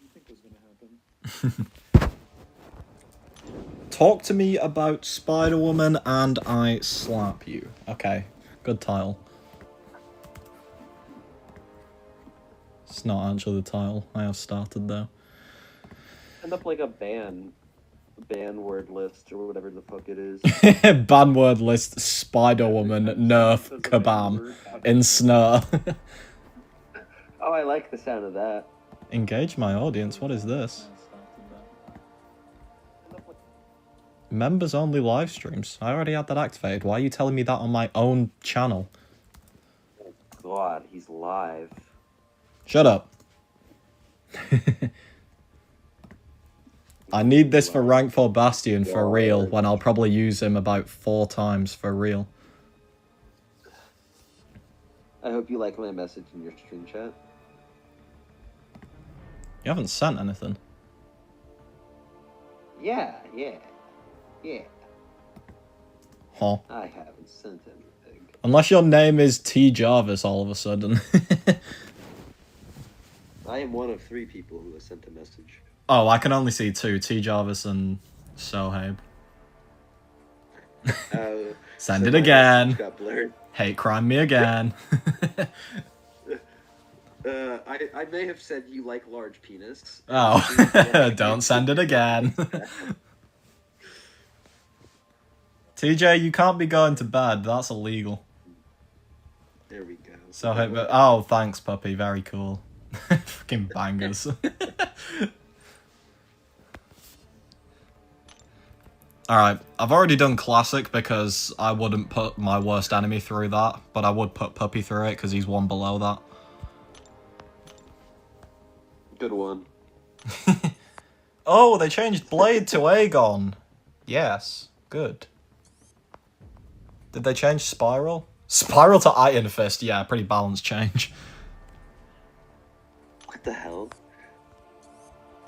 you think was going to happen? Talk to me about Spiderwoman and I slap you. Okay, good title. It's not actually the title. I have started though. End up like a ban word list or whatever the fuck it is. Ban word list: Spiderwoman, nerf, kabam, in snare. Oh, I like the sound of that. Engage my audience. What is this? Members only live streams. I already had that activated. Why are you telling me that on my own channel? Oh God, he's live. Shut up. I need this for rank 4 Bastion for real, when I'll probably use him about 4 times for real. I hope you like my message in your stream chat. You haven't sent anything. Yeah. Huh. I haven't sent anything. Unless your name is T Jarvis all of a sudden. I am one of 3 people who has sent a message. Oh, I can only see 2. T Jarvis and Sohaib. Send it again. Got blurred. Hate crime me again. I may have said you like large penis. Oh, don't send it again. TJ, you can't be going to bed. That's illegal. There we go. So, oh, thanks, puppy. Very cool. Fucking bangers. Alright, I've already done classic because I wouldn't put my worst enemy through that, but I would put puppy through it because he's one below that. Good one. Oh, they changed Blade to Aegon. Yes, good. Did they change Spiral? Spiral to Iron Fist, yeah, pretty balanced change. What the hell?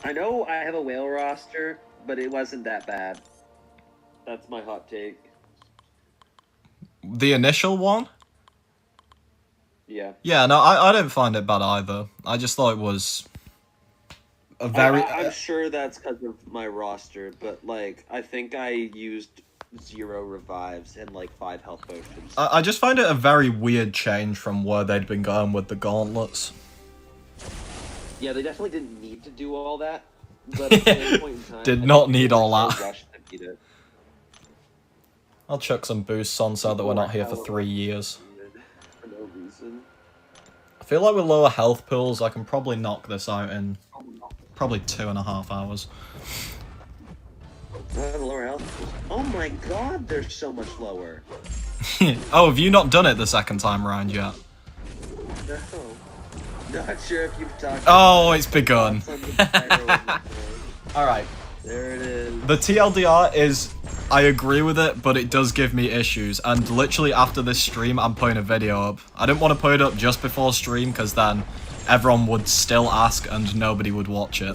I know I have a whale roster, but it wasn't that bad. That's my hot take. The initial one? Yeah. Yeah, no, I didn't find it bad either. I just thought it was a very... I'm sure that's because of my roster, but, like, I think I used 0 revives and, like, 5 health potions. I just find it a very weird change from where they'd been going with the gauntlets. Yeah, they definitely didn't need to do all that, but at the same point in time... Did not need all that. Rushed to beat it. I'll chuck some boosts on so that we're not here for 3 years. For no reason. I feel like with lower health pools, I can probably knock this out in probably 2.5 hours. Lower health. Oh my god, they're so much lower. Oh, have you not done it the second time around yet? No. Not sure if you've talked. Oh, it's begun. Alright. There it is. The TLDR is... I agree with it, but it does give me issues, and literally after this stream, I'm putting a video up. I didn't want to put it up just before stream, because then everyone would still ask and nobody would watch it.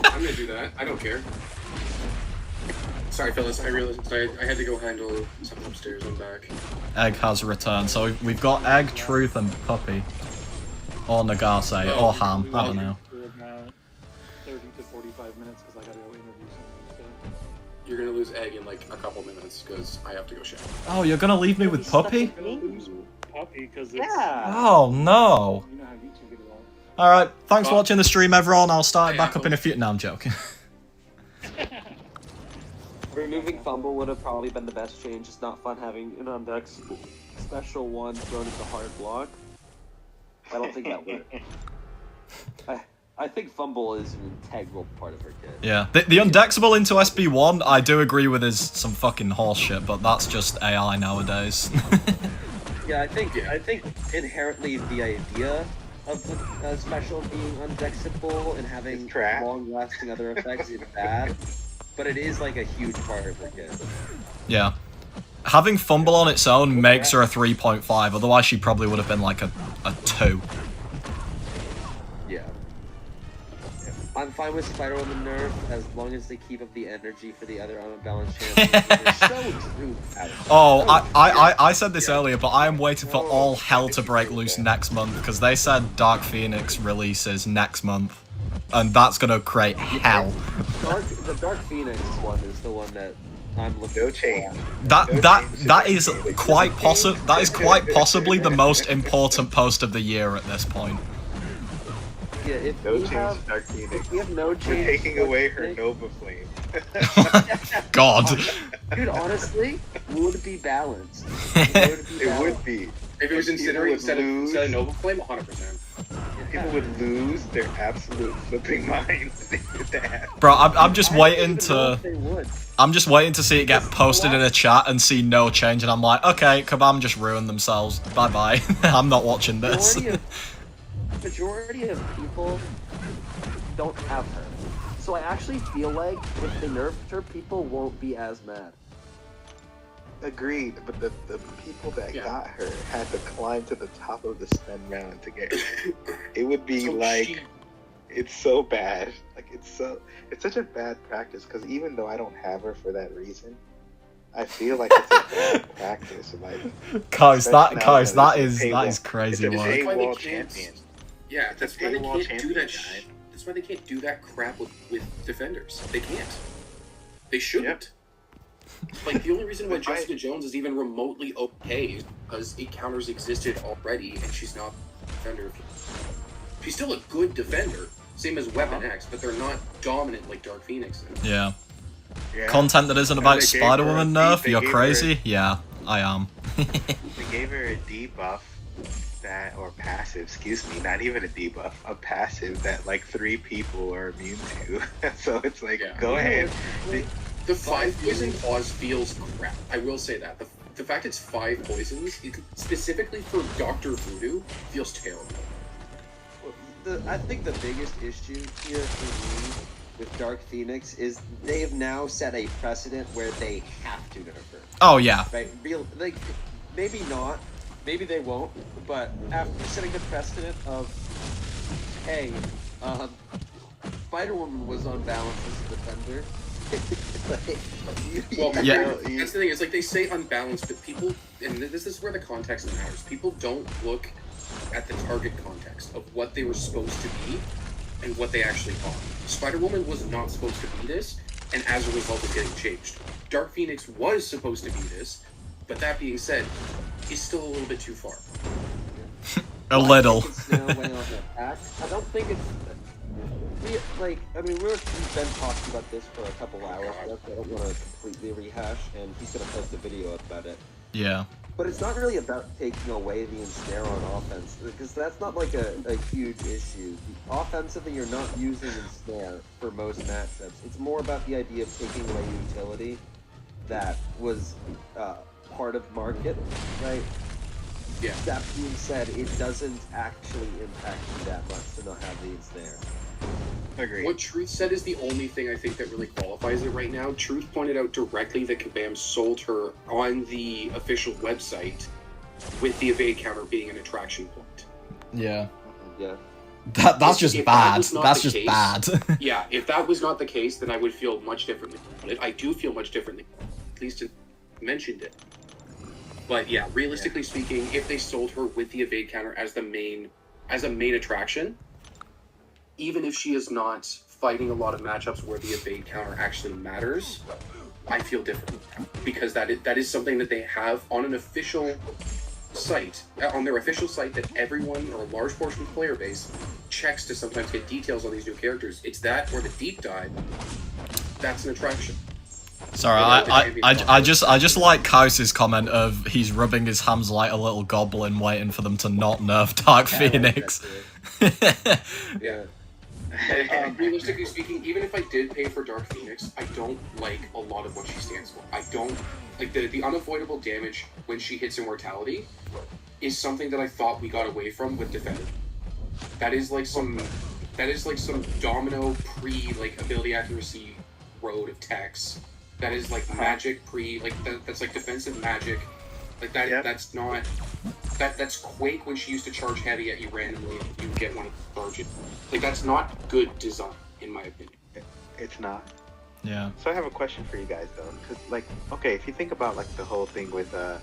I'm gonna do that. I don't care. Sorry, fellas. I realized I had to go handle something upstairs. I'm back. Egg has returned, so we've got Egg, Truth, and Puppy. Or Nagase, or Ham, I don't know. For about 30 to 45 minutes because I gotta go interview someone. You're gonna lose Egg in like a couple minutes because I have to go shower. Oh, you're gonna leave me with Puppy? I'm gonna lose Puppy because it's... Yeah. Oh, no. You know how you two get along. Alright, thanks for watching the stream, everyone. I'll start it back up in a few... No, I'm joking. Removing Fumble would have probably been the best change. It's not fun having an on deck special one thrown into hard block. I don't think that worked. I think Fumble is an integral part of her kit. Yeah, the undexable into SB1, I do agree with is some fucking horse shit, but that's just AI nowadays. Yeah, I think inherently the idea of the special being undexable and having long-lasting other effects is bad, but it is like a huge part of her kit. Yeah. Having Fumble on its own makes her a 3.5, otherwise she probably would have been like a 2. Yeah. I'm fine with Spiderwoman nerf as long as they keep up the energy for the other unbalanced champions. They're so true. Oh, I said this earlier, but I am waiting for all hell to break loose next month because they said Dark Phoenix releases next month, and that's gonna create hell. The Dark Phoenix one is the one that I'm looking No change. That is quite possibly the most important post of the year at this point. Yeah, if No we change have, to Dark Phoenix. if we have no We're change, taking away her Nova Flame. God. Dude, honestly, would be balanced. It would be. If it was People Incinerate would instead lose. of Nova Flame, 100%. People would lose their absolute flipping minds with that. Bro, I'm just waiting to They would. I'm just waiting to see it get posted in a chat and see no change, and I'm like, okay, Kabam just ruined themselves. Bye bye. I'm not watching this. Majority of people don't have her. So I actually feel like if they nerfed her, people won't be as mad. Agreed, but the people that got her had to climb to the top of the spin round to get her. It would be it's so bad. Like it's such a bad practice because even though I don't have her for that reason, I feel like it's a bad practice. Like, that is crazy it's work. a Why they wall can't- champion. Yeah, that's why they AWOL can't do that. champion, guys. That's why they can't do that crap with defenders. They can't. They shouldn't. Like the only reason why Jessica Jones is even remotely okay is because encounters existed already, and she's not a defender. She's still a good defender, same as Weapon X, but they're not dominant like Dark Phoenix is. Yeah. Yeah. Content that isn't about they gave her a Spiderwoman feat, nerf? they You're gave her- crazy? Yeah, I am. They gave her a debuff or passive, excuse me, not even a debuff, a passive that like 3 people are immune to. So it's like, go ahead. The 5 poison clause feels crap. I will say that. The fact it's 5 poisons, specifically for Dr. Voodoo, feels terrible. I think the biggest issue here for me with Dark Phoenix is they have now set a precedent where they have to nerf her. Oh yeah. Right? Like, maybe not. Maybe they won't. But after setting the precedent of, hey, Spider-Woman was on balance as a defender. Well, Yeah. that's the thing. It's like they say unbalanced, but people, and this is where the context matters. People don't look at the target context of what they were supposed to be and what they actually are. Spider-Woman was not supposed to be this, and as a result is getting changed. Dark Phoenix was supposed to be this, but that being said, is still a little bit too far. A little. I don't think it's... we've been talking about this for a couple hours, so I don't want to completely rehash, and he's going to post a video about it. Yeah. But it's not really about taking away the ensnare on offense, because that's not like a huge issue. Offensively, you're not using ensnare for most matchups. It's more about the idea of taking away utility that was part of market, right? Yeah. That being said, it doesn't actually impact you that much to not have the ensnare. Agreed. What Truth said is the only thing I think that really qualifies it right now. Truth pointed out directly that Kabam sold her on the official website with the evade counter being an attraction point. Yeah. Yeah. That's just If bad. that was not That's the just case- bad. Yeah, if that was not the case, then I would feel much differently about it. I do feel much differently, at least it mentioned it. But yeah, realistically speaking, if they sold her with the evade counter as a main attraction, even if she is not fighting a lot of matchups where the evade counter actually matters, I feel different because that is something that they have on an official site, on their official site that everyone or a large portion of the player base checks to sometimes get details on these new characters. It's that or the deep dive. That's an attraction. Sorry, I just like Kaus's comment of he's rubbing his hands like a little goblin waiting for them to not nerf Dark Phoenix. Yeah. Realistically speaking, even if I did pay for Dark Phoenix, I don't like a lot of what she stands for. I don't like the unavoidable damage when she hits immortality is something that I thought we got away from with Defender. That is like some domino pre ability accuracy road of techs. That is like magic pre that's like defensive magic. Like that that's not that's Quake when she used to charge heavy at you randomly and you get one of the charges. Like that's not good design. in my opinion. It's not. Yeah. So I have a question for you guys though, because like, okay, if you think about like the whole thing with the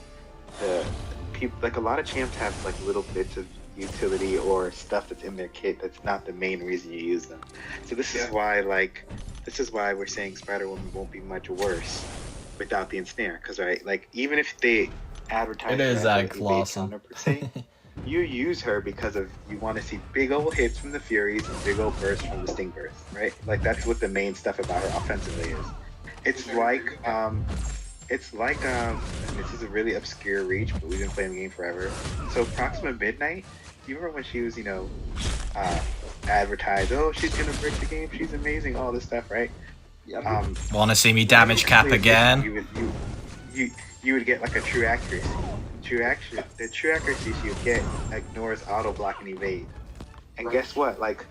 people, like a lot of champs have like little bits of utility or stuff that's in their kit that's not the main reason you use them. So this is why we're saying Spiderwoman won't be much worse without the ensnare, because right, like even if they advertise It is her as that a Clawson. counter per se, you use her because of you want to see big old hits from the Furies and big old bursts from the Sting Burst, right? Like that's what the main stuff about her offensively is. It's like and this is a really obscure reach, but we've been playing the game forever. So Proxima Midnight, you remember when she was, advertised, oh, she's gonna break the game, she's amazing, all this stuff, right? Yep. Wanna see me damage cap again? You would get like a true accuracy. The true accuracy you would get ignores auto block and evade. And guess what? Like,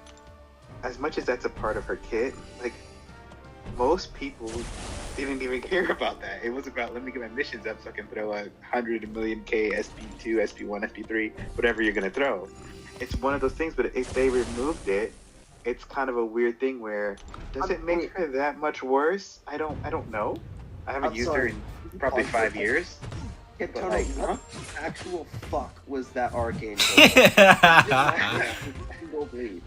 as much as that's a part of her kit, like most people didn't even care about that. It was about let me get my missions up so I can throw 100 million K SP2, SP1, SP3, whatever you're gonna throw. It's one of those things, but if they removed it, it's kind of a weird thing where does it make her that much worse? I don't know. I haven't used her in probably 5 years. Yeah, But Tony, like, what the actual fuck was that Archangel? Single bleed.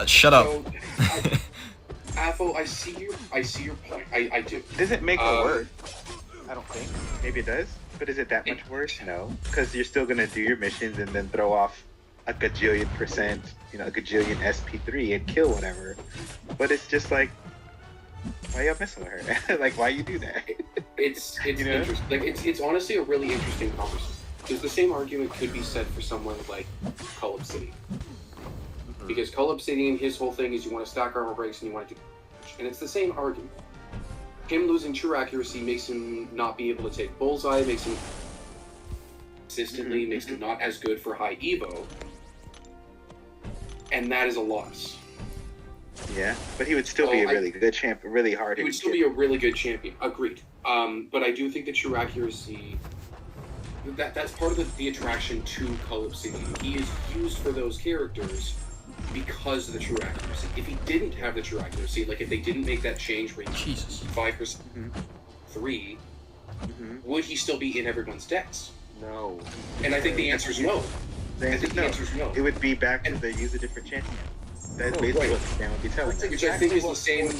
Shut up. So, Apple, I see your point. I do. Does it make her worse? I don't think. Maybe it does. But is it that much worse? No. Because you're still going to do your missions and then throw off a gajillion %, a gajillion SP3 and kill whatever. But it's just like, why y'all messing with her? Like, why you do that? It's interesting. Like, it's honestly a really interesting conversation. Because the same argument could be said for someone like Call Obsidian. Because Call Obsidian, his whole thing is you want to stack armor breaks and you want to do damage. And it's the same argument. Him losing true accuracy makes him not be able to take bullseye, makes him consistently, makes him not as good for high Evo. And that is a loss. Yeah, but he would still be a really good champ, really hard. He would still be a really good champion. Agreed. But I do think that true accuracy, that's part of the attraction to Call Obsidian. He is used for those characters because of the true accuracy. If he didn't have the true accuracy, like if they didn't make that change rate 5%, 3, would he still be in everyone's decks? No. And I think the answer is no. I think the answer is no. It would be back to the use a different champion. That's basically what the fan would be telling us. Which I think is the same.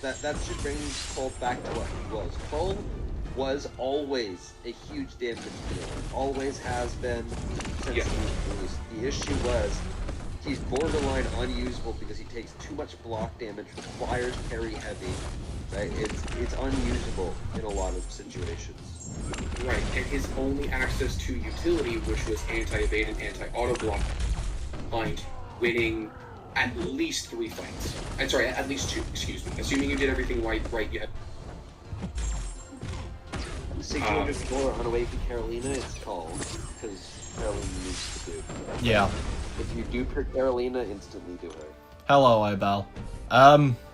That should bring Cole back to what he was. Cole was always a huge damage dealer. Always has been since he was released. The issue was he's borderline unusable because he takes too much block damage, requires parry heavy. Right? It's unusable in a lot of situations. Right, and his only access to utility, which was anti-evade and anti-auto block, find winning at least 3 fights. I'm sorry, at least 2, excuse me. Assuming you did everything right, you had... 604 on Awake in Carolina, it's called, because Carolina used to do. Yeah. If you do per Carolina, instantly do her. Hello, Ibel.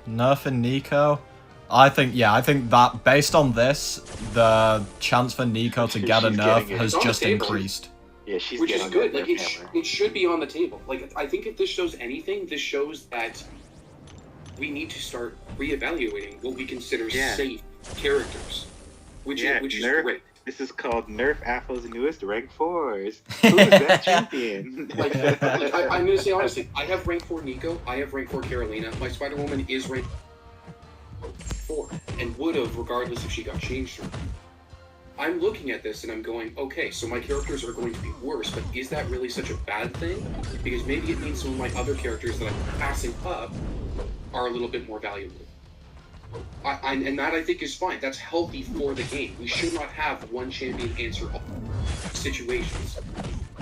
Nerf and Nico. I think that based on this, the chance for Nico to get a nerf has just increased. Yeah, she's which is getting good. Like it should be on the table. Like I think if this shows anything, this shows that we need to start reevaluating what we consider safe characters, which is great. This is called Nerf Afro's newest rank 4s. Who is that champion? I'm gonna say honestly, I have rank 4 Nico, I have rank 4 Carolina. My Spider-Woman is rank 4 and would have regardless if she got changed or not. I'm looking at this and I'm going, okay, so my characters are going to be worse, but is that really such a bad thing? Because maybe it means some of my other characters that I'm passing up are a little bit more valuable. And that I think is fine. That's healthy for the game. We should not have one champion answer all situations.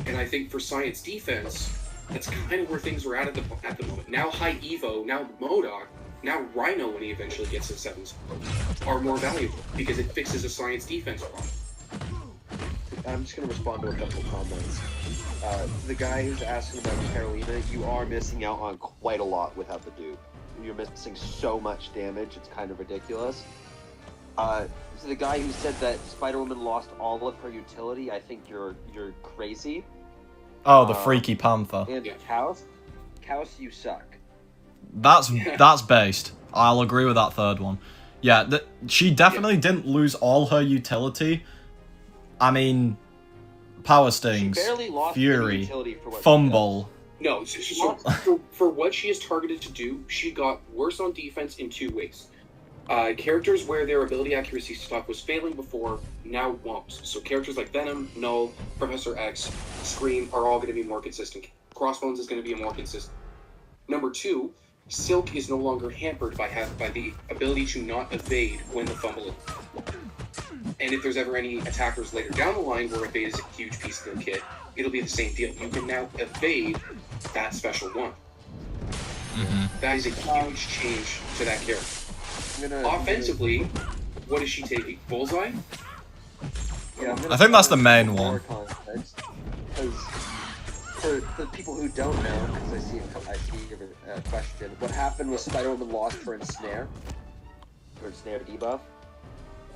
And I think for Science Defense, that's kind of where things are at the moment. Now High Evo, now MODOK, now Rhino, when he eventually gets to 7s, are more valuable because it fixes a Science Defense problem. I'm just going to respond to a couple of comments. The guy who's asking about Carolina, you are missing out on quite a lot without the dupe. You're missing so much damage, it's kind of ridiculous. So the guy who said that Spider-Woman lost all of her utility, I think you're crazy. Oh, the Freaky Panther. And Chaos, you suck. That's based. I'll agree with that third one. Yeah, she definitely didn't lose all her utility. I mean, Power Stings, She barely lost any Fury, utility for what she Fumble. No, so for what she is targeted to do, she got worse on defense in 2 ways. Characters where their ability accuracy stuff was failing before now won't. So characters like Venom, Null, Professor X, Scream are all going to be more consistent. Crossbones is going to be more consistent. Number 2, Silk is no longer hampered by the ability to not evade when the fumble is. And if there's ever any attackers later down the line where evade is a huge piece of the kit, it'll be the same deal. You can now evade that special one. That is a huge change to that character. Offensively, what is she taking? Bullseye? Yeah, I think that's the main one. Because for the people who don't know, because I see a question, what happened was Spider-Woman lost her ensnare debuff.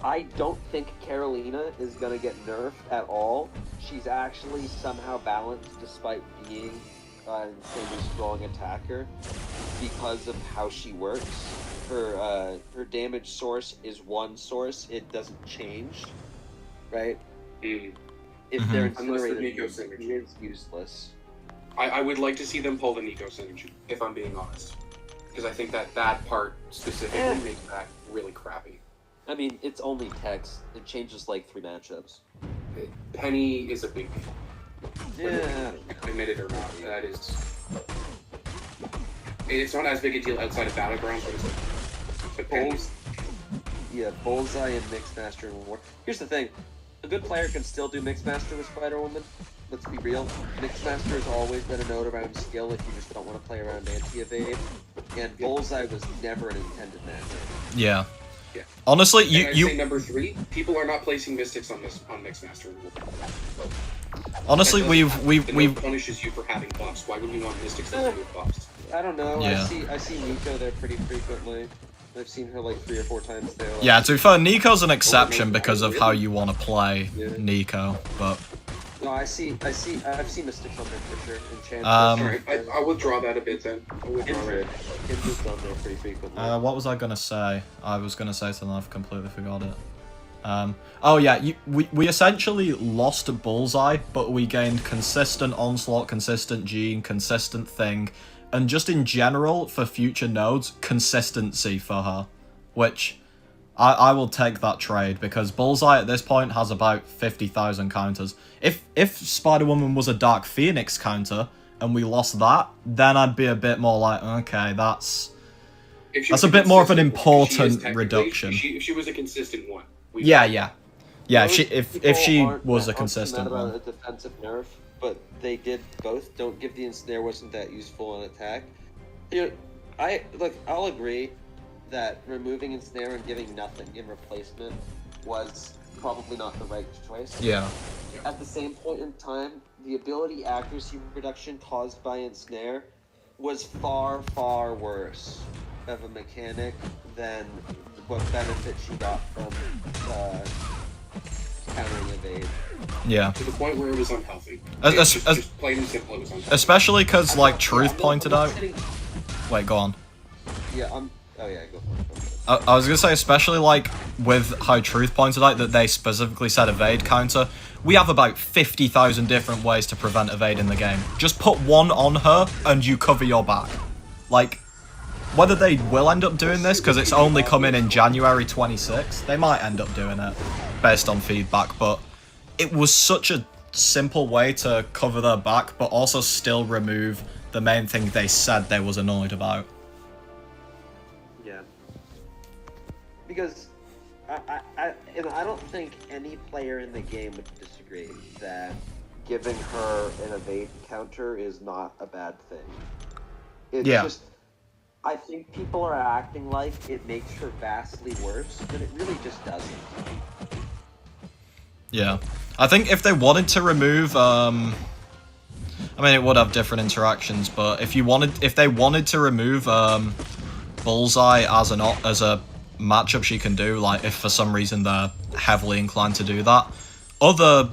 I don't think Carolina is going to get nerfed at all. She's actually somehow balanced despite being an insanely strong attacker because of how she works. Her damage source is one source. It doesn't change, right? If they're incinerated, it is useless. I would like to see them pull the Nico synergy, if I'm being honest. Because I think that part specifically makes that really crappy. I mean, it's only text. It changes like 3 matchups. Penny is a big deal. Yeah. Admit it or not, that is... It's not as big a deal outside of Battlegrounds, but Penny's... Yeah, Bullseye and Mixmaster and War. Here's the thing. A good player can still do Mixmaster with Spider-Woman. Let's be real. Mixmaster has always been a node around skill if you just don't want to play around anti-evade. And Bullseye was never an intended match. Yeah. Honestly, you say number 3, people are not placing Mystics on Mixmaster. Honestly, we've punishes you for having buffs. Why would we want Mystics to do buffs? I don't know. Yeah. I see Nico there pretty frequently. I've seen her like 3 or 4 times there. Like, yeah, to be fair, Nico's an exception because of how you want to play Nico, but no, I've seen Mystics on there for sure. Enchantress. Alright, I withdraw that a bit then. I withdraw that. Kindred's on there pretty frequently. what was I gonna say? I was gonna say something, I've completely forgot it. Oh yeah, we essentially lost Bullseye, but we gained consistent Onslaught, consistent Gene, consistent Thing, and just in general, for future nodes, consistency for her, which I will take that trade, because Bullseye at this point has about 50,000 counters. If Spider-Woman was a Dark Phoenix counter, and we lost that, then I'd be a bit more like, okay, that's a bit more of an important reduction. If she was a consistent one. Yeah. If she was a consistent about one. a defensive nerf, but they did both. Don't give the ensnare wasn't that useful on attack. I'll agree that removing ensnare and giving nothing in replacement was probably not the right choice. Yeah. At the same point in time, the ability accuracy reduction caused by ensnare was far, far worse of a mechanic than what benefit she got from countering evade. Yeah. To the point where it was unhealthy. Just plain and simple, it was unhealthy. Especially because, like, Truth pointed out... Wait, go on. Yeah, go for it. I was gonna say, especially, like, with how Truth pointed out that they specifically said evade counter, we have about 50,000 different ways to prevent evade in the game. Just put one on her, and you cover your back. Like, whether they will end up doing this, because it's only coming in January 26th, they might end up doing it, based on feedback, but it was such a simple way to cover their back, but also still remove the main thing they said they was annoyed about. Yeah. Because I don't think any player in the game would disagree that giving her an evade counter is not a bad thing. It's just, I think people are acting like it makes her vastly worse, but it really just doesn't. Yeah. I think if they wanted to remove, I mean, it would have different interactions, but if they wanted to remove Bullseye as a matchup she can do, like if for some reason they're heavily inclined to do that, other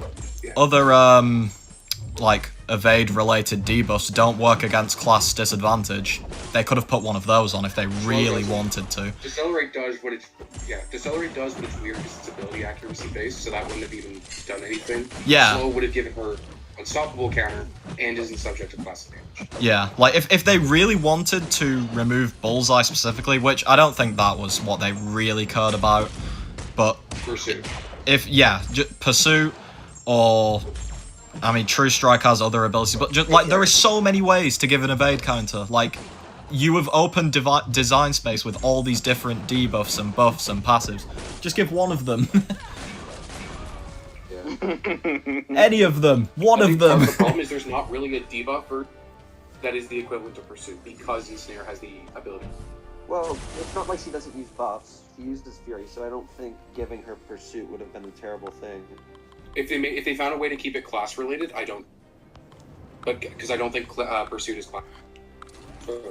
like evade-related debuffs don't work against class disadvantage. They could have put one of those on if they really wanted to. Decelerate does what it's weird because it's ability accuracy based, so that wouldn't have even done anything. Yeah. Slow would have given her unstoppable counter and isn't subject to class damage. Yeah, like if they really wanted to remove Bullseye specifically, which I don't think that was what they really cared about, but Pursuit. Pursuit, or I mean, True Strike has other abilities, but just like there are so many ways to give an evade counter. Like you have opened design space with all these different debuffs and buffs and passives. Just give one of them. Any of them. One of them. The problem is there's not really a debuff that is the equivalent to Pursuit because Ensnare has the ability. Well, it's not like she doesn't use buffs. She uses Fury, so I don't think giving her Pursuit would have been a terrible thing. If they found a way to keep it class related, I don't. But because I don't think Pursuit is class.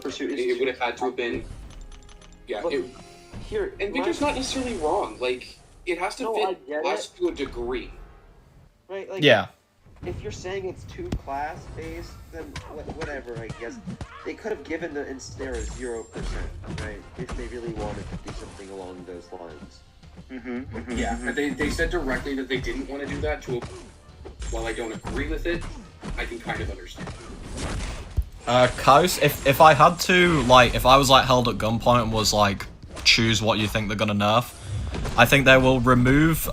Pursuit is. It would have had to have been. Yeah. Well, here. And Victor's not necessarily wrong. Like it has to fit class to a degree. Right. Like. Yeah. If you're saying it's too class-based, then whatever, I guess. They could have given the Ensnare 0%, right? If they really wanted to do something along those lines. Yeah, but they said directly that they didn't want to do that. While I don't agree with it, I can kind of understand. Kaus, if I had to, like, if I was, like, held at gunpoint and was, like, choose what you think they're gonna nerf, I think they will remove,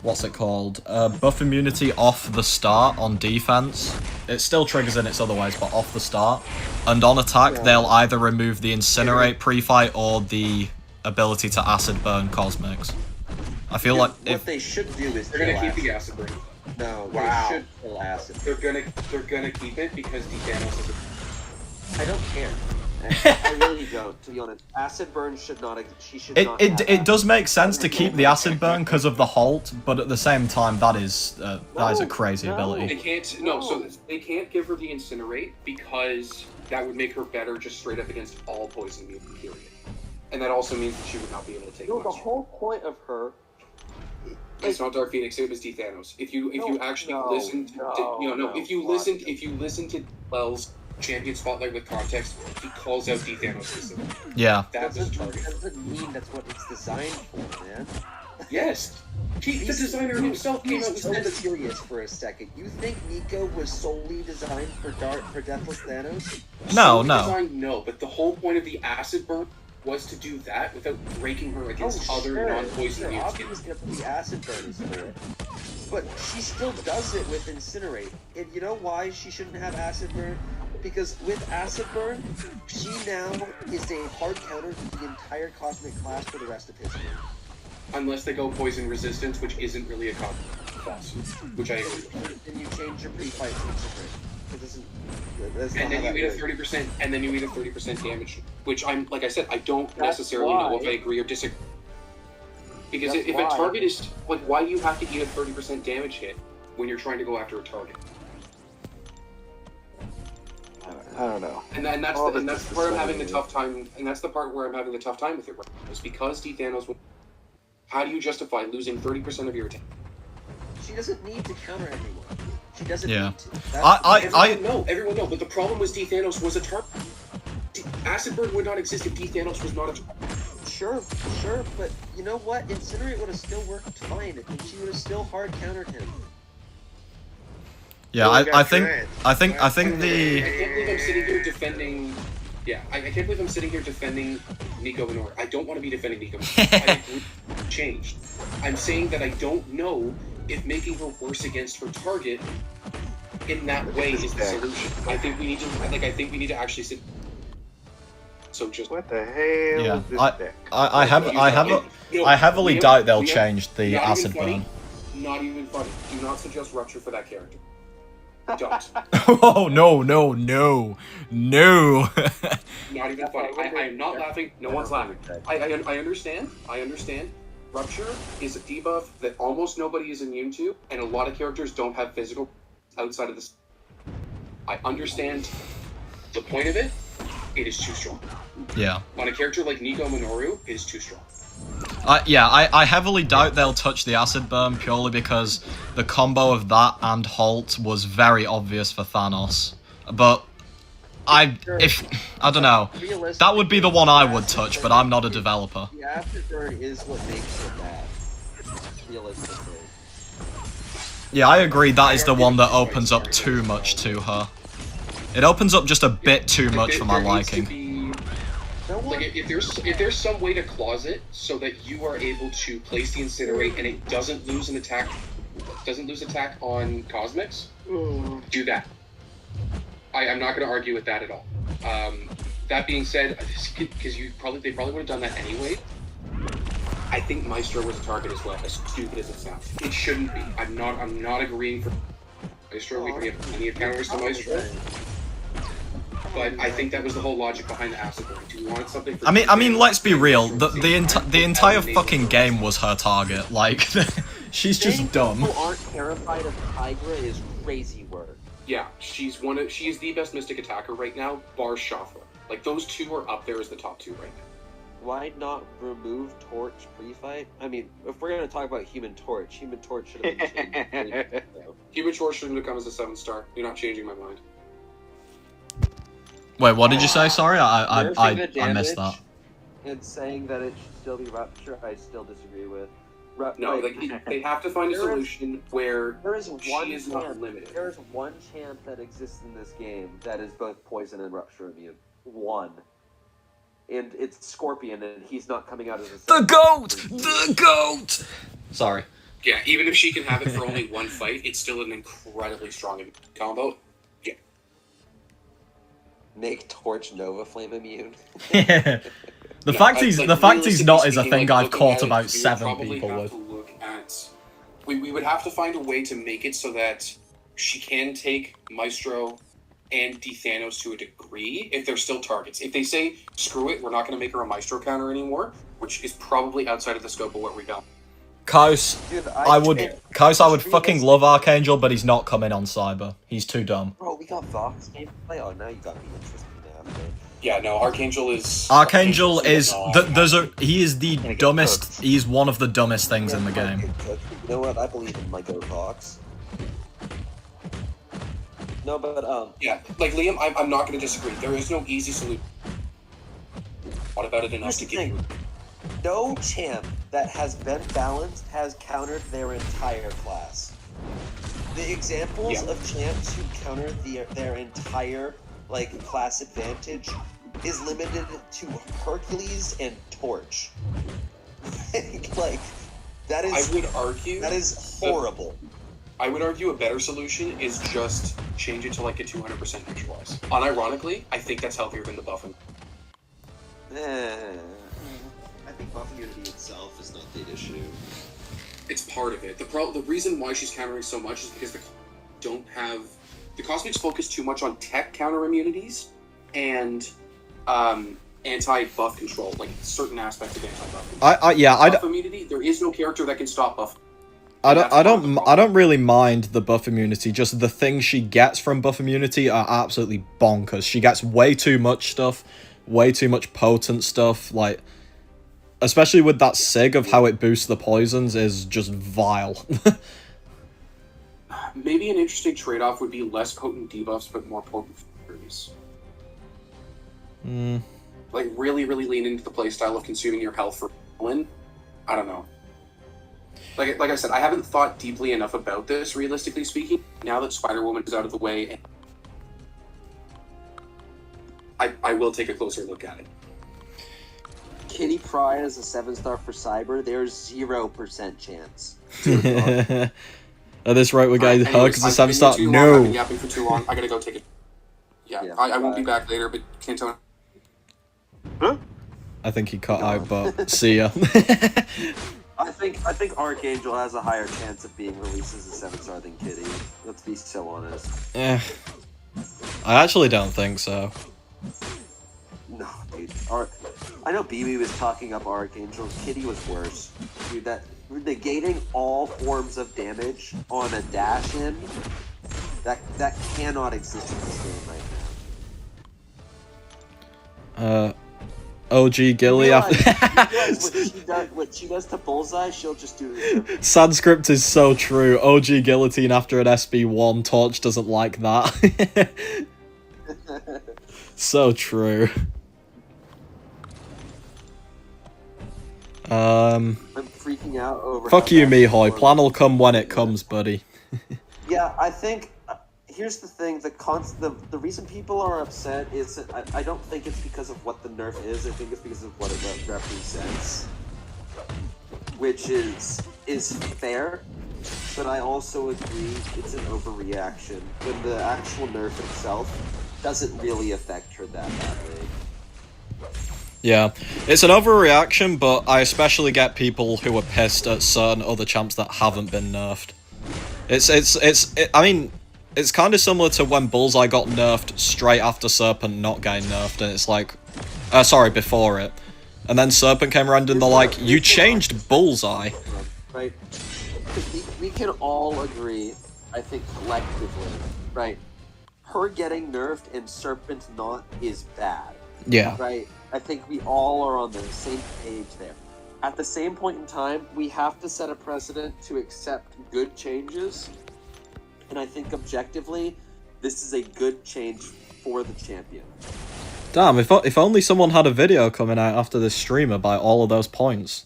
what's it called? Buff immunity off the start on defense. It still triggers in its other ways, but off the start. And on attack, they'll either remove the Incinerate pre-fight or the ability to Acid Burn Cosmics. I feel like what they should do is they're gonna keep the Acid Burn. No, they should kill Acid. They're gonna keep it because Thanos is I don't care. I really don't, to be honest. Acid Burn should not. She should not. It does make sense to keep the Acid Burn because of the halt, but at the same time, that is a crazy ability. They can't. So they can't give her the Incinerate because that would make her better just straight up against all poison mutant, period. And that also means that she would not be able to take. No, the whole point of her. It's not Dark Phoenix. It was Thanos. If you actually listen if you listen to Wells' Champion Spotlight with context, he calls out Thanos. Yeah. That's his target. That doesn't mean that's what it's designed for, man. Yes. The designer himself came out and said that. Serious for a second. You think Nico was solely designed for Deathless Thanos? No. No, but the whole point of the Acid Burn was to do that without breaking her against other non-poison mutants. Obviously, that's what the Acid Burn is for. But she still does it with Incinerate. And you know why she shouldn't have Acid Burn? Because with Acid Burn, she now is a hard counter to the entire Cosmic class for the rest of history. Unless they go Poison Resistance, which isn't really a Cosmic class, which I agree with. Then you change your pre-fight to Incinerate. And then you eat a 30%, and then you eat a 30% damage, which like I said, I don't necessarily know if I agree or disagree. Because if a target is, like, why do you have to eat a 30% damage hit when you're trying to go after a target? I don't know. And that's where I'm having the tough time. And that's the part where I'm having the tough time with it. Right? It's because Thanos. How do you justify losing 30% of your attack? She doesn't need to counter everyone. She doesn't need to. Everyone know. But the problem was Thanos was a target. Acid Burn would not exist if Thanos was not a target. Sure, but you know what? Incinerate would have still worked fine, and she would have still hard countered him. Yeah, I think the. I can't believe I'm sitting here defending. Yeah, I can't believe I'm sitting here defending Nico Minoru. I don't want to be defending Nico Minoru. I agree. Changed. I'm saying that I don't know if making her worse against her target in that way is the solution. I think we need to actually sit. So just what the hell? Yeah, is this deck? I heavily doubt they'll change the Acid Burn. Not even funny. Do not suggest Rupture for that character. Don't. Oh no! Not even funny. I am not laughing. No one's laughing. I understand. Rupture is a debuff that almost nobody is immune to, and a lot of characters don't have physical outside of this. I understand the point of it. It is too strong. Yeah. On a character like Nico Minoru, it is too strong. Yeah, I heavily doubt they'll touch the acid burn purely because the combo of that and halt was very obvious for Thanos. But I don't know. That would be the one I would touch, but I'm not a developer. The afterburn is what makes it bad. Realistically. Yeah, I agree that is the one that opens up too much to her. It opens up just a bit too much for my liking. Like if there's some way to closet so that you are able to place the incinerate and it doesn't lose attack on cosmics, do that. I'm not going to argue with that at all. That being said, because they probably would have done that anyway. I think Maestro was a target as well, as stupid as it sounds. It shouldn't be. I'm not agreeing for Maestro. We have plenty of counters to Maestro. But I think that was the whole logic behind the acid burn. Do you want something for I mean, let's be real. The entire fucking game was her target. Like, she's just dumb. People aren't terrified of Tigra is crazy work. Yeah, she is the best Mystic attacker right now, bar Shothra. Like, those two are up there as the top two right now. Why not remove Torch pre-fight? I mean, if we're gonna talk about Human Torch should have been changed. Human Torch shouldn't have come as a 7-star. You're not changing my mind. Wait, what did you say? Sorry, I missed that. And saying that it should still be Rupture, I still disagree with. No, they have to find a solution where she is not limited. There is one champ that exists in this game that is both poison and Rupture immune. One. And it's Scorpion, and he's not coming out as a... The GOAT! The GOAT! Sorry. Yeah, even if she can have it for only one fight, it's still an incredibly strong combo. Yeah. Make Torch Nova Flame immune. The fact he's not is a thing I've caught about 7 people with. We would have to find a way to make it so that she can take Maestro and Thanos to a degree if they're still targets. If they say, screw it, we're not going to make her a Maestro counter anymore, which is probably outside of the scope of what we got. Kaos, I would fucking love Archangel, but he's not coming on Cyber. He's too dumb. Bro, we got Vox gameplay. Oh, now you gotta be interested now, man. Yeah, no, Archangel is he is the dumbest. He's one of the dumbest things in the game. You know what? I believe in my GOAT Vox. No, but yeah, like Liam, I'm not going to disagree. There is no easy solution. What about it enough to give you? No champ that has been balanced has countered their entire class. The examples of champs who counter their entire class advantage is limited to Hercules and Torch. That is. I would argue that is horrible. I would argue a better solution is just change it to a 200% neutralize. Unironically, I think that's healthier than the buffing. I think buffing unity itself is not the issue. It's part of it. The reason why she's countering so much is because the Cosmics focus too much on tech counter immunities and anti-buff control, certain aspects of anti-buff control. Buff immunity, there is no character that can stop buff. I don't really mind the buff immunity. Just the things she gets from buff immunity are absolutely bonkers. She gets way too much stuff, way too much potent stuff. Especially with that sig of how it boosts the poisons is just vile. Maybe an interesting trade-off would be less potent debuffs but more potent furies. Really, really lean into the playstyle of consuming your health for win. I don't know. Like I said, I haven't thought deeply enough about this, realistically speaking. Now that Spider-Woman is out of the way, I will take a closer look at it. Kitty Pryde is a 7-star for Cyber. There's 0% chance. At this rate, we're getting Hugs a 7-star. No. I've been yapping for too long. I gotta go take it. Yeah. I won't be back later, but Cantone. Huh? I think he cut out, but see ya. I think Archangel has a higher chance of being released as a 7-star than Kitty. Let's be so honest. I actually don't think so. No, dude. I know BB was talking up Archangel. Kitty was worse. Dude, that negating all forms of damage on a dash-in, that cannot exist in this game right now. OG Gilly after. What she does to Bullseye, she'll just do it. Sanskrit is so true. OG Guillotine after an SB1. Torch doesn't like that. So true. I'm freaking out over. Fuck you, Mihoy. Plan will come when it comes, buddy. Yeah, I think. Here's the thing: the reason people are upset is that I don't think it's because of what the nerf is. I think it's because of what it represents, which is fair. But I also agree it's an overreaction when the actual nerf itself doesn't really affect her that badly. Yeah, it's an overreaction, but I especially get people who are pissed at certain other champs that haven't been nerfed. I mean, it's kind of similar to when Bullseye got nerfed straight after Serpent not getting nerfed, and it's like, sorry, before it. And then Serpent came around and they're like, you changed Bullseye. Right? We can all agree, I think collectively, right? Her getting nerfed and Serpent not is bad. Yeah. Right? I think we all are on the same page there. At the same point in time, we have to set a precedent to accept good changes. And I think objectively, this is a good change for the champion. Damn, if only someone had a video coming out after this stream about all of those points.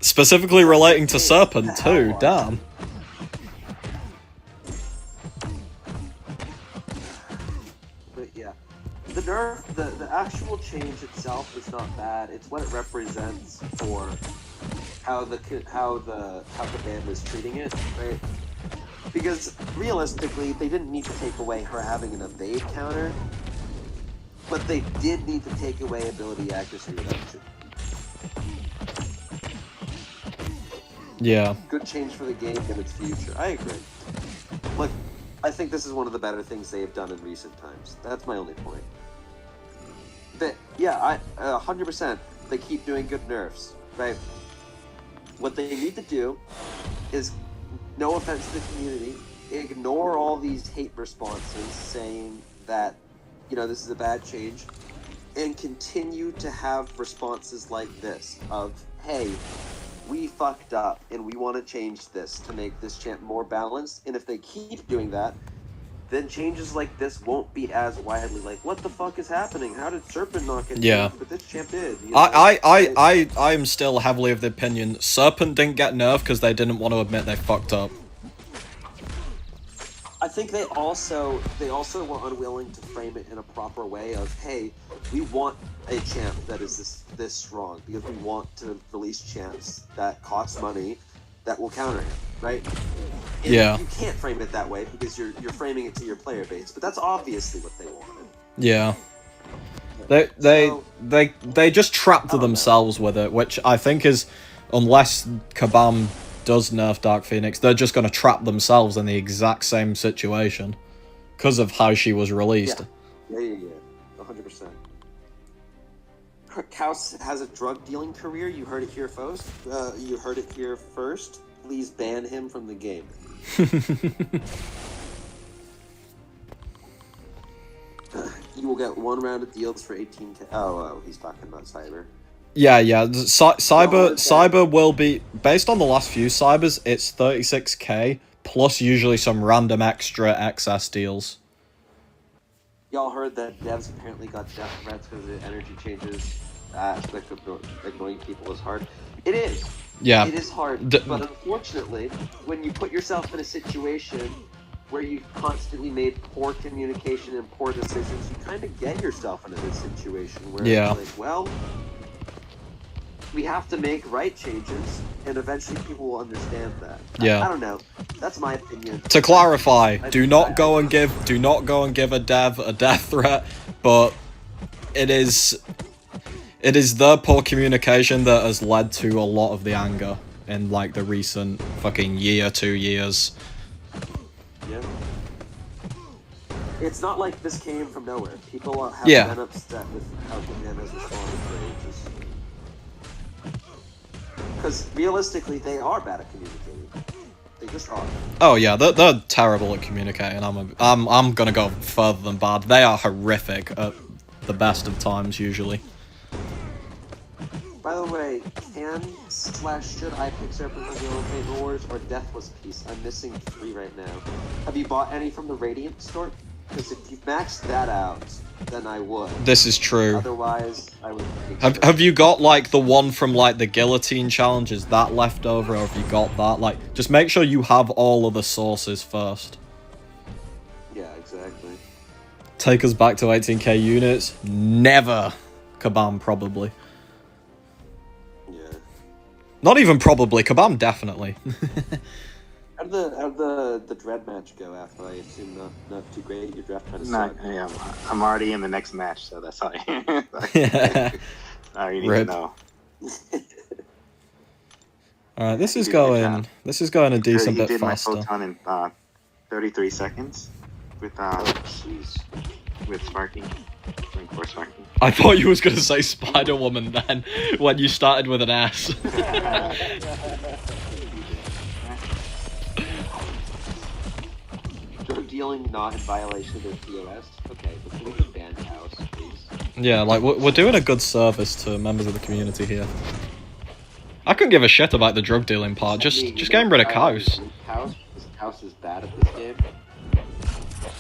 Specifically relating to Serpent too, damn. But yeah, the nerf, the actual change itself is not bad. It's what it represents for how the band is treating it, right? Because realistically, they didn't need to take away her having an evade counter, but they did need to take away ability accuracy reduction. Yeah. Good change for the game and its future. I agree. Look, I think this is one of the better things they have done in recent times. That's my only point. That, yeah, 100%. They keep doing good nerfs, right? What they need to do is, no offense to the community, ignore all these hate responses saying that, you know, this is a bad change, and continue to have responses like this of, hey, we fucked up and we want to change this to make this champ more balanced. And if they keep doing that, then changes like this won't be as widely like, what the fuck is happening? How did Serpent not get nerfed, but this champ did? You know? I am still heavily of the opinion Serpent didn't get nerfed because they didn't want to admit they fucked up. I think they also were unwilling to frame it in a proper way of, hey, we want a champ that is this strong because we want to release champs that cost money that will counter him, right? And yeah. You can't frame it that way because you're framing it to your player base, but that's obviously what they wanted. Yeah. They just trapped themselves with it, which I think is, unless Kabam does nerf Dark Phoenix, they're just going to trap themselves in the exact same situation because of how she was released. Yeah, 100%. Kaus has a drug dealing career. You heard it here first. Please ban him from the game. You will get 1 round of deals for 18k. Oh, he's talking about Cyber. Yeah. Cyber will be, based on the last few Cybers, it's 36k plus usually some random extra excess deals. Y'all heard that devs apparently got death threats because the energy changes. Aspect of ignoring people is hard. It is. Yeah. It is hard. But unfortunately, when you put yourself in a situation where you've constantly made poor communication and poor decisions, you kind of get yourself into this situation where it's like, well, we have to make right changes, and eventually people will understand that. Yeah. I don't know. That's my opinion. To clarify, do not go and give a dev a death threat, but it is their poor communication that has led to a lot of the anger in like the recent fucking year, 2 years. Yeah. It's not like this came from nowhere. People have been upset with how the man has responded for ages. Because realistically, they are bad at communicating. They just are. Oh yeah, they're terrible at communicating. I'm gonna go further than bad. They are horrific at the best of times usually. By the way, should I pick Serpent on the Fate Wars or Deathless Piece? I'm missing 3 right now. Have you bought any from the Radiant store? Because if you maxed that out, then I would. This is true. Otherwise, I would. Have you got like the one from like the guillotine challenge? Is that left over, or have you got that? Like, just make sure you have all of the sources first. Yeah, exactly. Take us back to 18k units? Never. Kabam, probably. Yeah. Not even probably. Kabam, definitely. How'd the dread match go after? I assume not too great. Your draft kind of Not, sucked. yeah, I'm already in the next match, so that's all. All you need Rip. to know. Alright, this is going a decent You bit did faster. my photon in 33 seconds with Jeez. with Sparky. For Sparky. I thought you was gonna say Spiderwoman then, when you started with an S. Drug dealing not in violation of their POS. Okay, but can we just ban cows, please? Yeah, like, we're doing a good service to members of the community here. I couldn't give a shit about the drug dealing part, just getting rid of cows. Cows is bad at this game.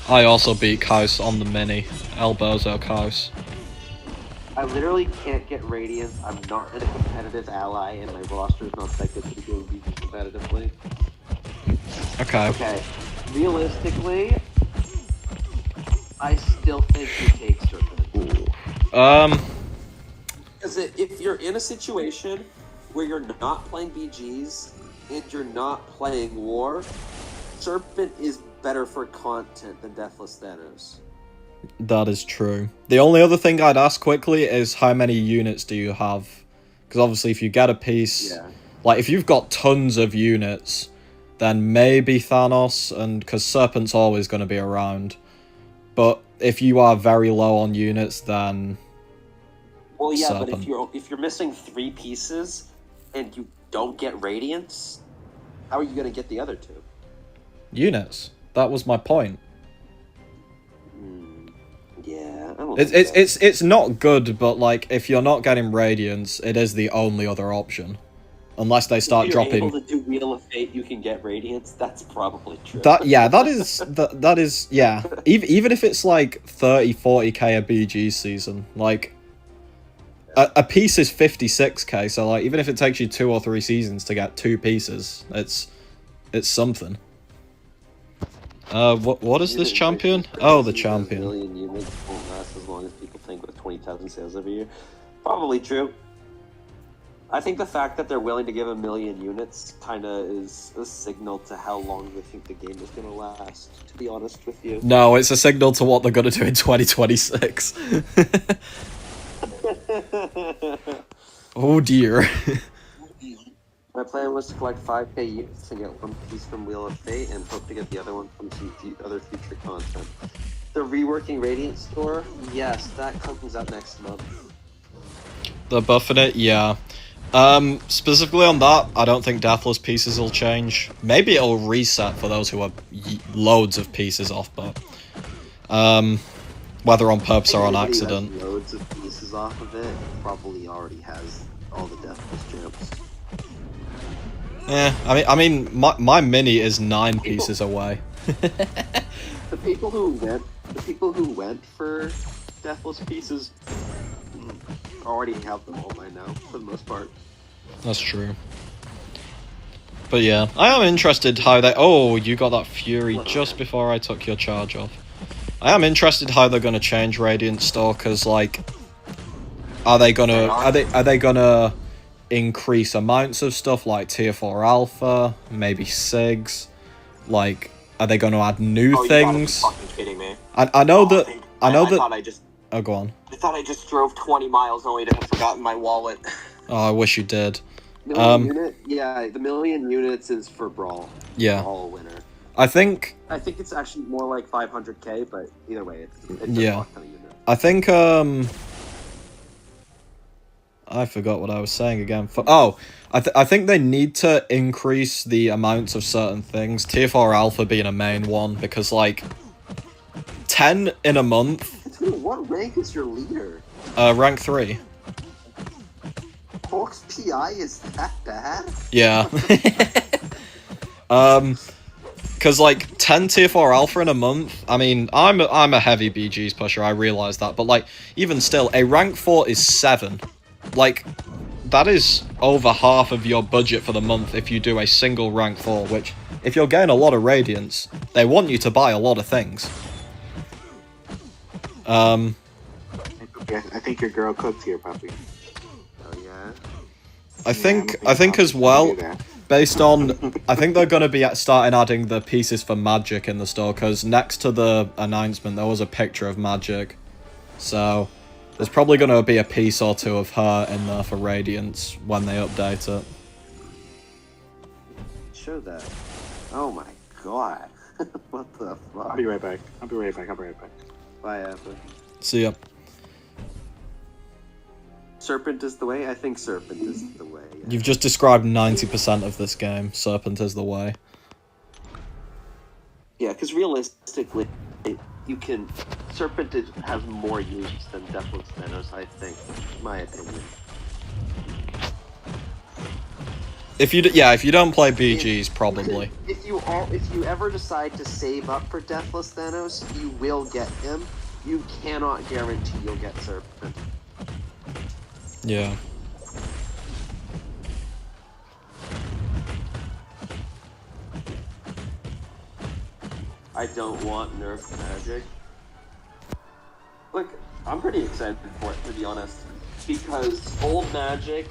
I also beat cows on the mini. El Bozo cows. I literally can't get Radiant. I'm not in a competitive ally, and my roster is not that good to be doing BG competitively. Okay. Okay, realistically, I still think you take Serpent. Because if you're in a situation where you're not playing BGs and you're not playing War, Serpent is better for content than Deathless Thanos. That is true. The only other thing I'd ask quickly is how many units do you have? Because obviously if you get a piece, like if you've got tons of units, then maybe Thanos, and because Serpent's always going to be around. But if you are very low on units, then well, yeah, Serpent. But if you're missing 3 pieces and you don't get Radiance, how are you going to get the other 2? Units. That was my point. Yeah, I don't think so. It's not good, but like if you're not getting Radiance, it is the only other option. Unless they start if you're dropping. able to do Wheel of Fate, you can get Radiance. That's probably true. That is yeah. Even if it's like 30-40k a BG season, like a piece is 56k. So like even if it takes you 2 or 3 seasons to get 2 pieces, it's something. What is this champion? Oh, the champion. Million units won't last as long as people think with 20,000 sales every year. Probably true. I think the fact that they're willing to give 1 million units kind of is a signal to how long they think the game is going to last, to be honest with you. No, it's a signal to what they're going to do in 2026. Oh dear. My plan was to collect 5k units and get 1 piece from Wheel of Fate and hope to get the other one from some other future content. The reworking Radiant store? Yes, that comes out next month. They're buffing it? Yeah. Specifically on that, I don't think Deathless pieces will change. Maybe it'll reset for those who have loads of pieces off, but whether on purpose or on accident. Who has loads of pieces off of it probably already has all the Deathless jumps. Yeah, I mean, my mini is 9 pieces away. The people who went for Deathless pieces already have them all by now, for the most part. That's true. But yeah, I am interested how they... Oh, you got that Fury just before I took your charge off. I am interested how they're gonna change Radiant Store, because like, are they gonna increase amounts of stuff like Tier 4 Alpha, maybe SIGs? Like, are they gonna add new things? You gotta be fucking kidding me. I know that. I go on. I thought I just drove 20 miles only to have forgotten my wallet. Oh, I wish you did. Yeah, the 1 million units is for Brawl. Yeah. Brawl winner. I think it's actually more like 500k, but either way, it's yeah. a ton of units. I think I forgot what I was saying again. I think they need to increase the amounts of certain things. Tier 4 Alpha being a main one, because like 10 in a month Dude, what rank is your leader? Rank 3. Hawk's PI is that bad? Yeah. Cause like 10 tier 4 alpha in a month, I mean, I'm a heavy BGs pusher, I realise that, but like, even still, a rank 4 is 7. Like, that is over half of your budget for the month if you do a single rank 4, which, if you're getting a lot of radiance, they want you to buy a lot of things. I think your girl cooks here, puppy. Oh yeah? I think as well, based on, I think they're going to be starting adding the pieces for Magic in the store, because next to the announcement there was a picture of Magic. So, there's probably going to be a piece or two of her in there for Radiance when they update it. Show that. Oh my god. What the fuck? I'll be right back. Bye, Apple. See ya. Serpent is the way? I think Serpent is the way. Yeah. You've just described 90% of this game. Serpent is the way. Yeah, because realistically, you can... Serpent has more use than Deathless Thanos, I think. In my opinion. If you don't play BGs, probably. If you ever decide to save up for Deathless Thanos, you will get him. You cannot guarantee you'll get Serpent. Yeah. I don't want nerf magic. Look, I'm pretty excited for it, to be honest. Because old magic...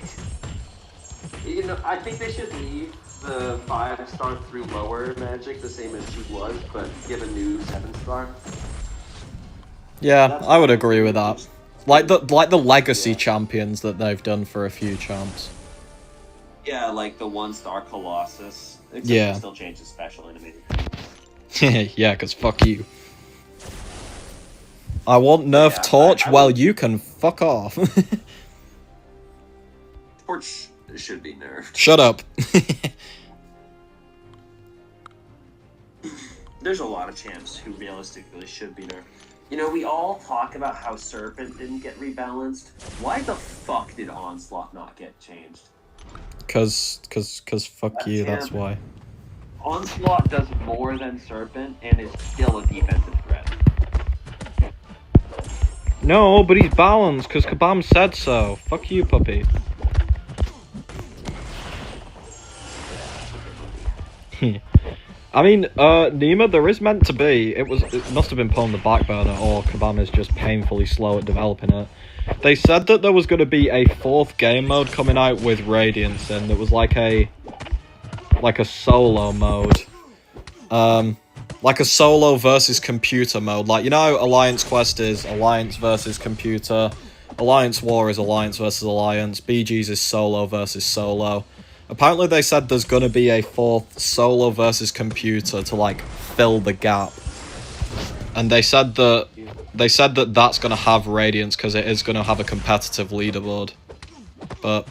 You know, I think they should leave the 5-star through lower magic the same as she was, but give a new 7-star. Yeah, I would agree with that. Like the legacy champions that they've done for a few champs. Yeah, like the 1-star Colossus. Except Yeah. it still changes special animated. Yeah, because fuck you. I want Nerf Yeah, Torch, I well, would- you can fuck off. Torch should be nerfed. Shut up. There's a lot of champs who realistically should be nerfed. You know, we all talk about how Serpent didn't get rebalanced. Why the fuck did Onslaught not get changed? Cause fuck That's you, him. that's why. Onslaught does more than Serpent and is still a defensive threat. No, but he's balanced, because Kabam said so. Fuck you, puppy. I mean, Nima, there is meant to be, it must have been put on the back burner, or Kabam is just painfully slow at developing it. They said that there was going to be a 4th game mode coming out with Radiance in, that was like a solo mode. Like a solo versus computer mode. Like, you know how Alliance Quest is Alliance versus computer, Alliance War is Alliance versus Alliance, BG's is solo versus solo. Apparently they said there's gonna be a 4th solo versus computer to like fill the gap. And they said that that's gonna have Radiance because it is gonna have a competitive leaderboard. But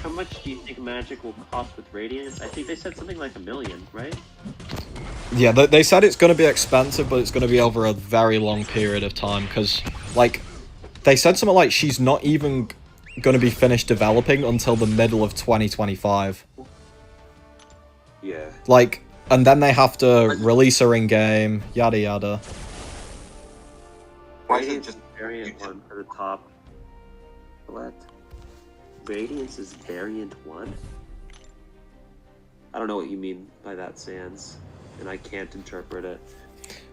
How much do you think Magic will cost with Radiance? I think they said something like $1 million, right? yeah, they said it's gonna be expensive, but it's gonna be over a very long period of time because, like, they said something like she's not even gonna be finished developing until the middle of 2025. Yeah. Like, and then they have to release her in game, yada yada. Why is it Radiance just is variant 1 for the top. What? Radiance is variant 1? I don't know what you mean by that, Sans, and I can't interpret it.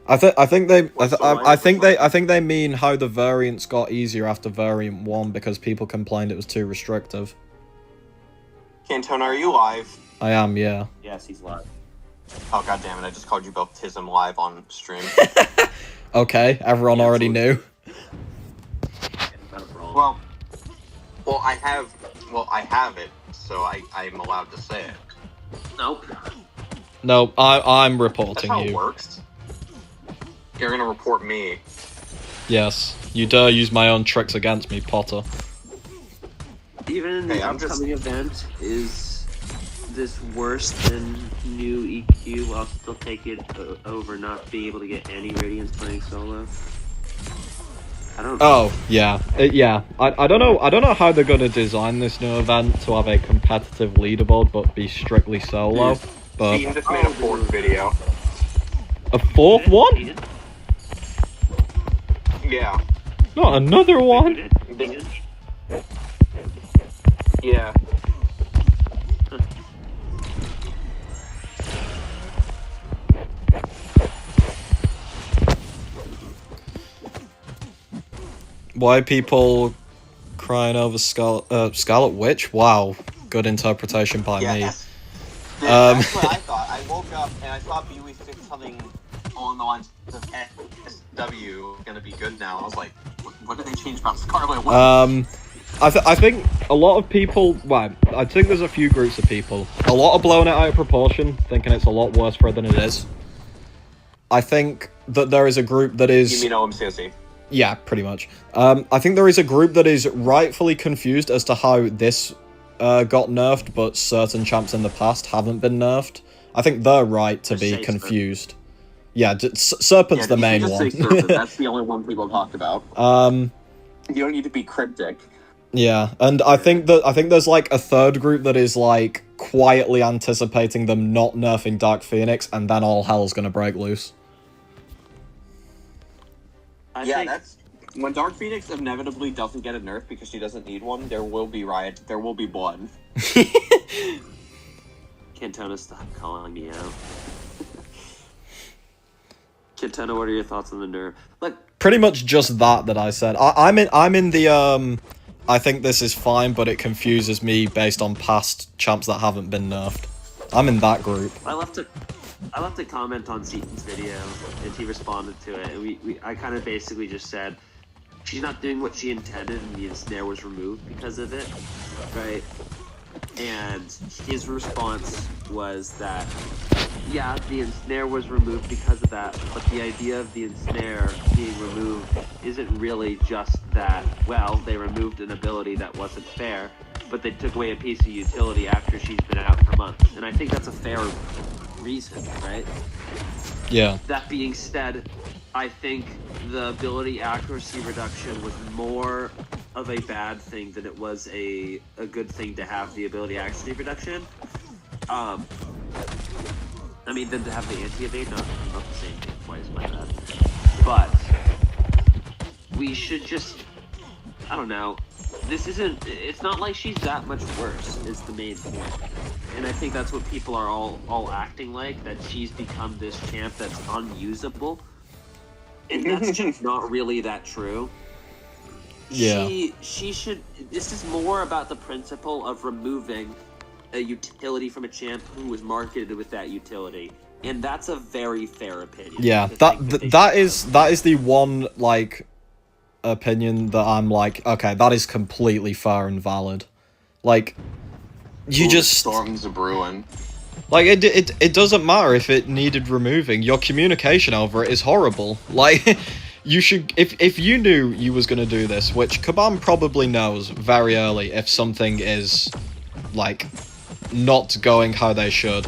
I think they mean how the variants got easier after variant 1 because people complained it was too restrictive. Cantone, are you live? I am, yeah. Yes, he's live. Oh god damn it! I just called you both Tism live on stream. Okay, everyone already knew. Not a problem. Well, I have it, so I'm allowed to say it. Nope. No, I'm That's reporting how it you. works. You're gonna report me. Yes, you dare use my own tricks against me, Potter. Even Hey, the I'm just- upcoming event is this worse than new EQ. I'll still take it over not being able to get any Radiance playing solo. I don't know. Oh, yeah. Yeah. I don't know. I don't know how they're going to design this new event to have a competitive leaderboard, but be strictly solo. But Ian just made a fourth video. a fourth one? Yeah. Not another one. Yeah. Why people crying over Scarlet Witch? Wow, good interpretation by me. That's what I thought. I woke up and I thought BWE fixed something along the lines of SW gonna be good now. I was like, what did they change about Scarlet Witch? I think a lot of people, well, I think there's a few groups of people. A lot are blowing it out of proportion, thinking it's a lot worse for it than it is. I think that there is a group that is... You mean OMCSC? Yeah, pretty much. I think there is a group that is rightfully confused as to how this got nerfed, but certain champs in the past haven't been nerfed. I think they're right to be confused. Yeah, Serpent's the main one. Serpent. That's the only one people talked about. You don't need to be cryptic. Yeah, and I think there's like a third group that is like quietly anticipating them not nerfing Dark Phoenix, and then all hell's gonna break loose. I think... that's when Dark Phoenix inevitably doesn't get a nerf because she doesn't need one. There will be riot. There will be blood. Cantona, stop calling me out. Cantona, what are your thoughts on the nerf? Like, pretty much just that I said. I'm in the I think this is fine, but it confuses me based on past champs that haven't been nerfed. I'm in that group. I left a comment on Seaton's video, and he responded to it. And I kind of basically just said, she's not doing what she intended, and the ensnare was removed because of it, right? And his response was that, yeah, the ensnare was removed because of that, but the idea of the ensnare being removed isn't really just that, well, they removed an ability that wasn't fair, but they took away a piece of utility after she's been out for months. And I think that's a fair reason, right? Yeah. That being said, I think the ability accuracy reduction was more of a bad thing than it was a good thing to have the ability accuracy reduction. I mean, then to have the anti-evade, not the same thing twice, my bad. But we should just, I don't know. It's not like she's that much worse, is the main point. And I think that's what people are all acting like, that she's become this champ that's unusable. And that's just not really that true. Yeah. She should, this is more about the principle of removing a utility from a champ who was marketed with that utility. And that's a very fair opinion. Yeah, that is the one, like, opinion that I'm like, okay, that is completely fair and valid. Like, you just... Storms a brewing. Like, it doesn't matter if it needed removing. Your communication over it is horrible. Like, you should... If you knew you was gonna do this, which Kabam probably knows very early if something is, like, not going how they should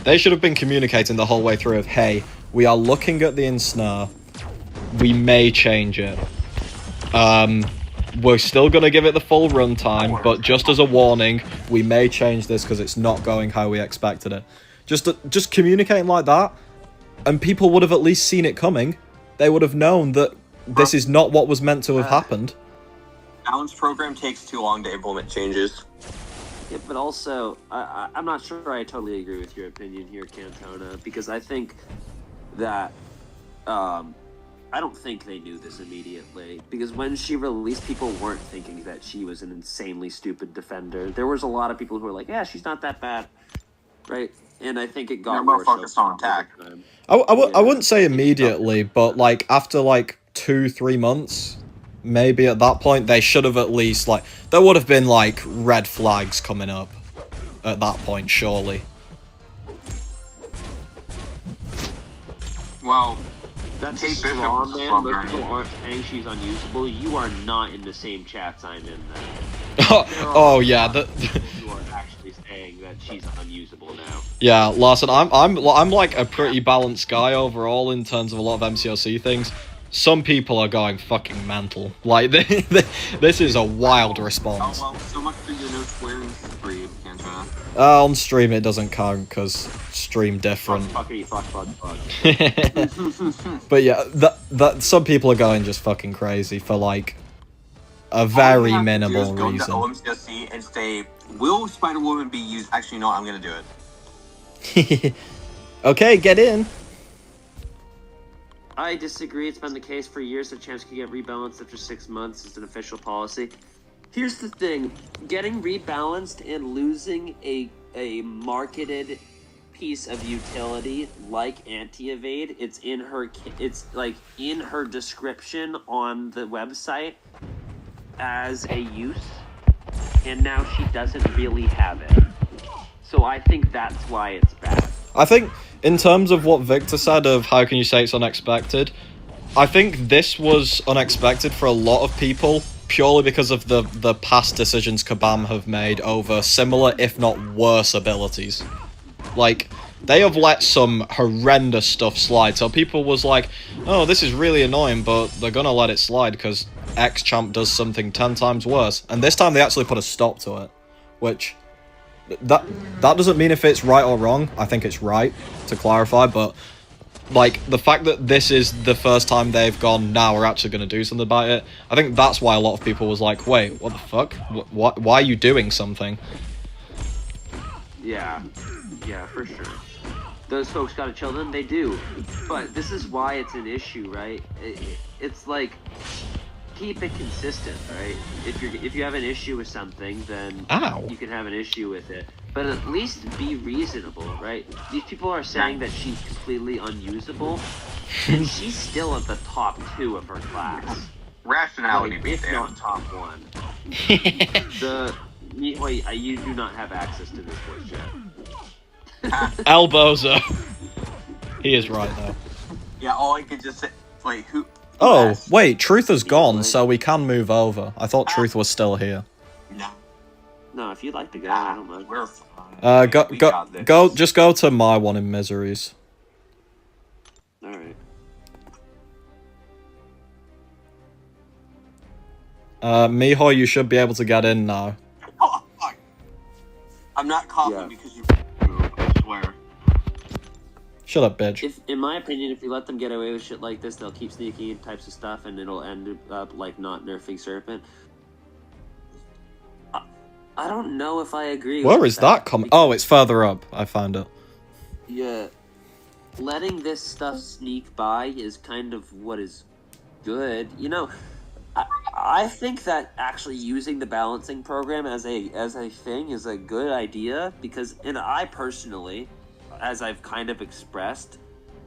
have been communicating the whole way through of, hey, we are looking at the ensnare. We may change it. We're still going to give it the full runtime, but just as a warning, we may change this because it's not going how we expected it. Just communicating like that, and people would have at least seen it coming. They would have known that this is not what was meant to have happened. Alan's program takes too long to implement changes. Yeah, but also, I'm not sure I totally agree with your opinion here, Cantona, because I think that, I don't think they knew this immediately, because when she released, people weren't thinking that she was an insanely stupid defender. There was a lot of people who were like, yeah, she's not that bad, right? And I think it got They're more worse focused on over attack. time. I wouldn't say immediately, but, like, after, like, 2-3 months... Maybe at that point they should have at least, like, there would have been, like, red flags coming up at that point, surely. Well, That's Kate Bishop strong, was man. stronger. Most people aren't saying she's unusable. You are not in the same chats I'm in, then. Oh yeah, You are actually saying that she's unusable now. yeah, Larson, I'm like a pretty balanced guy overall in terms of a lot of MCOC things. some people are going fucking mental. Like, this is a wild response. Oh, well, so much for your no swearing spree, Cantra. On stream it doesn't count, because stream different. Fuckity, fuck. But yeah, that some people are going just fucking crazy for, like, a very minimal go reason. to OMCSC and say, will Spider-Woman be used? Actually, no, I'm gonna do it. Okay, get in. I disagree. It's been the case for years that champs can get rebalanced after 6 months. It's an official policy. Here's the thing: getting rebalanced and losing a marketed piece of utility like anti-evade, it's like in her description on the website as a use, and now she doesn't really have it. So I think that's why it's bad. I think, in terms of what Victor said of how can you say it's unexpected, I think this was unexpected for a lot of people, purely because of the past decisions Kabam have made over similar, if not worse, abilities. Like, they have let some horrendous stuff slide, so people was like, oh, this is really annoying, but they're gonna let it slide because X champ does something 10 times worse. And this time they actually put a stop to it, which... That doesn't mean if it's right or wrong. I think it's right, to clarify, but like the fact that this is the first time they've gone, now we're actually going to do something about it, I think that's why a lot of people was like, wait, what the fuck? Why are you doing something? Yeah, for sure. Those folks gotta chill them, they do. But this is why it's an issue, right? It's like, keep it consistent, right? If you have an issue with something, then you can have an issue with it. But at least be reasonable, right? These people are saying that she's completely unusable, and she's still at the top 2 of her class. Rationality, like, if not top 1. You do not have access to this voice chat. Elbozo. He is right though. Yeah, all I could just say, wait, who? Oh, wait, Truth is gone, so we can move over. I thought Truth was still here. No, if you'd like to go, I don't mind. We're fine. Just go to my one in Miseries. Alright. Miho, you should be able to get in now. Oh, fuck. I'm not coughing because you moved, I swear. Shut up, bitch. In my opinion, if you let them get away with shit like this, they'll keep sneaking in types of stuff, and it'll end up like not nerfing Serpent. I don't know if I agree. Where is that coming? Oh, it's further up. I found it. Yeah. Letting this stuff sneak by is kind of what is good. You know, I think that actually using the balancing program as a thing is a good idea, because, and I personally, as I've kind of expressed,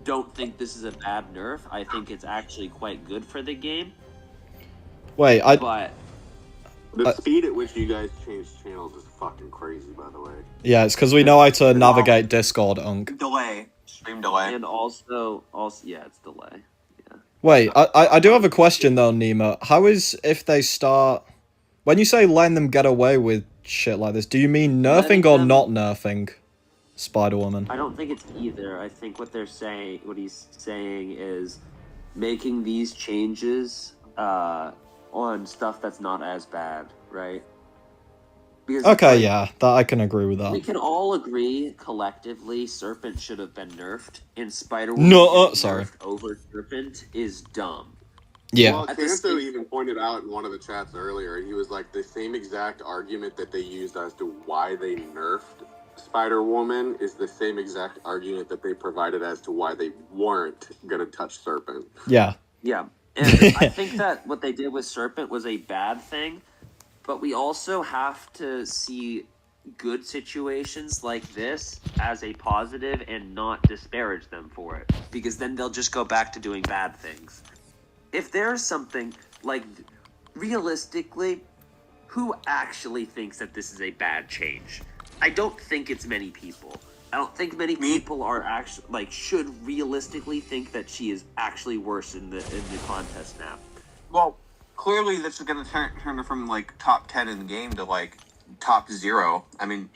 don't think this is a bad nerf. I think it's actually quite good for the game. Wait, The speed at which you guys change channels is fucking crazy, by the way. Yeah, it's because we know how to navigate Discord, Unk. Delay. Stream delay. And also, yeah, it's delay. Yeah. Wait, I do have a question though, Nima. How is if they start... When you say letting them get away with shit like this, do you mean nerfing or not nerfing Spider-Woman? I don't think it's either. I think what he's saying is making these changes on stuff that's not as bad, right? Because okay, yeah, that I can agree with that. We can all agree collectively Serpent should have been nerfed, and Spider-Woman over Serpent is dumb. Yeah. Well, Santo even pointed out in one of the chats earlier, he was like, the same exact argument that they used as to why they nerfed Spider-Woman is the same exact argument that they provided as to why they weren't gonna touch Serpent. Yeah. Yeah. And I think that what they did with Serpent was a bad thing, but we also have to see good situations like this as a positive and not disparage them for it, because then they'll just go back to doing bad things. If there's something like, realistically, who actually thinks that this is a bad change? I don't think it's many people. I don't think many people are actually, like, should realistically think that she is actually worse in the contest now. Well, clearly this is going to turn her from, like, top 10 in the game to, like, top 0. I mean,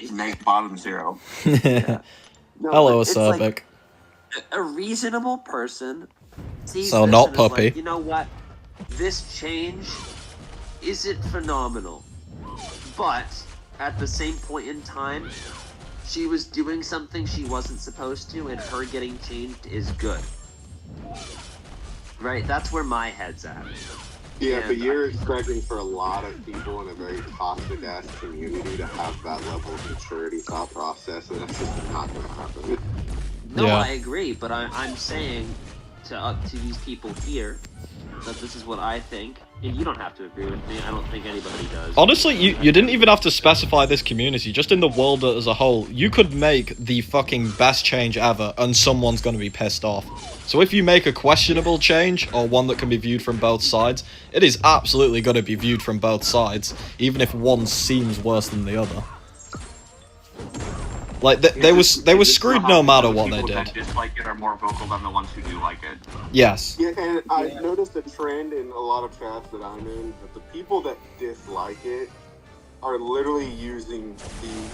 bottom 0. Yeah. No, hello, it's Serpent. like, a reasonable person sees So this not and is puppy. like, you know what? This change isn't phenomenal, but at the same point in time, she was doing something she wasn't supposed to, and her getting changed is good. Right? That's where my head's at. Yeah, And but you're expecting for a lot of people in a very toxic ass community to have that level of maturity thought process, and that's just not gonna happen. No, Yeah. I agree, but I'm saying to these people here that this is what I think, and you don't have to agree with me. I don't think anybody does. Honestly, you didn't even have to specify this community. Just in the world as a whole, you could make the fucking best change ever, and someone's going to be pissed off. So if you make a questionable change, or one that can be viewed from both sides, it is absolutely going to be viewed from both sides, even if one seems worse than the other. Like, they were screwed no matter what they People did. that dislike it are more vocal than the ones who do like it. Yes. Yeah, and I've noticed a trend in a lot of chats that I'm in, that the people that dislike it are literally using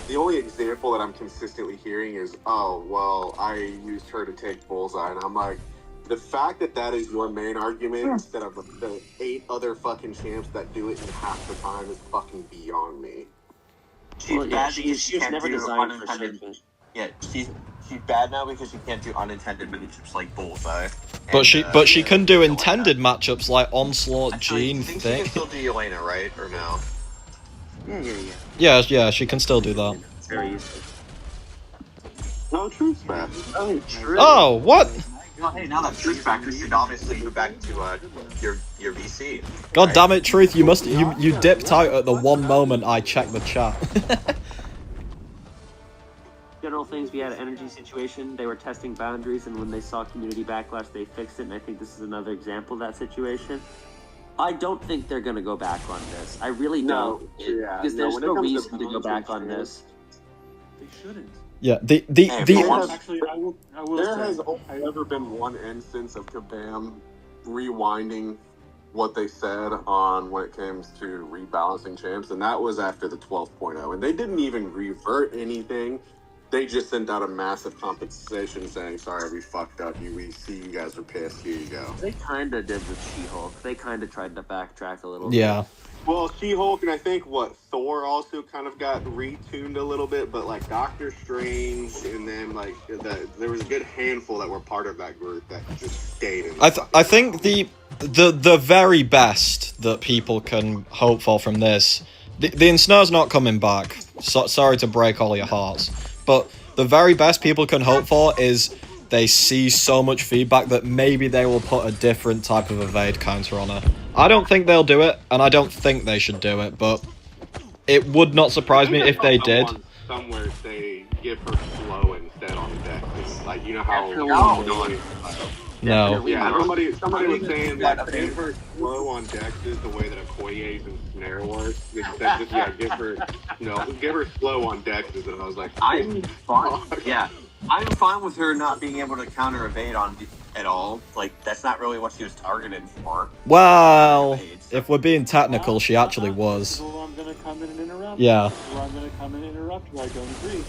the only example that I'm consistently hearing is, oh, well, I used her to take Bullseye, and I'm like, the fact that that is your main argument instead of the 8 other fucking champs that do it in half the time is fucking beyond me. She's Well, yeah, bad she because was she can't never do designed for unintended. Serpent. Yeah, she's bad now because she can't do unintended matchups like Bullseye. But And, she can do Elena. intended matchups like Onslaught, Actually, Jean, I think she Thing. can still do Elena, right? Or no? Yeah, she can still do that. It's very easy. No, truth's bad. Oh, true. Oh, what? Well, hey, now that Truth Factor should obviously move back to your VC. God right? damn it, Truth, you dipped out at the one moment I checked the chat. General things, we had an energy situation, they were testing boundaries, and when they saw community backlash, they fixed it, and I think this is another example of that situation. I don't think they're going to go back on this. I really No, don't. yeah, Because no, there's when it no comes to reason to go back on boundaries, this. They shouldn't. Yeah, Hey, Actually, I will There say, has only ever been one instance of Kabam rewinding what they said on when it comes to rebalancing champs, and that was after the 12.0. And they didn't even revert anything. They just sent out a massive compensation saying, sorry, we fucked up. We see you guys are pissed. Here you go. They kind of did with She-Hulk. They kind of tried to backtrack a little yeah. Well, She-Hulk and I think, Thor also kind of got retuned a little bit, but like Doctor Strange and then like there was a good handful that were part of that group that just stayed in. I think the very best that people can hope for from this, the Ensnare's not coming back. So, sorry to break all your hearts, but the very best people can hope for is they see so much feedback that maybe they will put a different type of evade counter on her. I don't think they'll do it, and I don't think they should do it, but it would not surprise me if they did. Somewhere they give her flow instead on deck. Like, you know how... No. Yeah, somebody was saying that give her flow on decks is the way that a Koye's and snare works. Give her flow on decks, and I was like, I'm fine. Yeah, I'm fine with her not being able to counter evade on at all. Like, that's not really what she was targeted for. Well, if we're being technical, she actually was. Well, I'm gonna come in and interrupt. Yeah. Where I'm gonna come in and interrupt where I don't agree.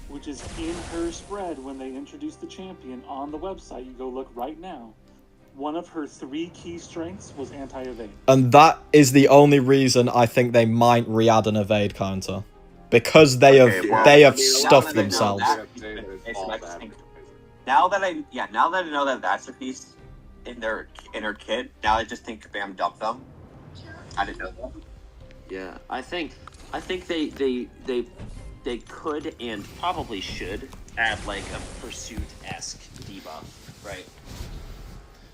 Which is in her spread when they introduced the champion on the website. You go look right now. One of her 3 key strengths was anti-evade. And that is the only reason I think they might re-add an evade counter. Because they have stuffed themselves. Now that I know that that's a piece in her kit, now I just think Kabam dumped them. I didn't know that. Yeah, I think they could and probably should add like a pursuit-esque debuff, right?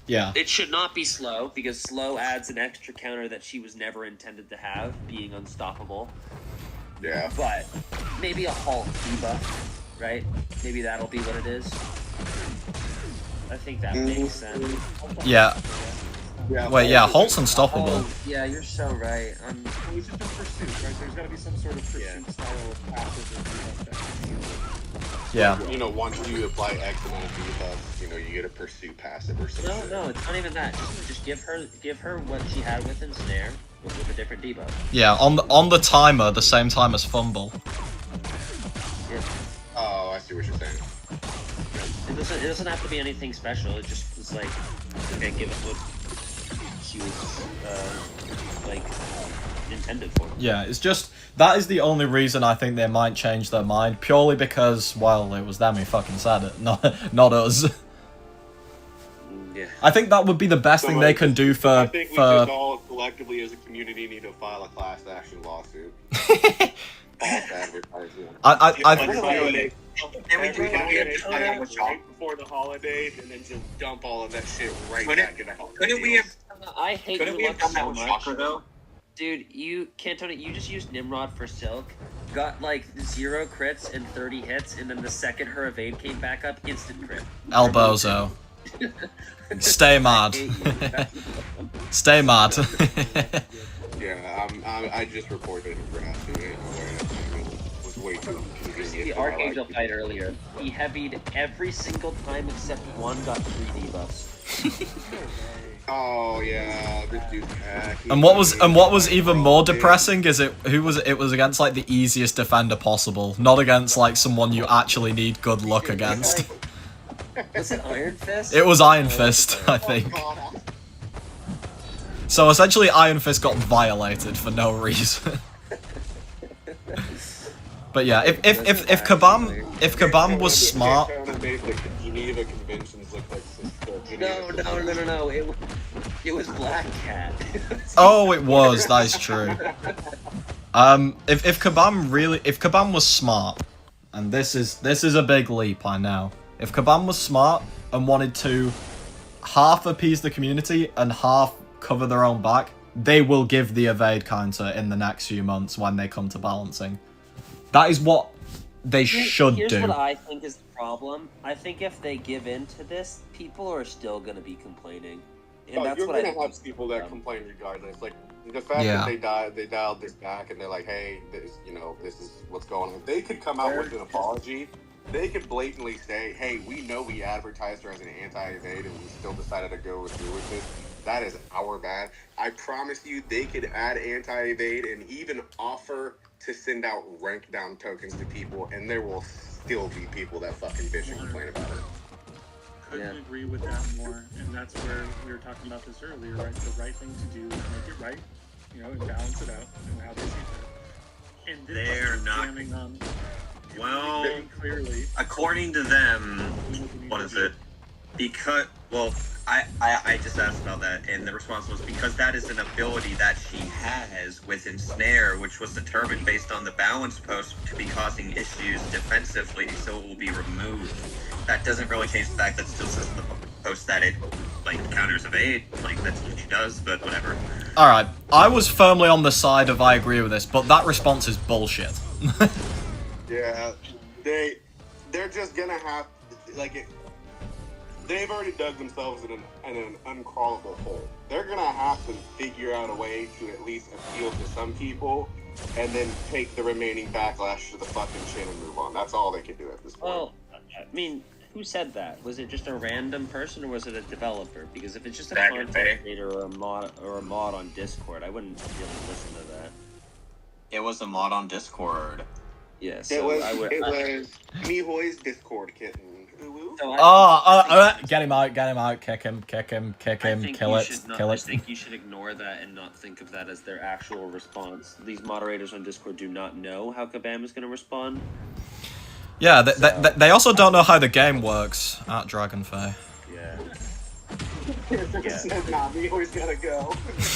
Yeah. It should not be slow, because slow adds an extra counter that she was never intended to have, being unstoppable. yeah. But maybe a halt debuff, right? Maybe that'll be what it is. I think that makes sense. Yeah. Wait, yeah, Halt's unstoppable. Oh, yeah, you're so right. It's just a pursuit, right? There's got to be some sort of pursuit style of passive or debuff that Yeah. You know, once you apply X amount of debuffs, you get a pursuit passive or something. No, it's not even that. Just give her what she had with Ensnare with a different debuff. Yeah, on the timer, the same time as Fumble. Yeah. Oh, I see what you're saying. It doesn't have to be anything special. It just is like, okay, give us what she was intended for. Yeah, it's just that is the only reason I think they might change their mind, purely because, well, it was them who fucking said it, not us. Yeah. I think that would be the best thing they can do for. I think we just all collectively as a community need to file a class action lawsuit. False advertising. Can we do Right before the holidays, and then just dump all of that shit right back in the holidays. Couldn't we have? I hate Couldn't we have Nimrod done that so with much. Shocker though? Dude, Cantona, you just used Nimrod for Silk, got like 0 crits and 30 hits, and then the second her evade came back up, instant crit. El Bozo. Stay mad. Stay mad. Yeah, I just reported him for asking it. It was way too convenient. The Archangel fight earlier, he heavied every single time except one got 3 debuffs. Oh yeah, this dude's hacky. And what was even more depressing is it was against like the easiest defender possible, not against like someone you actually need good luck against. Was it Iron Fist? It was Iron Fist, I think. So essentially Iron Fist got violated for no reason. But yeah, if Kabam was smart. Geneva conventions look like No. It was Black Cat. Oh, it was. That is true. If Kabam was smart, and this is a big leap, I know. If Kabam was smart and wanted to half appease the community and half cover their own back, they will give the evade counter in the next few months when they come to balancing. That is what they should Here's do. Here's what I think is the problem. I think if they give in to this, people are still going to be complaining. And that's you're what gonna I have people that complain regardless. Like the fact that they dialed this back and they're like, hey, this is what's going on. They could come out with an apology. They could blatantly say, hey, we know we advertised her as an anti-evade and we still decided to go through with this. That is our bad. I promise you they could add anti-evade and even offer to send out rank down tokens to people, and there will still be people that fucking bitch and complain about it. Couldn't agree with that more, and that's where we were talking about this earlier, right? The right thing to do is make it right, and balance it out, and how they see it. And they're not jamming on well clearly. According to them, what is it? Because I just asked about that, and the response was because that is an ability that she has with Ensnare, which was determined based on the balance post to be causing issues defensively, so it will be removed. That doesn't really change the fact that it still says in the post that it counters evade, that's what she does, but whatever. Alright, I was firmly on the side of I agree with this, but that response is bullshit. Yeah, they're just gonna have they've already dug themselves in an uncrawlable hole. They're gonna have to figure out a way to at least appeal to some people, and then take the remaining backlash to the fucking chin and move on. That's all they can do at this point. Well, I mean, who said that? Was it just a random person, or was it a developer? Because if it's just a content creator or a mod on Discord, I wouldn't really listen to that. It was a mod on Discord. Yeah, so it was Mihoy's Discord kitten. Get him out, kick him, kill it. I think you should ignore that and not think of that as their actual response. These moderators on Discord do not know how Kabam is going to respond. Yeah, they also don't know how the game works at Dragonfey. Yeah. Nah, Mihoy's gotta go.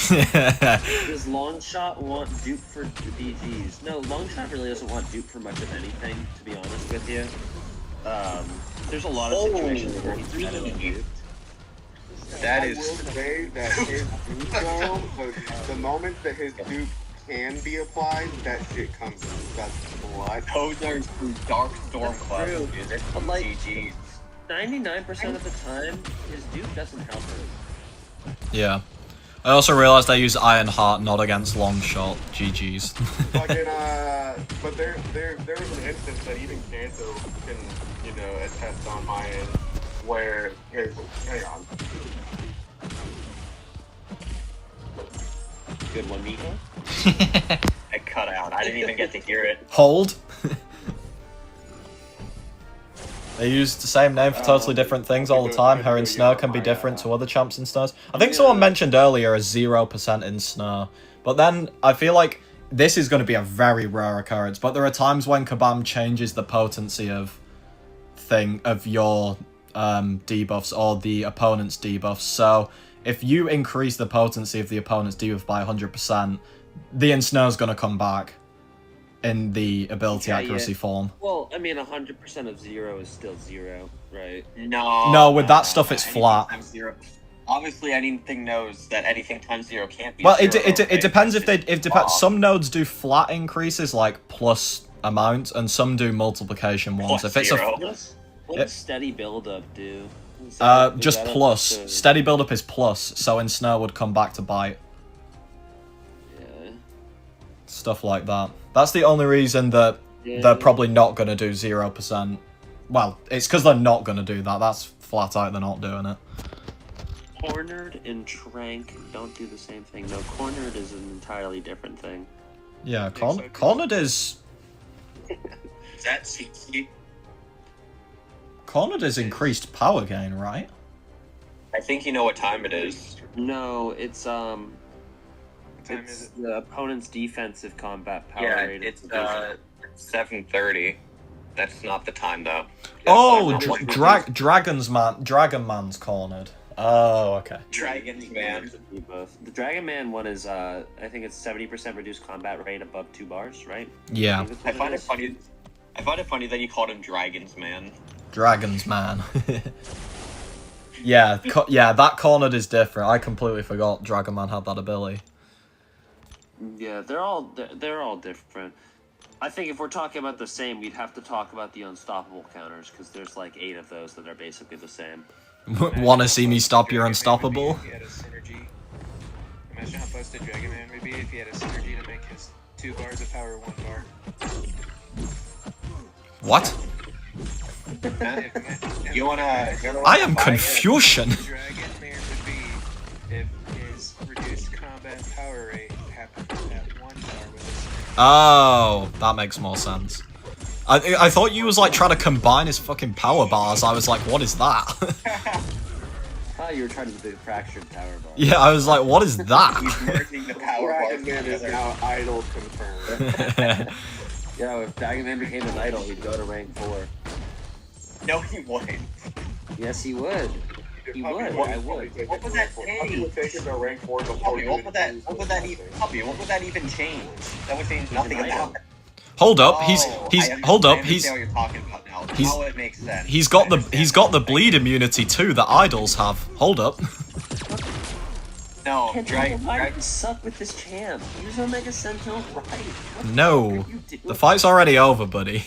Does Longshot want dupe for DGs? No, Longshot really doesn't want dupe for much of anything, to be honest with you. There's a lot of situations where he's better than duped. I will say that his dupe, though, the moment that his dupe can be applied, that shit comes in. That's blood. Those are Dark Storm Club, dude. They're But like, GGs. 99% of the time, his dupe doesn't help her. Yeah. I also realized I use Iron Heart not against Longshot. GG's. Fucking, but there was an instance that even Kanto can, attest on my end, where hang on. Good one, Miko. I cut out. I didn't even get to hear it. Hold. They use the same name for totally different things all the time. Her in Snare can be different to other champs in Snares. I think someone mentioned earlier a 0% in Snare. But then I feel like this is going to be a very rare occurrence. But there are times when Kabam changes the potency of your debuffs or the opponent's debuffs. So if you increase the potency of the opponent's debuff by 100%, the Ensnare's going to come back in the ability accuracy form. Well, I mean, 100% of 0 is still 0, right? No, with that stuff it's flat. Times 0. Obviously, anything knows that anything times 0 can't be Well, 0. it depends if some nodes do flat increases like plus amount, and some do multiplication ones. Plus If it's 0. What does steady build-up do? just plus. Steady build-up is plus, so Ensnare would come back to bite. Yeah. Stuff like that. That's the only reason that they're probably not going to do 0%. Well, it's because they're not going to do that. That's flat out they're not doing it. Cornered and Trank don't do the same thing. No, Cornered is an entirely different thing. Yeah, Cornered is... Is that CC? Cornered is increased power gain, right? I think you know what time it is. No, it's time is it's the opponent's defensive combat power Yeah, rate. it's 7:30. That's not the time though. Oh, Dragon Man's cornered. Oh, okay. Dragons, man. The Dragon Man one is I think it's 70% reduced combat rate above 2 bars, right? Yeah. I find it funny. I find it funny that you called him Dragons, man. Dragons Man. Yeah, that cornered is different. I completely forgot Dragon Man had that ability. Yeah, they're all different. I think if we're talking about the same, we'd have to talk about the unstoppable counters, because there's like 8 of those that are basically the same. Want to see me stop your unstoppable? If he had a synergy. Imagine how busted Dragon Man would be if he had a synergy to make his 2 bars of power 1 bar. What? You wanna I am Confucian. Dragon Man would be if his reduced combat power rate happened at 1 bar with his. Oh, that makes more sense. I thought you was like trying to combine his fucking power bars. I was like, what is that? Oh, you were trying to do the fractured power bar. Yeah, I was like, what is that? Merging the power Dragon Man is now idol confirmed. Yeah, if Dragon Man became an idol, he'd go to rank 4. No, he wouldn't. Yes, he would. He would. I would. What would that change? Puppy, what would that even change? That would change nothing about it. Hold up, I he's understand what you're talking about now. How it makes sense. he's got the bleed immunity too that idols have. Hold up. No, Why do you suck with this champ? Use Omega Sentinel right. What No, the fuck are you doing? the fight's already over, buddy.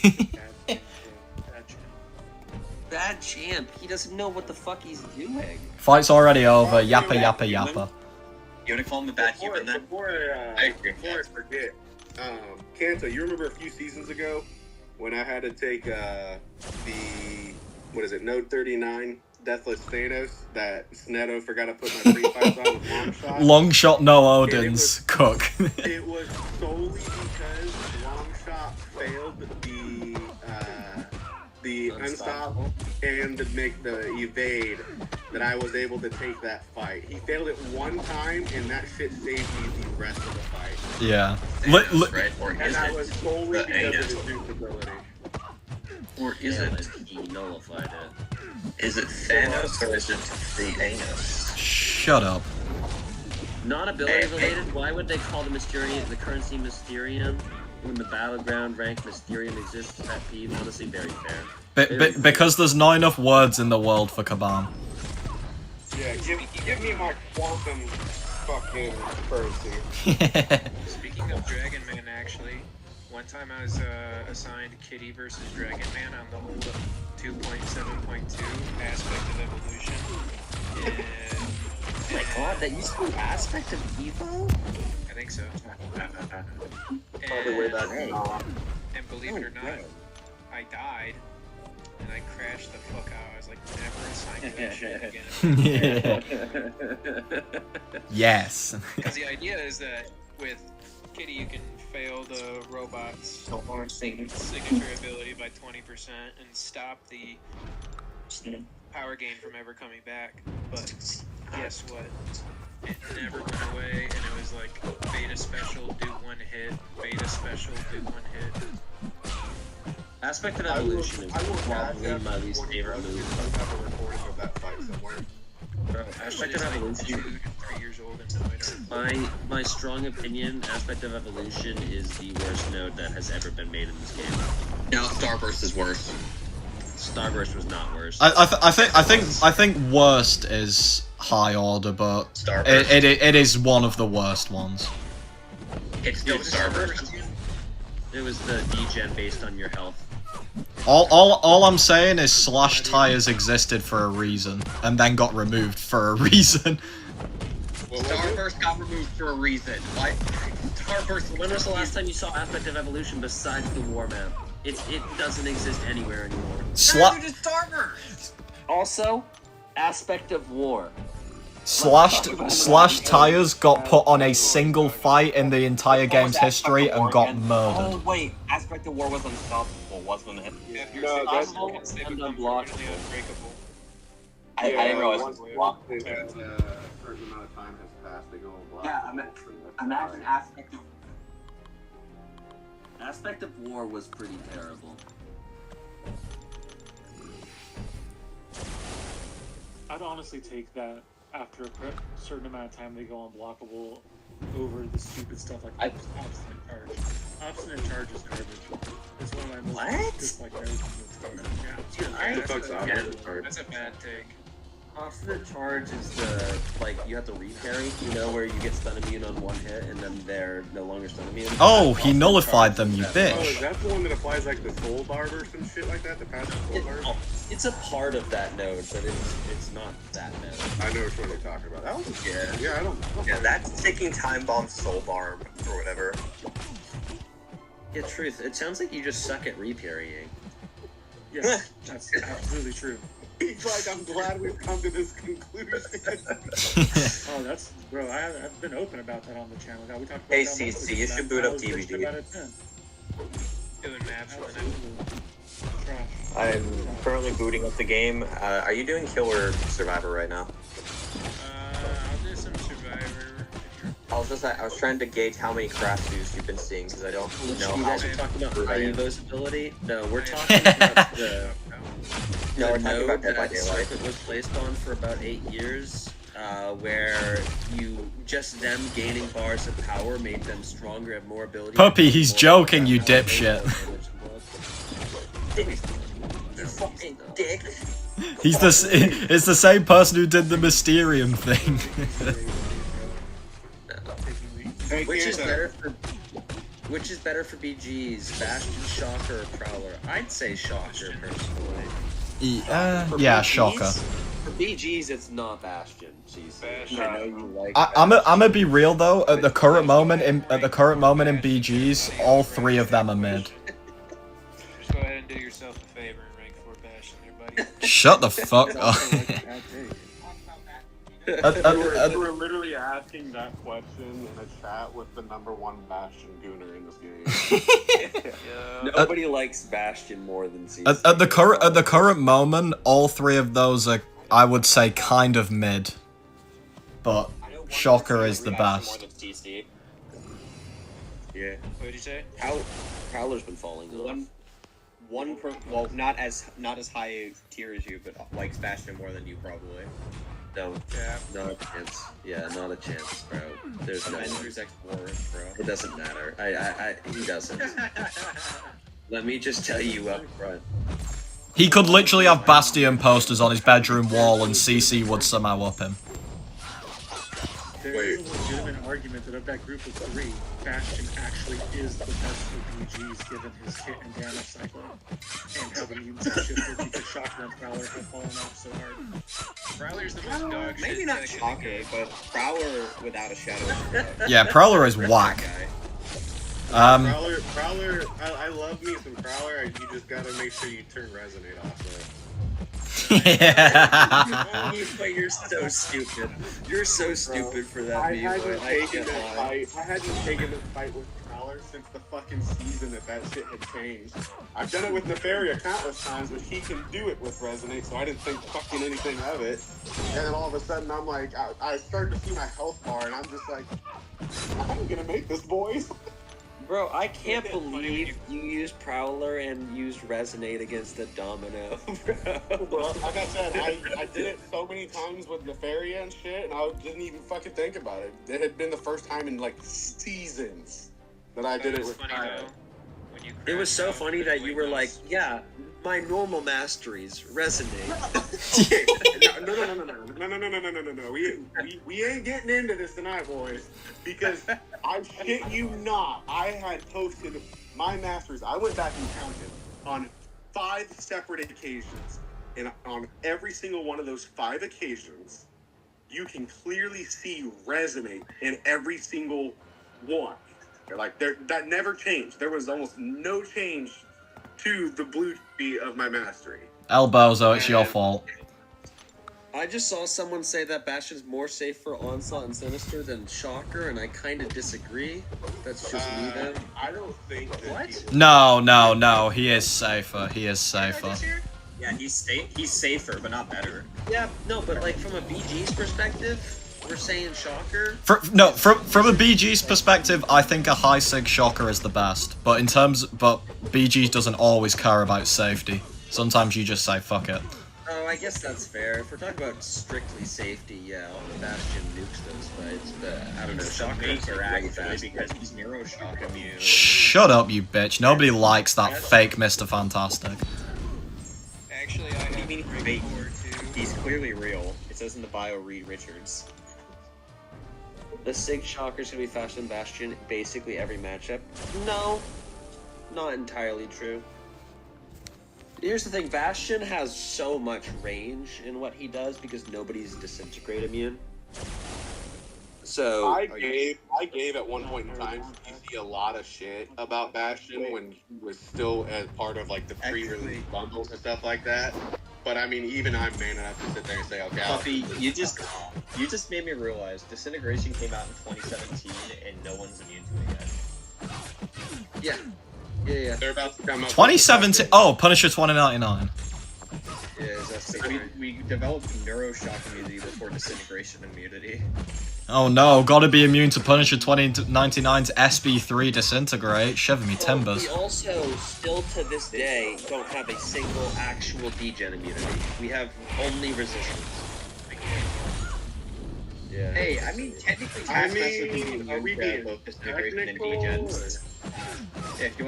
Bad champ. He doesn't know what the fuck he's doing. Fight's already over. Yappa yappa yappa. You wanna call him a bad human then? Before I forget, Kanto, you remember a few seasons ago when I had to take Node 39 Deathless Thanos that Snedo forgot to put my free fights on with long shot? Long shot, no Odin's cook. It was solely because long shot failed the unstop and to make the evade that I was able to take that fight. He failed it one time, and that shit saved me the rest of the fight. Yeah. Right? Or And is that it was solely the because of Anus? his juice ability. Or is it? He nullified it. Is it Thanos or is it the Anus? Shut up. Not ability related. Why would they call the currency Mysterium when the battleground rank Mysterium exists at P? Honestly, very fair. Because there's not enough words in the world for Kabam. Yeah, give me my quantum fucking currency. Speaking of Dragon Man, actually, one time I was assigned Kitty versus Dragon Man on the old 2.7.2 aspect of evolution. Oh my god, that used to be aspect of Evo? I think so. Probably way back now. And believe it or not, I died. And I crashed the fuck out. I was like, never assigned to that shit again. Yes. Because the idea is that with Kitty, you can fail the robot's signature ability by 20% and stop the power gain from ever coming back. But guess what? It never went away, and it was like beta special, do one hit, beta special, do one hit. Aspect of Evolution is probably my least favorite move. I have a recording of that fight somewhere. Bro, Aspect of Evolution. 3 years old and no, I don't. My strong opinion, Aspect of Evolution is the worst node that has ever been made in this game. Now Starburst is worse. Starburst was not worse. I think worst is high order, but it is one of the worst ones. It's still Starburst. It was the degen based on your health. All I'm saying is slash tires existed for a reason, and then got removed for a reason. Starburst got removed for a reason. What? Starburst. When was the last time you saw Aspect of Evolution besides the war map? It doesn't exist anywhere anymore. Starburst. Also, Aspect of War. Slash tires got put on a single fight in the entire game's history and got murdered. Oh wait, Aspect of War was unstoppable, wasn't it? No, that's they become unblockable. Unbreakable. I didn't realize it Once was a blocked. certain amount of time has passed, they go black. Yeah, imagine Aspect of Aspect of War was pretty terrible. I'd honestly take that after a certain amount of time they go unblockable over the stupid stuff like Obstinate Charge. Obstinate Charge is garbage. It's one of my most dislike moves in this game. That's a bad take. Obstinate Charge is the, like, you have to reparry, you know, where you get stun immune on one hit and then they're no longer stun immune. Oh, he nullified them, you Oh, is bitch. that the one that applies like the soul barb or some shit like that? The passive soul barb? It's a part of that node, but it's not that node. I know which one you're talking about. That was Yeah. I don't. Yeah, that's taking time bomb soul barb or whatever. Yeah, truth. It sounds like you just suck at reparrying. Yes, that's absolutely true. He's like, I'm glad we've come to this conclusion. Oh, that's bro. I've been open about that on the channel. God, we talked about Hey, that on CC, Netflix. you should boot up That was DVD. out of 10. Doing maps for the Absolutely. Trash. I'm currently booting up the game. Are you doing Kill or Survivor right now? I'll do some Survivor. I was trying to gauge how many craft views you've been seeing because I don't know You how. guys are talking about Raivo's ability? No, we're talking about the No, we're talking node about Dead by that Daylight. Serpent was placed on for about 8 years, where you just them gaining bars of power made them stronger, have more ability. Puppy, he's joking, you dipshit. You fucking dick. It's the same person who did the Mysterium thing. Which is better for BGs, Bastion, Shocker, or Prowler? I'd say Shocker personally. Yeah, Shocker. For BGs, it's not Bastion. Jeez. Bastion. I know you like. I'm gonna be real though. At the current moment in BGs, all three of them are mid. Just go ahead and do yourself a favor and rank 4 Bastion there, buddy. Shut the fuck up. You were literally asking that question in a chat with the #1 Bastion Gooner in this game. Nobody likes Bastion more than CC. At the current moment, all three of those are, I would say, kind of mid. But Shocker is the best. Yeah. What did you say? Prowler's been falling off. Well, not as high tier as you, but likes Bastion more than you probably. No, Yeah. not a chance. Yeah, not a chance, bro. There's no. Avengers X War, bro. It doesn't matter. He doesn't. Let me just tell you up front. He could literally have Bastion posters on his bedroom wall and CC would somehow up him. There is a legitimate argument that of that group of 3, Bastion actually is the best of BGs given his hit and damage cycle. And how the mutants have shifted because Shocker and Prowler have fallen off so hard. Prowler's the most dog shit. Maybe not Shocker, but Prowler without a shadow. Yeah, Prowler is whack. Prowler, I love me some Prowler. You just gotta make sure you turn Resonate off though. Yeah. But you're so stupid. You're so stupid for that I meme. hadn't I taken can't that lie. fight. I hadn't taken this fight with Prowler since the fucking season that shit had changed. I've done it with Nefaria countless times, but he can do it with Resonate, so I didn't think fucking anything of it. And then all of a sudden, I'm like, I started to see my health bar, and I'm just like, I'm gonna make this, boys. Bro, I can't believe you used Prowler and used Resonate against the Domino, bro. Well, like I said, I did it so many times with Nefaria and shit, and I didn't even fucking think about it. It had been the first time in like seasons that I did it with Prowler. It was so funny that you were like, yeah, my normal masteries resonate. No. We ain't getting into this tonight, boys. Because I shit you not, I had posted my masteries. I went back and counted on 5 separate occasions. And on every single one of those 5 occasions, you can clearly see resonate in every single one. Like, that never changed. There was almost no change to the blue tree of my mastery. Elbozo, it's your fault. I just saw someone say that Bastion's more safe for Onslaught and Sinister than Shocker, and I kind of disagree. That's just me then. I don't think that What? No, he is safer. He is safer. Yeah, he's safer, but not better. Yeah, no, but like from a BG's perspective, we're saying Shocker. From a BG's perspective, I think a high sig Shocker is the best. But BG doesn't always care about safety. Sometimes you just say fuck it. Oh, I guess that's fair. If we're talking about strictly safety, yeah, Bastion nukes those fights, but I don't know, Shocker's are really fast because he's Neuro Shock immune. Shut up, you bitch. Nobody likes that fake Mr. Fantastic. Actually, I have mean fake? He's clearly real. It says in the bio, Reed Richards. The Sig Shocker's gonna be faster than Bastion basically every matchup. No, not entirely true. Here's the thing, Bastion has so much range in what he does because nobody's disintegrate immune. So I gave at one point in time PC a lot of shit about Bastion when he was still as part of like the pre-release bundles and stuff like that. But I mean, even I'm man enough to sit there and say, okay, Puffy, you just made me realize Disintegration came out in 2017 and no one's immune to it yet. Yeah. They're about to come up. 2017. Oh, Punisher 2099. Yeah, we developed Neuroshock immunity before Disintegration immunity. Oh no, gotta be immune to Punisher 2099's SB3 Disintegrate. Shiver me timbers. We also, still to this day, don't have a single actual degen immunity. We have only resistance. Yeah. Hey, I mean, technically, Taskmaster can be immune to both Disintegration and degens. If you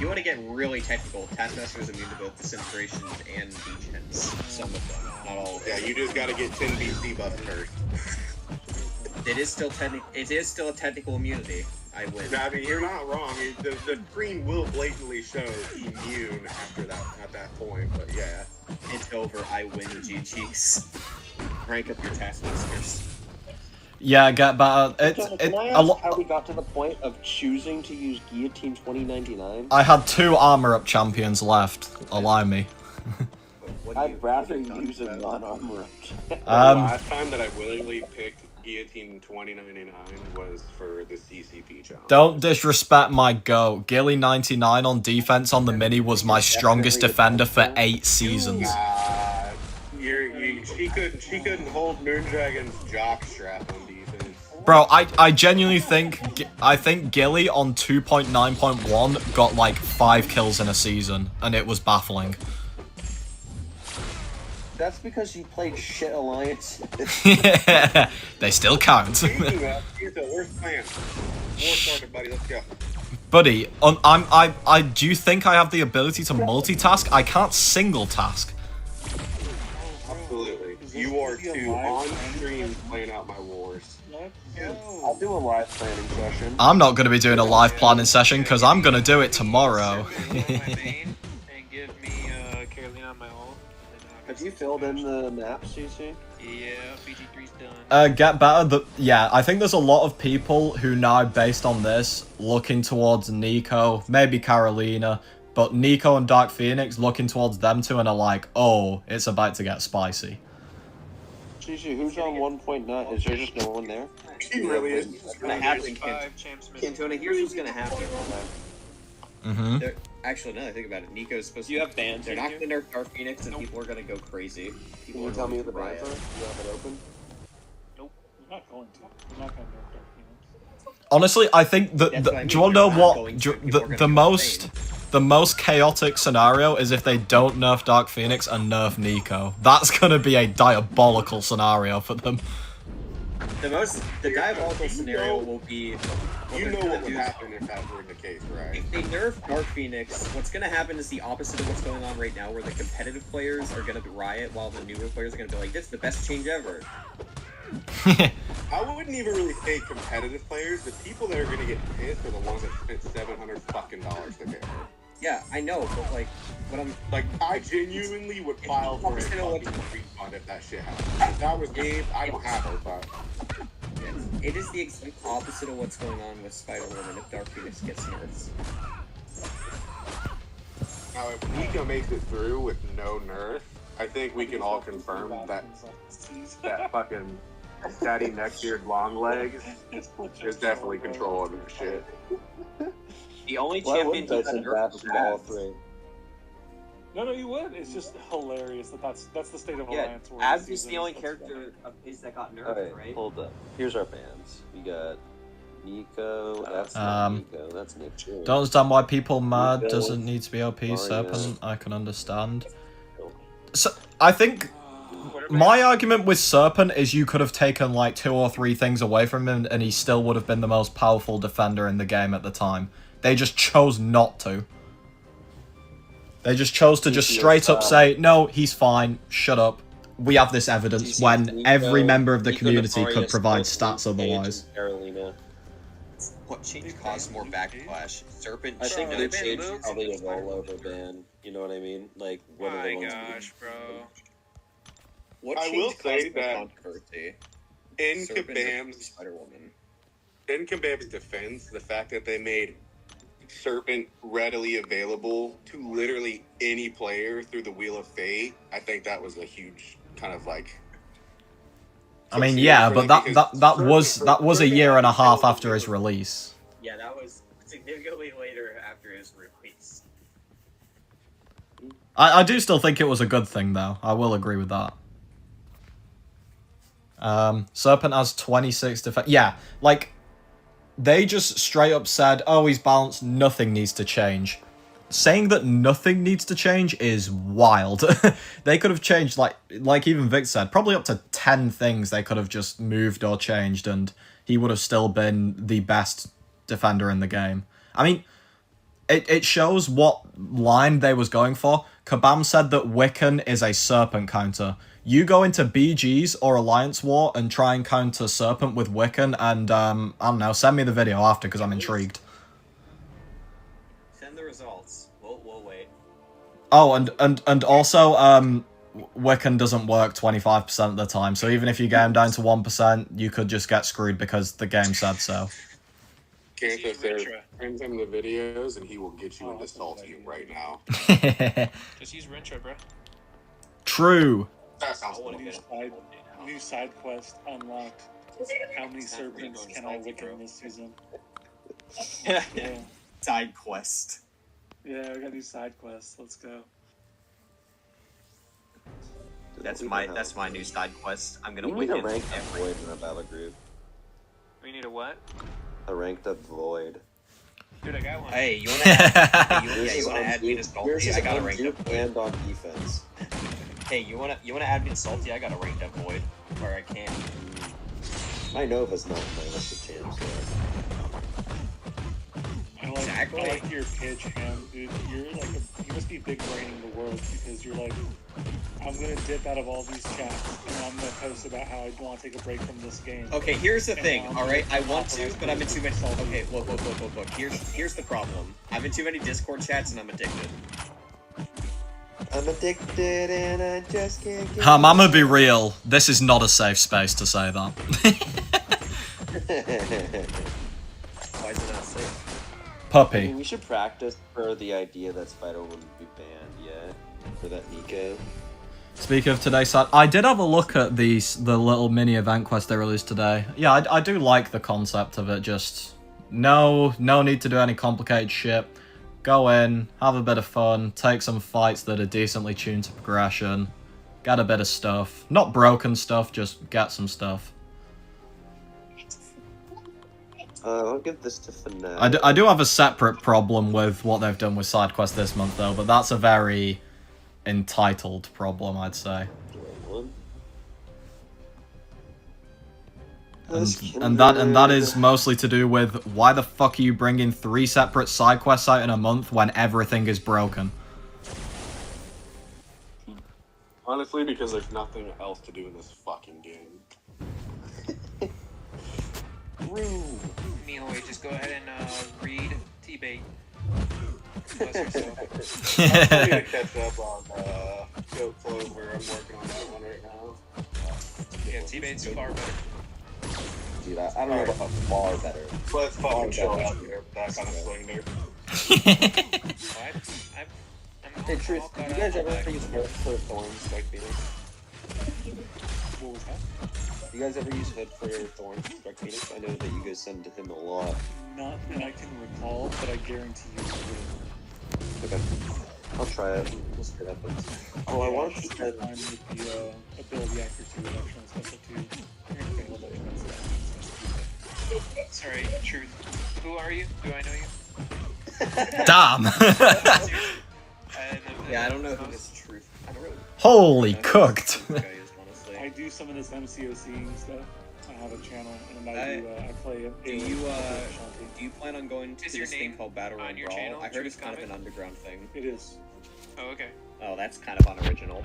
want to get really technical, Taskmaster is immune to both Disintegrations and degens. Some of them, not all of them. Yeah, you just gotta get 10 BC buff first. It is still a technical immunity. I win. I mean, you're not wrong. The screen will blatantly show immune after that at that point, but yeah. It's over. I win. GG's. Rank up your Taskmasters. Yeah, get better. Can I ask how we got to the point of choosing to use Guillotine 2099? I had 2 armor up champions left. Allow me. I'd rather use a non-armor up. The last time that I willingly picked Guillotine 2099 was for the CCP challenge. Don't disrespect my GOAT. Gilly 99 on defense on the mini was my strongest defender for 8 seasons. She couldn't hold Moondragon's jockstrap on defense. Bro, I genuinely think Gilly on 2.9.1 got like 5 kills in a season, and it was baffling. That's because you played shit alliance. They still count. Here's the worst plan. War started, buddy. Let's go. Buddy, I do you think I have the ability to multitask? I can't single task. Absolutely. You are too on stream playing out my wars. I'll do a live planning session. I'm not going to be doing a live planning session because I'm going to do it tomorrow. Have you filled in the maps, CC? Yeah, BG3's done. Get better. Yeah, I think there's a lot of people who now, based on this, looking towards Nico, maybe Carolina, but Nico and Dark Phoenix looking towards them two and are like, oh, it's about to get spicy. Gigi, who's on 1.9? Is there just no one there? He really is. It's gonna happen, Cantona. Here's what's gonna happen. Actually, now that I think about it, Nico's supposed to. You have bans. They're not gonna nerf Dark Phoenix, and people are gonna go crazy. Can you tell me who the bands are? You have it open? Nope. We're not going to. We're not going to nerf Dark Phoenix. Honestly, I think that That's what I mean, do you want to know they're not what going to. People are gonna the most chaotic scenario is if they don't nerf Dark Phoenix and nerf Nico. That's gonna be a diabolical scenario for them. The diabolical scenario will be. You know what would happen if that were the case, right? If they nerf Dark Phoenix, what's going to happen is the opposite of what's going on right now, where the competitive players are going to riot while the newer players are going to be like, this is the best change ever. I wouldn't even really say competitive players. The people that are going to get pissed are the ones that spent $700 fucking to get hurt. Yeah, I know, but like, what I'm like, I genuinely would file for a fucking refund if that shit happened. If that was me, I don't have it, but it is the exact opposite of what's going on with Spiderwoman if Dark Phoenix gets nerfs. Now, if Nico makes it through with no nerf, I think we can all confirm that fucking daddy neck-beard long legs is definitely controlling this shit. The only Why champion wouldn't who I got send Bass nerfed from all three? No, you would. It's just hilarious that's the state of Yeah, Alliance. Abs is the only character of his that got nerfed, Alright, right? hold up. Here's our bands. We got Nico, that's not Nico, that's Nick. Don't understand why people mad Nico, doesn't need to be OP. Mario. Serpent, I can understand. So I think my argument with Serpent is you could have taken like 2 or 3 things away from him and he still would have been the most powerful defender in the game at the time. They just chose not to. They just chose to just straight up say, no, he's fine, shut up. We have this evidence when every member of the community could provide stats otherwise. What change caused more backlash? Serpent. I think shouldn't the have change been is probably a rollover ban. You know what I mean? Like, what are the ones gosh, bro. What I will change say caused more that controversy? In Serpent or Kabam's Spider-Woman. In Kabam's defense, the fact that they made Serpent readily available to literally any player through the Wheel of Fate, I think that was a huge kind of like. I mean, yeah, but that was a year and a half after his release. Yeah, that was significantly later after his release. I do still think it was a good thing, though. I will agree with that. Serpent has 26 defense. Yeah, like, they just straight up said, oh, he's balanced, nothing needs to change. Saying that nothing needs to change is wild. They could have changed, like even Vic said, probably up to 10 things they could have just moved or changed, and he would have still been the best defender in the game. I mean, it shows what line they was going for. Kabam said that Wiccan is a Serpent counter. You go into BGs or Alliance War and try and counter Serpent with Wiccan, and, I don't know, send me the video after, because I'm intrigued. Send the results. We'll wait. Oh, and also, Wiccan doesn't work 25% of the time, so even if you get him down to 1%, you could just get screwed because the game said so. Cancer says, send him the videos and he will get you into salty right now. Just use Rentra, bro. True. That sounds New side quest unlocked. How many serpents can I Wiccan this season? Yeah. Side quest. Yeah, we got new side quests. Let's go. That's my new side quest. I'm gonna We need a Wiccan ranked up every. Void in our battle group. We need a what? A ranked up Void. Dude, I got one. Hey, you wanna add me to Salty? I got a ranked up Void. And on defense. Hey, you wanna add me to Salty? I got a ranked up Void. Or I can. My Nova's not my list of champs I like your pitch, Ham, dude. You're like you must be big braining the world because you're like, I'm gonna dip out of all these chats and I'm gonna post about how I want to take a break from this game. Okay, here's the thing. All right, I want to, but I'm in too many. Okay, look. Here's the problem. I'm in too many Discord chats and I'm addicted. I'm addicted and I just can't get I'm gonna be real. This is not a safe space to say that. Why is it not safe? Puppy. we should practice for the idea that Spider wouldn't be banned, yeah? For that Nico. Speaking of today's side, I did have a look at the little mini event quest they released today. Yeah, I do like the concept of it. Just no need to do any complicated shit. Go in, have a bit of fun, take some fights that are decently tuned to progression, get a bit of stuff. Not broken stuff, just get some stuff. I'll give this to Finesse. I do have a separate problem with what they've done with side quests this month though, but that's a very entitled problem, I'd say. And that is mostly to do with why the fuck are you bringing 3 separate side quests out in a month when everything is broken? Honestly, because there's nothing else to do in this fucking game. Neil, just go ahead and read T-bait. Bless yourself. I'm trying to catch up on Goat Clover. I'm working on that one right now. Yeah, T-bait's far better. Dude, I don't know about far better. Let's fucking chill out here. That kind of swing there. Hey, Truth, do you guys ever use Hood for Thorns like Phoenix? What was that? Do you guys ever use Hood for Thorns like Phoenix? I know that you guys send to him a lot. Not that I can recall, but I guarantee you will. Okay. I'll try it. We'll see what happens. Oh, I want to try mine with the ability accuracy reduction and special too. Sorry, Truth. Who are you? Do I know you? Damn! Yeah, I don't know who this Truth. I don't really. Holy cooked! I do some of this MCOCing stuff. I have a channel and I play it. Do you plan on going to this thing called Battle Royale Brawl? channel, I heard it's Truth kind of an Comic? underground thing. It is. Oh, okay. Oh, that's kind of unoriginal.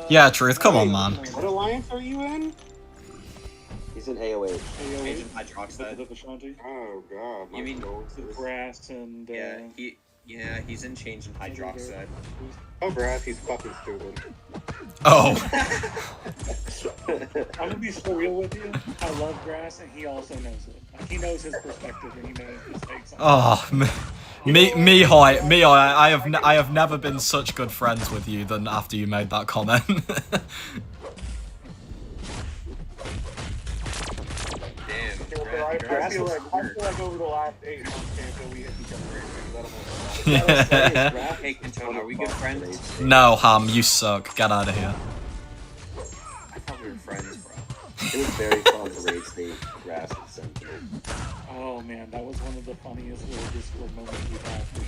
Yeah, Truth, come on, man. What alliance are you in? He's in AOH. Agent Hydroxide. Oh god. You mean the brass and he's in Change and Hydroxide. Oh, Brass, he's fucking stupid. Oh. I'm gonna be so real with you. I love grass, and he also knows it. Like, he knows his perspective, and he knows his mistakes. Oh, Mihai, I have never been such good friends with you than after you made that comment. I feel like over the last 8 months, we have become great friends. Hey, Cantone, are we good friends? No, Ham, you suck. Get out of here. I thought we were friends, bro. It was very fun to raise the grass and sentiment. Oh man, that was one of the funniest little Discord moments we've had for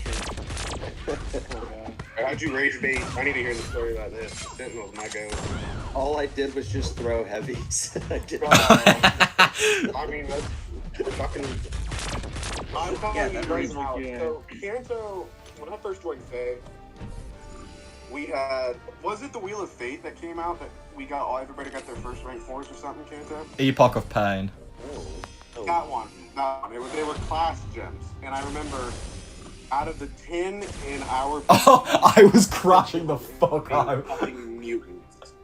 sure. How'd you rage bait? I need to hear the story about this. Sentinel's my go. All I did was just throw heavies. I did. I mean, that's fucking. I'm telling you right now. So, Kanto, when I first joined Faye, we had. Was it the Wheel of Fate that came out that we got everybody got their first rank 4s or something, Kanto? Epoch of Pain. Oh. That one. They were class gems. And I remember out of the 10 in our. Oh, I was crashing the fuck out. Fucking mutants.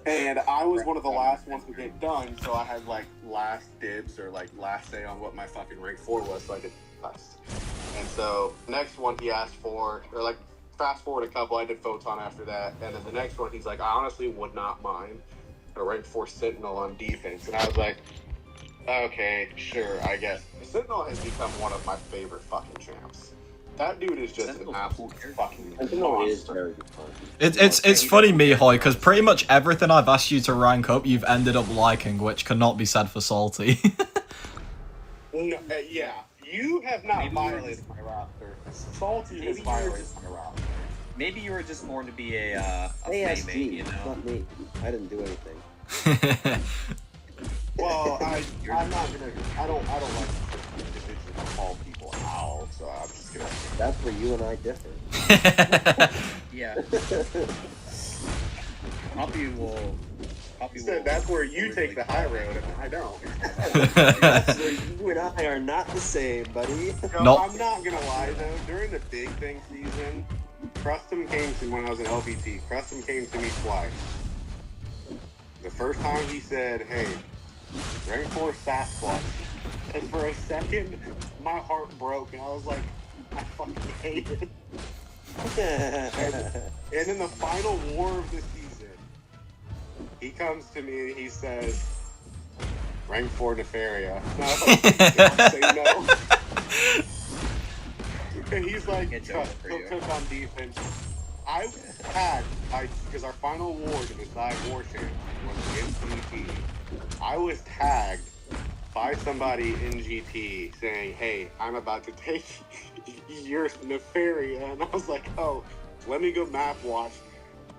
And I was one of the last ones to get done, so I had like last dibs or like last say on what my fucking rank 4 was, so I did last. And so next one he asked for, or like fast forward a couple, I did Photon after that, and then the next one he's like, I honestly would not mind a rank 4 Sentinel on defense, and I was like, okay, sure, I guess. Sentinel has become one of my favorite fucking champs. That dude is just an absolute fucking monster. It's funny, Mihai, because pretty much everything I've asked you to rank up, you've ended up liking, which cannot be said for Salty. No, yeah, you have not violated my roster. Salty has violated my roster. Maybe you were just more to be a ASG, you know? Not me. I didn't do anything. Well, I'm not gonna. I don't like to individually call people out, so I'm just gonna. That's where you and I differ. Yeah. Poppy will. That's where you take the high road, and I don't. That's where you and I are not the same, buddy. No, I'm not gonna lie though. During the Big Thing season, Crustum came to when I was in LPT. Crustum came to me twice. The first time he said, "Hey, rank 4 Sasquatch, And for a second, my heart broke, and I was like, I fucking hate it. And in the final war of the season, he comes to me and he says, rank 4 Nefaria. And I was like, say no. And he's like, took on defense. I had, because our final war to decide war champion was against GP. I was tagged by somebody in GP saying, hey, I'm about to take your Nefaria. And I was like, oh, let me go map watch.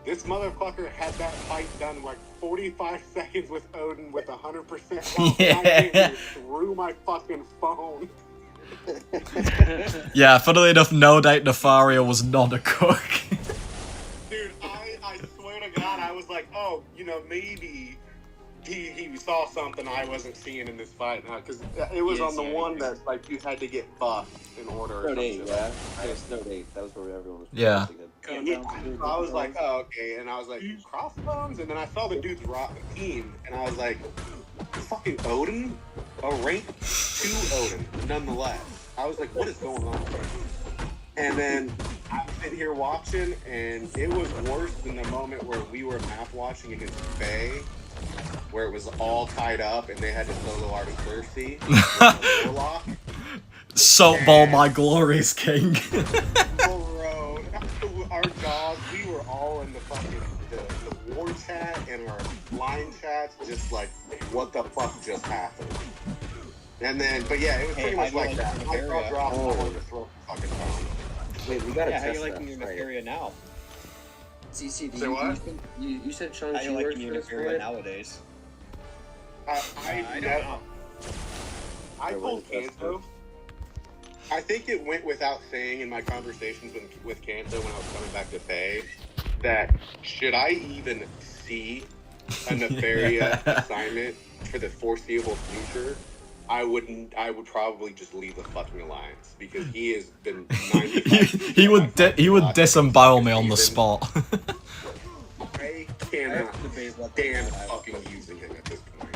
This motherfucker had that fight done in like 45 seconds with Odin with 100% health. Yeah. And I came through my fucking phone. Yeah, funnily enough, no doubt Nefaria was not a cook. Dude, I swear to God, I was like, oh, maybe he saw something I wasn't seeing in this fight now, because it was on the one that like you had to get buffed in order. Node 8, yeah. It was Node 8. That was where everyone was. Yeah. So I was like, oh, okay, and I was like, crossbones, and then I saw the dude's team, and I was like, fucking Odin, a rank 2 Odin, nonetheless. I was like, what is going on? And then I'm sitting here watching, and it was worse than the moment where we were map watching against Faye, where it was all tied up and they had to solo Arctic Thirsty. Salt ball my glories, king. Bro, our jaws, we were all in the fucking the war chat and our line chats, just like, what the fuck just happened? And then, but yeah, it was pretty much like that. My jaw dropped and I wanted to throw the fucking phone. Wait, we gotta how test you liking your that. Nefaria now? CC, Say what? You said How Shang-Chi you works liking your for this Nefaria fight? nowadays? I don't know. I told Kanto. I think it went without saying in my conversations with Kanto when I was coming back to Faye that should I even see a Nefaria assignment for the foreseeable future, I would probably just leave the fucking alliance because he has been 95%. he would disembowel me on the spot. I cannot stand fucking using him at this point.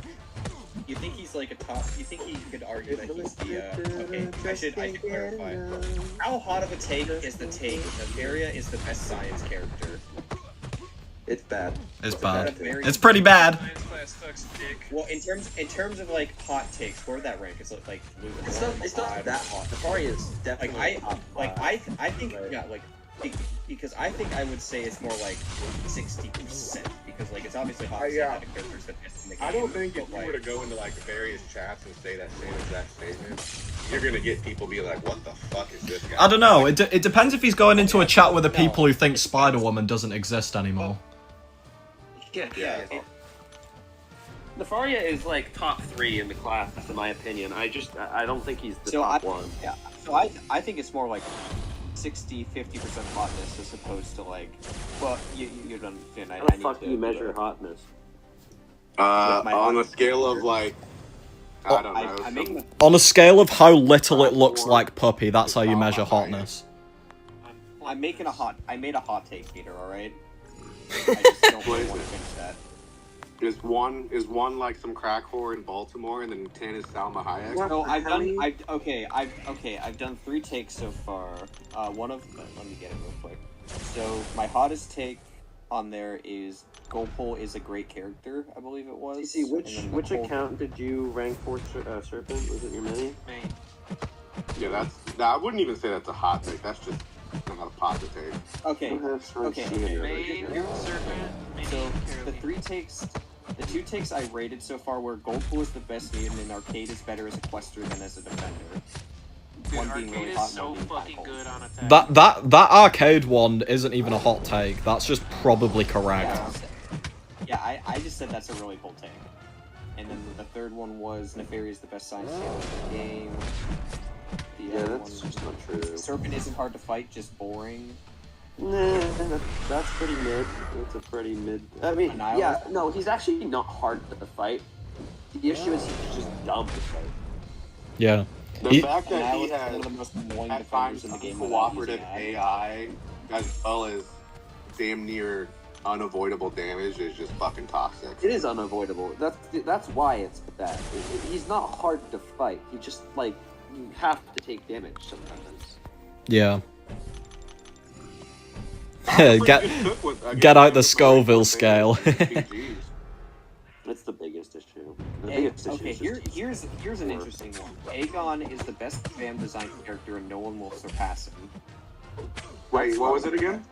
You think he's like a top? You think he could argue that he's the? Okay, I should clarify. How hot of a take is the take? Nefaria is the best science character. It's bad. It's bad. It's pretty bad. Science class sucks dick. Well, in terms of like hot takes, where would that rank? It's like It's not that hot. Nefaria is definitely I think yeah, like because I think I would say it's more like 60% because like it's obviously hot. Yeah. Characters that make I don't think if but, you were to go into like various chats and say that same exact statement, you're gonna get people be like, "What the fuck is this guy?" I don't know. It depends if he's going into a chat with the people who think Spider-Woman doesn't exist anymore. Yeah. Nefaria is like top 3 in the class, in my opinion. I don't think he's the top one. Yeah. So I think it's more like 60-50% hotness as opposed to like, well, you don't understand. How the fuck do you measure hotness? On a scale of like, I don't know. On a scale of how little it looks like puppy, that's how you measure hotness. I made a hot take meter, all right. I just don't really want to finish that. Is one like some crack whore in Baltimore, and then 10 is Salma Hayek? So I've done 3 takes so far. Let me get it real quick. So my hottest take on there is Gopal is a great character, I believe it was. See, which account did you rank for Serpent? Was it your main? Main. Yeah, I wouldn't even say that's a hot take. That's just not a positive take. Okay. Main, Serpent, main, So the Fairly. the 2 takes I rated so far were Gopal is the best maiden and Arcade is better as a quester than as a defender. Dude, One being Arcade really is hot, so one being fucking hot. good on attack. That arcade one isn't even a hot take. That's just probably correct. Yeah, I just said that's a really cool take. And then the third one was Nefaria is the best science sailor in the game. The other that's one, just not true. Serpent isn't hard to fight, just boring. Nah, that's pretty mid. That's a pretty mid. I mean, yeah, no, he's actually not hard to fight. The issue is he's just dumb to fight. Yeah. The fact that And he one has of the most annoying at times defenders in the game cooperative without using AI, as well as damn near unavoidable damage is just fucking toxic. It is unavoidable. That's why it's bad. He's not hard to fight. He just, like, you have to take damage sometimes. Yeah. Get out the Scoville scale. That's the biggest issue. Okay, here's an interesting one. Aegon is the best fan design character and no one will surpass him. Wait, what was it again?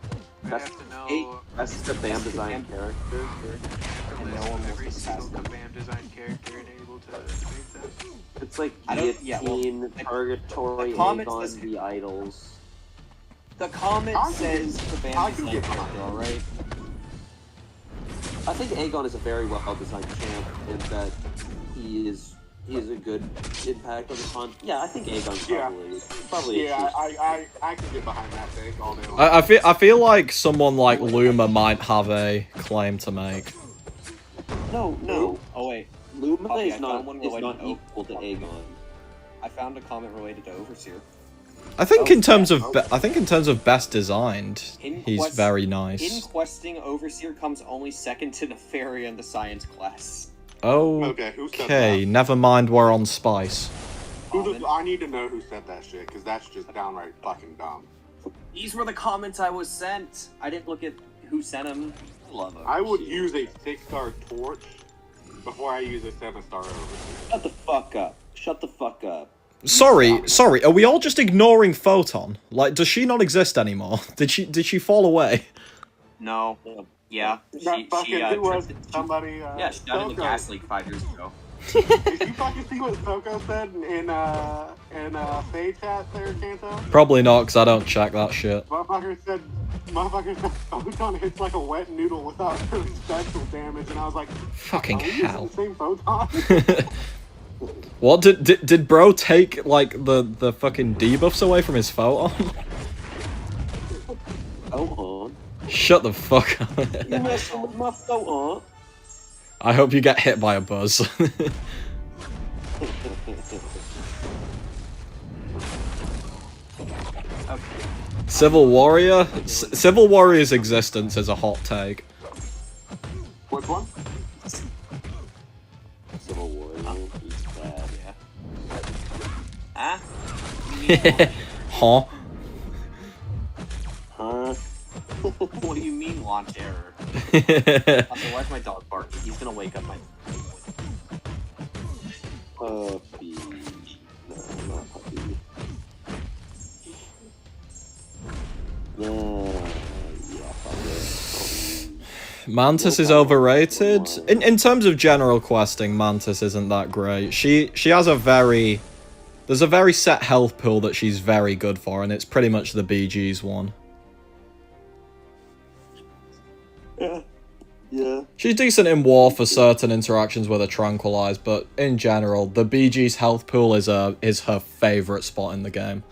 That's the BAM design character. And no one will Every surpass single him. BAM design character and able to make that. It's like yeah, well, Guillotine, Purgatory, the comments Aegon, listen- the Idols. The comment says the BAM design character, alright? I think Aegon is a very well-designed champ in that he is a good impact on the con. Yeah, I think Aegon's probably Yeah, I can get behind that take all day long. I feel like someone like Luma might have a claim to make. No. Oh wait, Luma Poppy, is I not found one related to equal to Aegon. I found a comment related to Overseer. I think in terms of best designed, he's very nice. In questing, Overseer comes only second to Nefaria in the science class. Okay, who said Okay, that? never mind, we're on Spice. I need to know who said that shit, because that's just downright fucking dumb. These were the comments I was sent. I didn't look at who sent them. Love Overseer. I would use a 6-star torch before I use a 7-star overseer. Shut the fuck up. Shut the fuck up. Sorry, are we all just ignoring Photon? Like, does she not exist anymore? Did she fall away? No. Yeah. That fucking who was somebody. Yeah, she died in the gas leak 5 years ago. Did you fucking see what Soko said in Faye chat there, Kanto? Probably not, because I don't check that shit. Motherfucker said Photon hits like a wet noodle without really special damage, and I was like, Fucking are we using hell. the same Photon? What, did bro take, like, the fucking debuffs away from his Photon? Oh, Shut the fuck up. you messing with my Photon? I hope you get hit by a buzz. Civil Warrior? Civil Warrior's existence is a hot take. Which one? Civil Warrior. He's bad. Huh? Huh? Huh? What do you mean launch error? Also, why's my dog barking? He's gonna wake up my... Puppy. No, not puppy. Yeah, puppy. Mantis is overrated. In terms of general questing, Mantis isn't that great. She has a very... There's a very set health pool that she's very good for, and it's pretty much the BG's one. Yeah. She's decent in war for certain interactions with her tranquilized, but in general, the BG's health pool is her favorite spot in the game.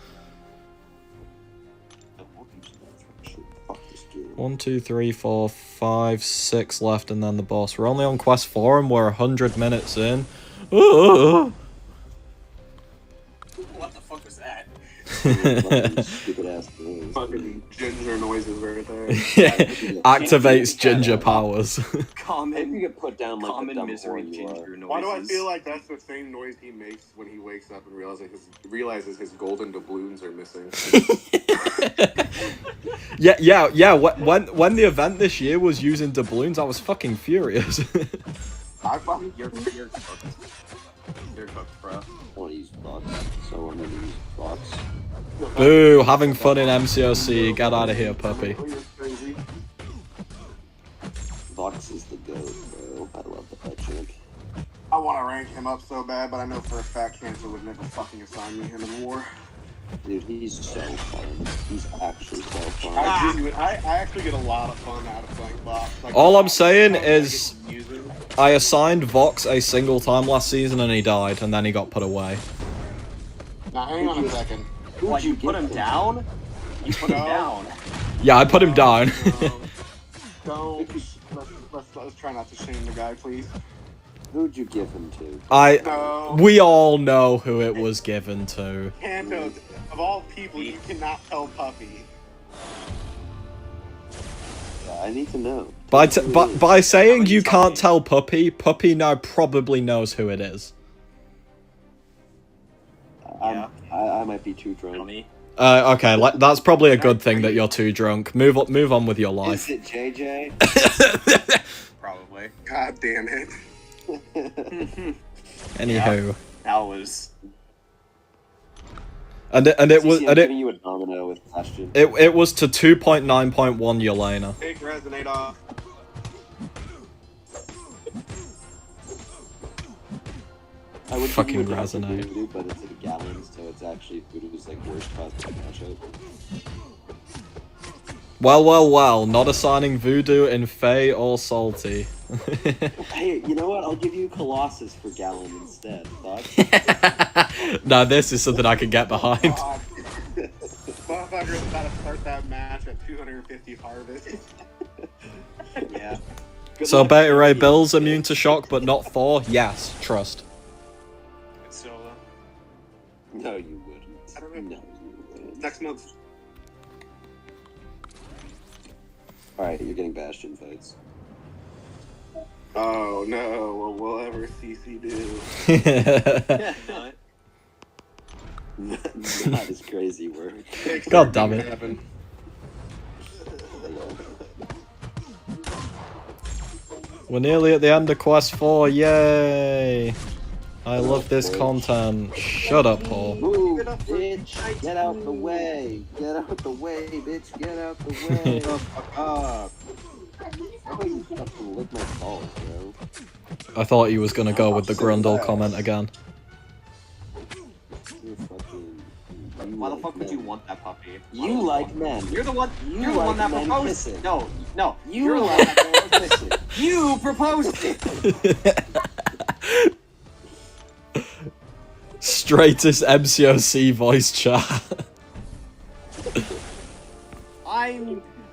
1, 2, 3, 4, 5, 6 left, and then the boss. We're only on quest 4, and we're 100 minutes in. Ooh. What the fuck was that? Stupid ass noise. Fucking ginger noises right there. Activates ginger powers. Common, You get put down like common the dumb misery whore you are. ginger noises. Why do I feel like that's the same noise he makes when he wakes up and realizes his golden doubloons are missing? Yeah. When the event this year was using doubloons, I was fucking furious. I fucking You're cooked. You're cooked, bro. I want to use bots, so I'm gonna use bots. Boo, having fun in MCOC. Get out of here, puppy. crazy. Vox is the goat, bro. I love the pet chick. I want to rank him up so bad, but I know for a fact Cancer would never fucking assign me him in war. Dude, he's so fun. He's actually so fun. I actually get a lot of fun out of playing bots. Like, All I'm saying is, I get to use him. I assigned Vox a single time last season and he died, and then he got put away. Now hang on a second. What, you put him down? You put him down. Yeah, I put him down. Don't. Let's try not to shame the guy, please. Who'd you give him to? No. We all know who it was given to. Kanto, of all people, you cannot tell Puppy. Yeah, I need to know. By saying you can't tell Puppy now probably knows who it is. I might be too drunk. Okay, that's probably a good thing that you're too drunk. Move on with your life. Is it JJ? Probably. God damn it. Anywho. Yeah, that was. And it was giving you a domino with question. It was to 2.9.1 Yelena. Take resonate off. I would fucking give you a resonate. Voodoo, but it's in gallons, so it's actually Voodoo's like worst cosmetic matchup. Well, not assigning Voodoo in Faye or Salty. Hey, you know what? I'll give you Colossus for Gallon instead. Thoughts? Now this is something I can get behind. Motherfucker's about to start that match at 250 harvest. Yeah. So Beta Ray Bill's immune to shock, but not 4? Yes, trust. Solo. No, you wouldn't. I don't know. No, you wouldn't. Next month. Alright, you're getting Bastion fights. Oh no, what will ever CC do? Not as crazy work. God damn it. We're nearly at the end of Quest 4, yay! I love this content. Shut up, Paul. Move, bitch! Get out the way! Get out the way, bitch! Get out the way! Fuck up! How you fucking lick my balls, bro? I thought he was gonna go with the Grundle comment again. You're fucking... Why the fuck would you want that puppy? You like men. You're the one. You're the like one that men proposed. kissing. No. You're the one that proposed it. You proposed it. Straightest MCOC voice chat.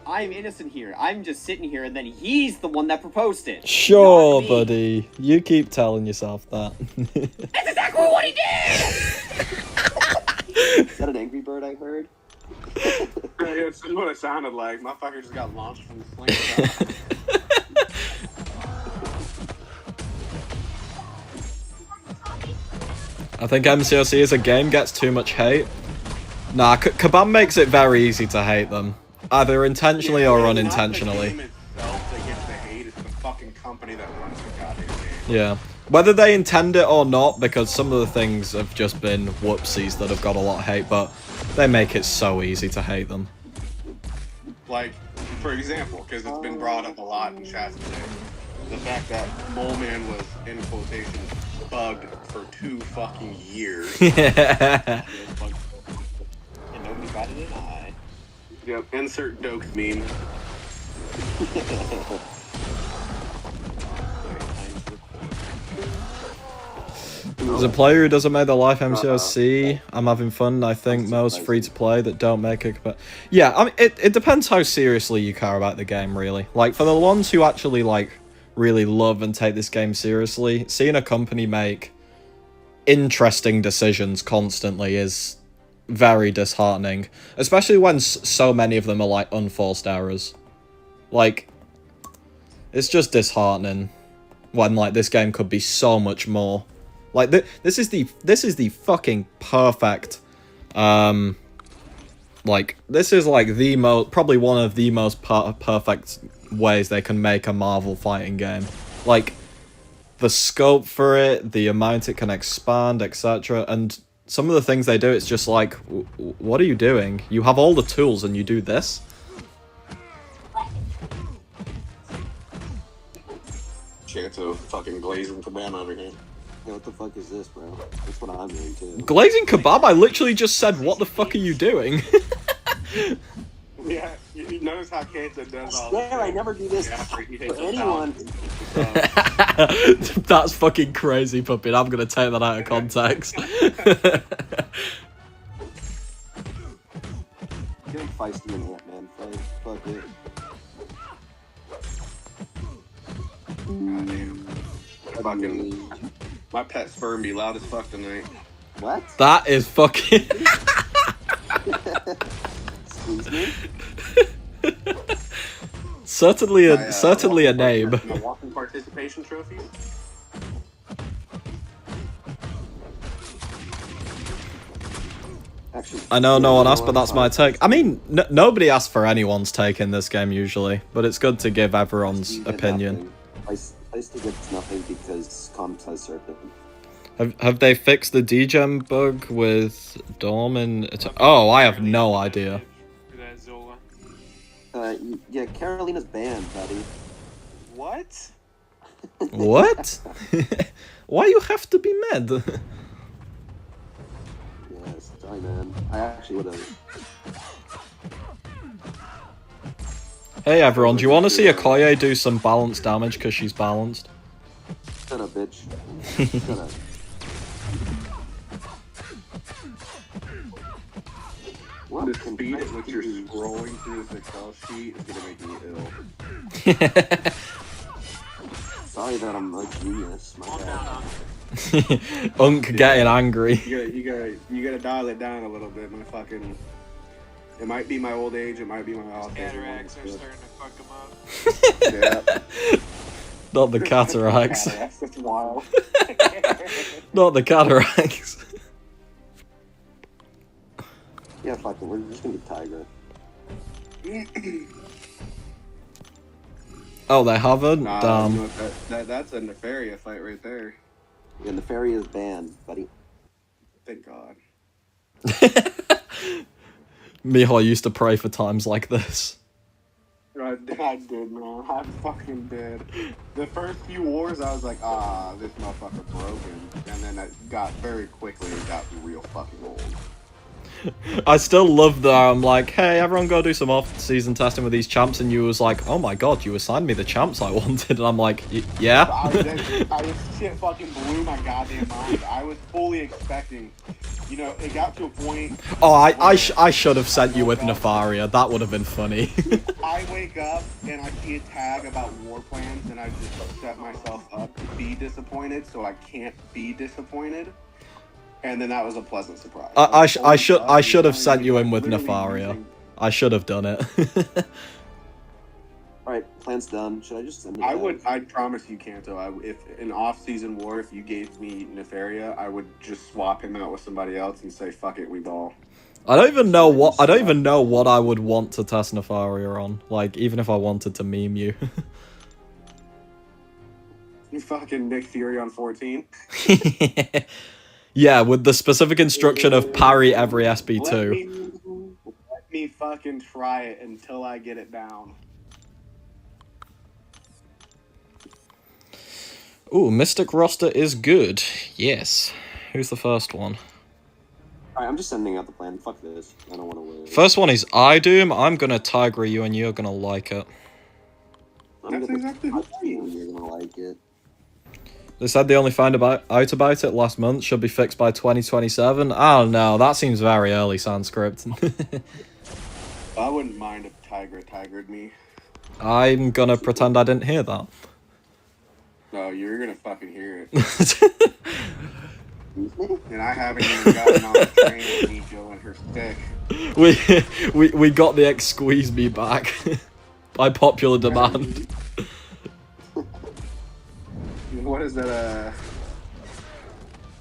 I'm innocent here. I'm just sitting here, and then he's the one that proposed it. Sure, buddy. You keep telling yourself that. That's exactly what he did. Is that an Angry Bird I heard? It's what it sounded like. My fucker just got launched from the slingshot. I think MCOC as a game gets too much hate. Nah, Kabam makes it very easy to hate them. Either intentionally or unintentionally. Not the game itself that gets the hate, it's the fucking company that runs the goddamn game. Yeah. Whether they intend it or not, because some of the things have just been whoopsies that have got a lot of hate, but they make it so easy to hate them. Like, for example, because it's been brought up a lot in chat today, the fact that Mole Man was, in quotations, bugged for 2 fucking years. Yeah. And nobody batted an eye. Yep, insert Dokes meme. As a player who doesn't make the life MCOC, I'm having fun. I think most free-to-play that don't make it... But yeah, I mean, it depends how seriously you care about the game, really. Like, for the ones who actually, like, really love and take this game seriously, seeing a company make interesting decisions constantly is very disheartening. Especially when so many of them are, like, unforced errors. Like, it's just disheartening when, like, this game could be so much more. Like, this is the fucking perfect, like, this is, like, probably one of the most perfect ways they can make a Marvel fighting game. Like, the scope for it, the amount it can expand, etc., and some of the things they do, it's just like, what are you doing? You have all the tools and you do this? Chance of fucking glazing Kabam over here. Yeah, what the fuck is this, bro? That's what I'm doing too. Glazing Kebab? I literally just said, what the fuck are you doing? Yeah, you notice how Kanta does all this. I never do this after he for hits anyone. That's fucking crazy, Puppet. I'm gonna take that out of context. Getting feisty in Ant-Man fight. Fuck it. Goddamn. Fucking, my pet sperm be loud as fuck tonight. What? That is fucking... Excuse me? Certainly a name. My walking participation trophy. Actually, I know no one asked, but that's my take. I mean, nobody asks for anyone's take in this game usually, but it's good to give everyone's opinion. Ice to gets nothing because Comp has Serpent. Have they fixed the degen bug with Dorm and... Oh, I have no idea. Yeah, Carolina's banned, buddy. What? What? Why you have to be mad? Yes, sorry, man. I actually would have. Hey everyone, do you want to see Okoye do some balance damage because she's balanced? Shut up, bitch. Shut up. The speed at which you're scrolling through this Excel sheet is gonna make me ill. Sorry that I'm a genius. My bad. Unk getting angry. You gotta dial it down a little bit. My fucking. It might be my old age. It might be my autism. Cataracts are starting to fuck them up. Yeah. Not the cataracts. That's wild. Not the cataracts. Yeah, fuck it. We're just gonna get Tiger. Oh, they haven't? Nah, Damn. no, that's a Nefaria fight right there. Yeah, Nefaria is banned, buddy. Thank God. Miho used to pray for times like this. I did, man. I fucking did. The first few wars, I was like, this motherfucker broken. And then it got very quickly, it got real fucking old. I still love that I'm like, hey, everyone go do some off-season testing with these champs, and you was like, oh my god, you assigned me the champs I wanted, and I'm like, yeah? Shit fucking blew my goddamn mind. I was fully expecting, you know, it got to a point... Oh, I should have sent you with Nefaria, that would have been funny. I wake up, and I see a tag about war plans, and I just set myself up to be disappointed, so I can't be disappointed. And then that was a pleasant surprise. I should have sent you in with Nefaria. I should have done it. Alright, plan's done. Should I just send it? I'd promise you, Kanto. If in off-season war, if you gave me Nefaria, I would just swap him out with somebody else and say, "Fuck it, we ball." I don't even know what I would want to test Nefaria on. Like, even if I wanted to meme you. You fucking Nick Fury on 14. Yeah, with the specific instruction of parry every SB2. Let me fucking try it until I get it down. Ooh, Mystic roster is good. Yes. Who's the first one? Alright, I'm just sending out the plan. Fuck this. I don't want to win. First one is iDoom. I'm gonna Tiger you and you're gonna like it. That's exactly what you're gonna like it. They said they only found out about it last month. Should be fixed by 2027. I don't know. That seems very early, Sanskrit. I wouldn't mind if Tiger tigered me. I'm gonna pretend I didn't hear that. No, you're gonna fucking hear it. And I haven't even gotten on the train with Nijo and her stick. We got the squeeze me back by popular demand. What is that,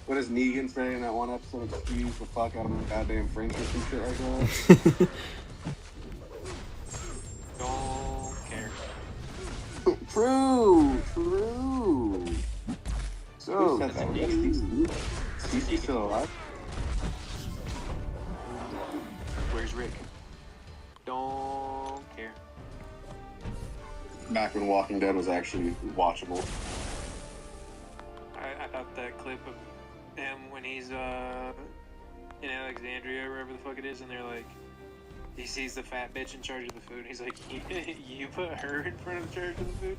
what does Negan say in that one episode? Excuse the fuck out of my goddamn French or some shit like that? Don't care. True. So, CC still alive? Where's Rick? Don't care. Back when Walking Dead was actually watchable. I thought that clip of him when he's in Alexandria, wherever the fuck it is, and they're like, he sees the fat bitch in charge of the food, and he's like, you put her in front of the charge of the food?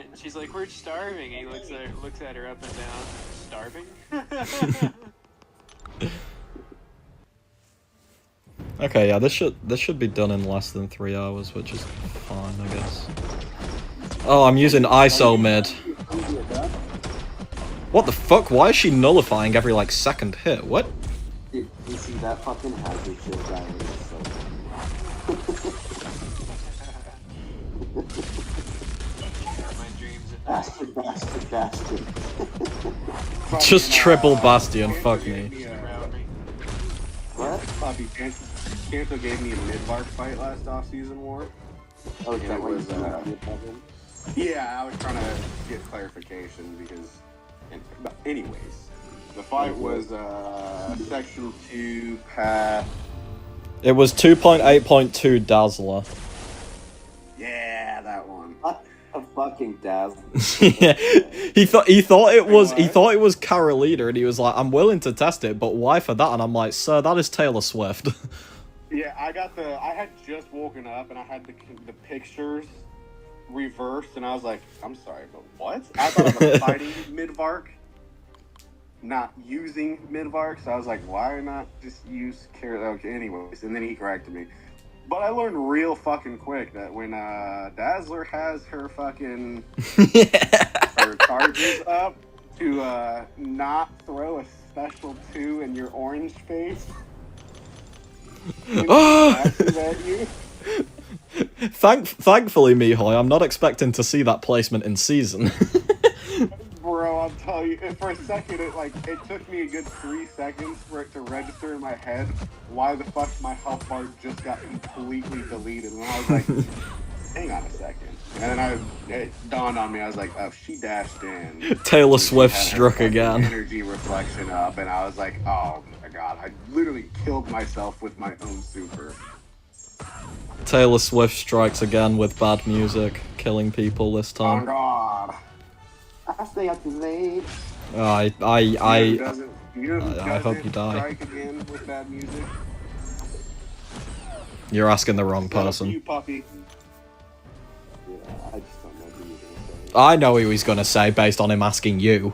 And she's like, we're starving. And he looks at her up and down. Starving? Okay, yeah, this should be done in less than 3 hours, which is fine, I guess. Oh, I'm using ISO mid. What the fuck? Why is she nullifying every, like, second hit? What? You see that fucking hazard shit, guys? My dreams at night. Bastard. Just triple Bastion, fuck me. What? Poppy, Kanto gave me a mid-bark fight last off-season war. Oh, is And that it what was, you said? Yeah, I was trying to get clarification because... But anyways, the fight was Section 2, Path... It was 2.8.2 Dazzler. Yeah, that one. What a fucking dazzle. Yeah, he thought it was Carolina, and he was like, "I'm willing to test it, but why for that?" And I'm like, "Sir, that is Taylor Swift." Yeah, I had just woken up and I had the pictures reversed, and I was like, I'm sorry, but what? I thought I was fighting Midvark, not using Midvark, so I was like, why not just use Okay, anyways, and then he corrected me. But I learned real fucking quick that when Dazzler has her fucking her charges up to not throw a special 2 in your orange face. At you. Thankfully, Mihoy, I'm not expecting to see that placement in season. Bro, I'll tell you, for a second, it took me a good 3 seconds for it to register in my head why the fuck my health bar just got completely deleted. And I was like, hang on a second. And then it dawned on me, I was like, oh, she dashed in. Taylor Swift struck again. Energy reflection up, and I was like, oh my god, I literally killed myself with my own super. Taylor Swift strikes again with bad music, killing people this Oh time. god. I stay up too late. I hope you die. Strike again with bad music. You're asking the wrong person. You, Poppy. Yeah, I just don't know who you're gonna say. I know who he's gonna say based on him asking you.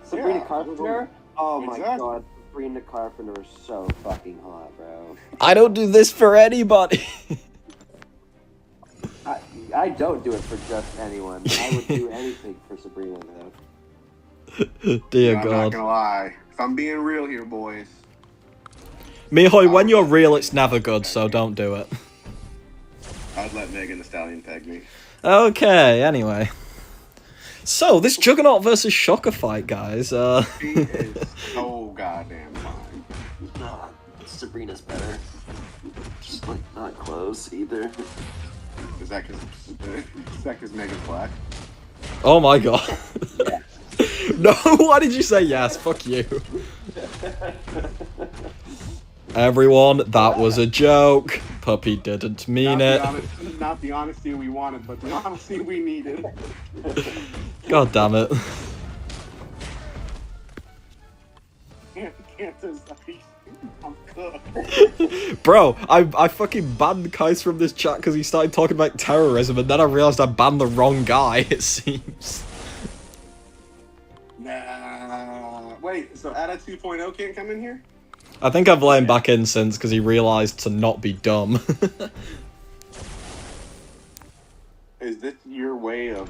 Sabrina Yeah. Carpenter? Oh my Exactly. god, Sabrina Carpenter is so fucking hot, bro. I don't do this for anybody. I don't do it for just anyone. I would do anything for Sabrina, though. Dear I'm not God. gonna lie. If I'm being real here, boys. Mihoy, when you're real, it's never good, so don't do it. I'd let Megan Thee Stallion peg me. Okay, anyway. So, this Juggernaut versus Shocker fight, guys. She is so goddamn fine. Nah, Sabrina's better. Just, not close, either. Is that because Megan's black? Oh my God. Yeah. No, why did you say yes? Fuck you. Everyone, that was a joke. Puppy didn't mean it. Not the honesty we wanted, but the honesty we needed. God damn it. I'm cooked. Bro, I fucking banned Kais from this chat because he started talking about terrorism, and then I realized I banned the wrong guy, it seems. Nah. Wait, so Ada 2.0 can't come in here? I think I've let him back in since because he realized to not be dumb. Is this your way of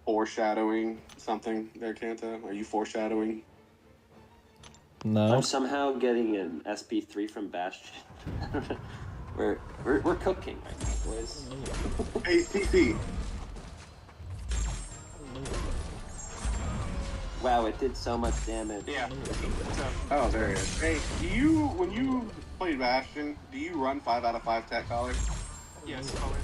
foreshadowing something there, Kanto? Are you foreshadowing? No. I'm somehow getting an SP3 from Bastion. we're cooking right now, boys. Hey, CC. Wow, it did so much damage. Yeah. Oh, there it is. Hey, when you played Bastion, do you run 5 out of 5 tech collars? Yes, always.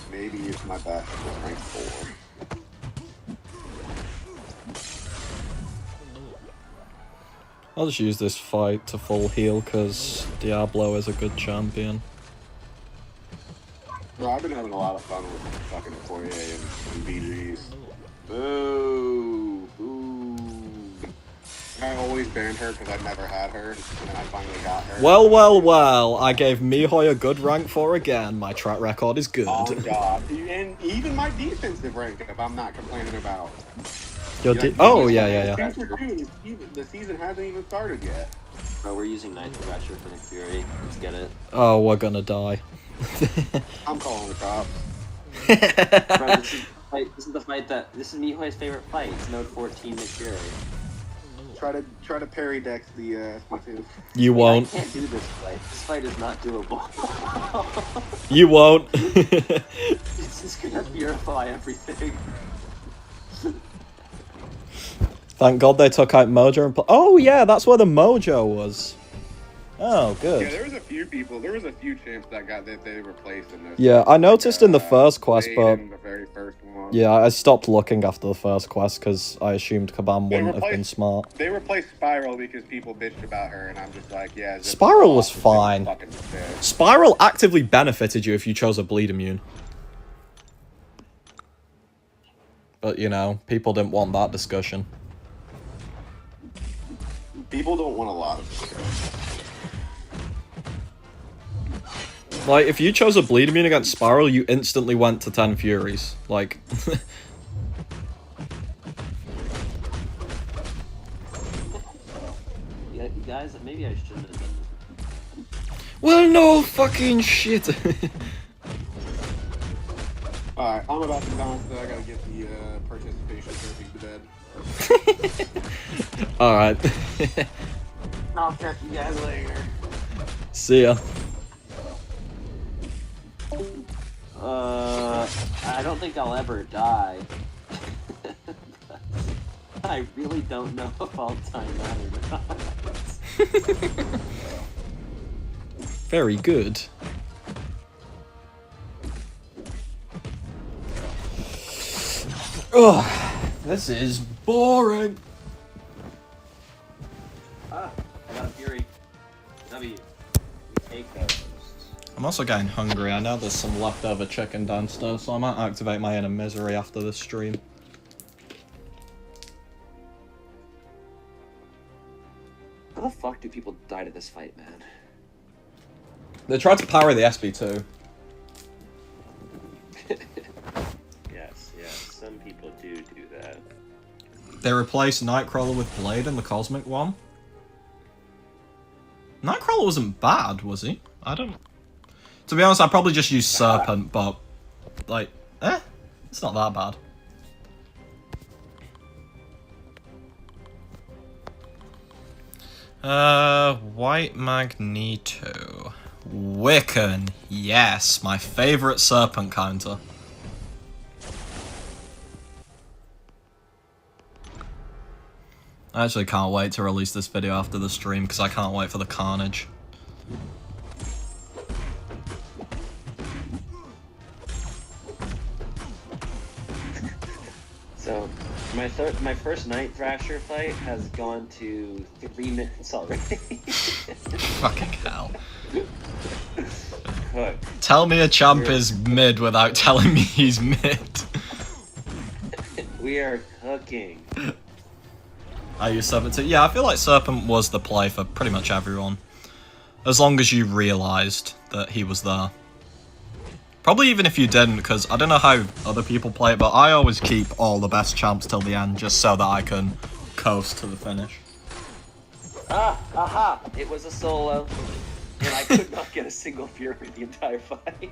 Maybe if my Bastion was ranked 4. I'll just use this fight to full heal because Diablo is a good champion. Bro, I've been having a lot of fun with fucking Fourier and BGs. Boo! Boo! I always banned her because I never had her, and then I finally got her. Well, I gave Mihoy a good rank 4 again. My track record is good. Oh god. And even my defensive rank, if I'm not complaining about. Oh, yeah. The season hasn't even started yet. Bro, we're using Night Thrasher for Nick Fury. Let's get it. Oh, we're gonna die. I'm calling the cops. Bro, this is the fight this is Mihoy's favorite fight. It's Node 14 Nick Fury. Try to parry dex the SP2. You won't. I can't do this fight. This fight is not doable. You won't. It's just gonna purify everything. Thank God they took out Mojo and oh yeah, that's where the Mojo was. Oh, good. Yeah, there was a few champs that they replaced in this. Yeah, I noticed in the first quest, but the very first one. yeah, I stopped looking after the first quest because I assumed Kabam wouldn't have been smart. They replaced Spiral because people bitched about her, and I'm just like, yeah. Spiral was fine. Spiral actively benefited you if you chose a bleed immune. But, you know, people didn't want that discussion. People don't want a lot of discussion. Like, if you chose a bleed immune against Spiral, you instantly went to 10 Furies. Like... Yeah, guys, maybe I shouldn't have done this. Well, no fucking shit. Alright, I'm about to bounce, so I gotta get the participation trophy to bed. Alright. I'll catch you guys later. See ya. I don't think I'll ever die. I really don't know if I'll time that or not. Very good. Ugh, this is boring. I got a Fury. W. We take those. I'm also getting hungry. I know there's some leftover chicken downstairs, so I might activate my inner misery after this stream. How the fuck do people die to this fight, man? They tried to power the SB2. Yes, some people do that. They replaced Nightcrawler with Blade in the Cosmic one. Nightcrawler wasn't bad, was he? I don't... To be honest, I'd probably just use Serpent, but... Like, it's not that bad. White Magneto. Wiccan. Yes, my favourite Serpent counter. I actually can't wait to release this video after the stream because I can't wait for the carnage. So, my first Night Thrasher fight has gone to 3 minutes already. Fucking hell. Cook. Tell me a champ is mid without telling me he's mid. We are cooking. I use Serpent too. Yeah, I feel like Serpent was the play for pretty much everyone. As long as you realised that he was there. Probably even if you didn't, because I don't know how other people play it, but I always keep all the best champs till the end, just so that I can coast to the finish. Aha! It was a solo, and I could not get a single Fury the entire fight.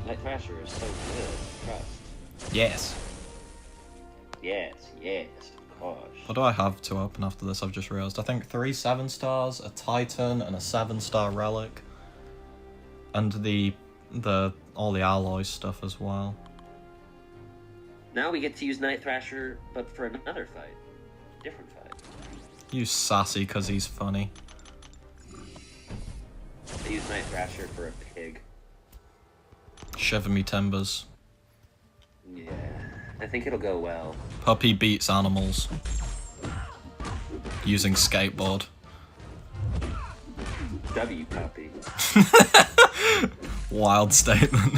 Night Thrasher is so good. Trust. Yes. Yes, of course. What do I have to open after this? I've just realised. I think 3 7-stars, a Titan, and a 7-star relic. And all the alloy stuff as well. Now we get to use Night Thrasher, but for another fight. Different fight. Use Sassy because he's funny. I use Night Thrasher for a pig. Shiver me timbers. Yeah, I think it'll go well. Puppy beats animals. Using skateboard. W puppy. Wild statement.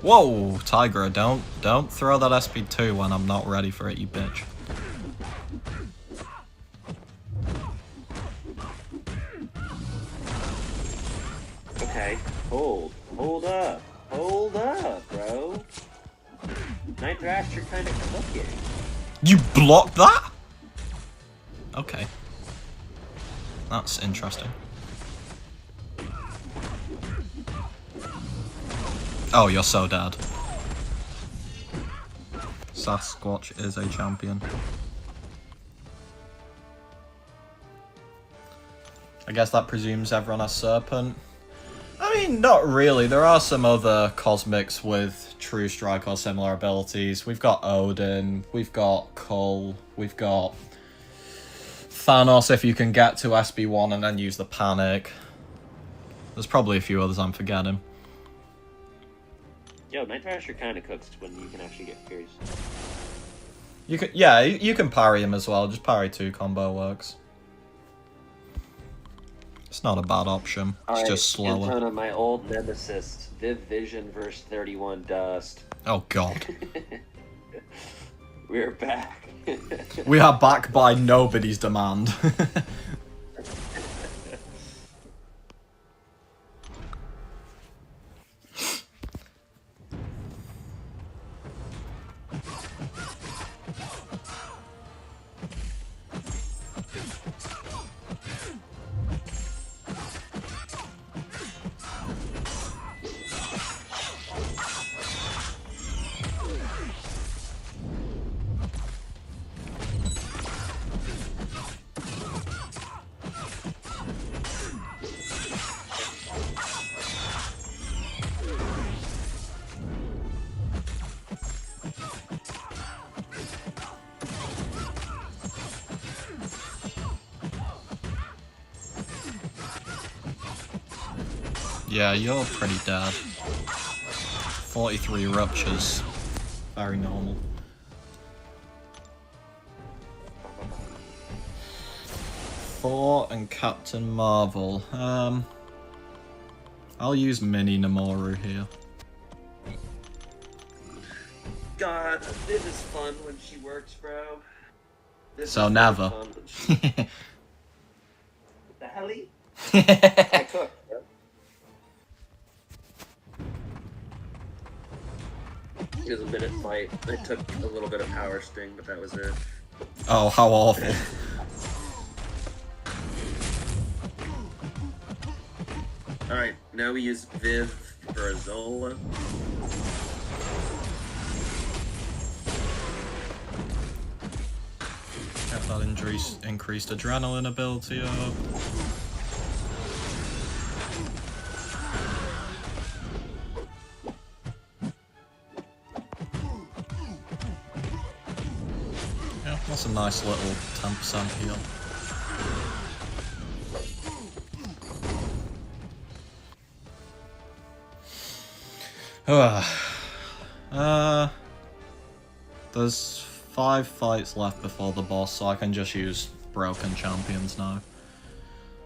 Whoa, Tigra, don't throw that SP2 when I'm not ready for it, you bitch. Okay, hold up, bro. Night Thrasher kind of cooking. You blocked that? Okay. That's interesting. Oh, you're so dead. Sasquatch is a champion. I guess that presumes everyone has Serpent. I mean, not really. There are some other Cosmics with True Strike or similar abilities. We've got Odin, we've got Cull, we've got Thanos if you can get to SB1 and then use the Panic. There's probably a few others I'm forgetting. Yo, Night Thrasher kind of cooks when you can actually get Fierce. You can, yeah, you can parry him as well. Just parry 2 combo works. It's not a bad option. It's just slower. Antona, my old nemesis, Viv Vision versus 31 Dust. Oh god. We're back. We are back by nobody's demand. Yeah, you're pretty dead. 43 ruptures. Very normal. Thor and Captain Marvel. I'll use Mini Namoru here. God, Viv is fun when she works, bro. This So is never. fun when she... the helly? I cook, bro. It was a minute fight. I took a little bit of power sting, but that was it. Oh, how awful. Alright, now we use Viv for Azola. Get that increased adrenaline ability up. Yeah, that's a nice little 10% heal. There's 5 fights left before the boss, so I can just use broken champions now.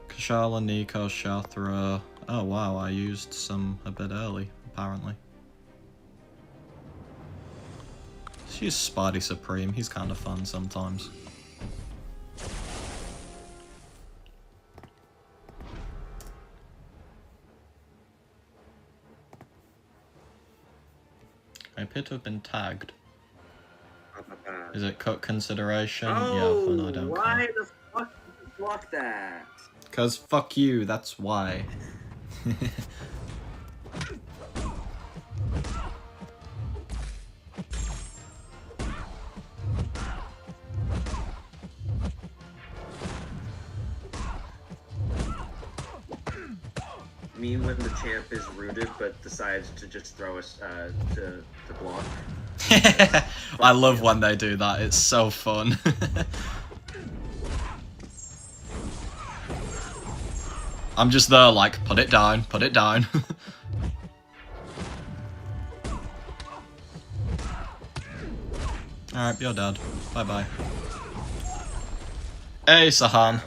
Kashala, Nico, Shathra. Oh wow, I used some a bit early, apparently. Let's use Spidey Supreme, he's kind of fun sometimes. I appear to have been tagged. Is it cut consideration? Oh, yeah, then I don't why care. the fuck did you block that? Cause fuck you, that's why. Me when the champ is rooted but decides to just throw us to block. I love when they do that, it's so fun. I'm just there like, put it down, put it down. Alright, you're dead. Bye bye. Hey, Sahan.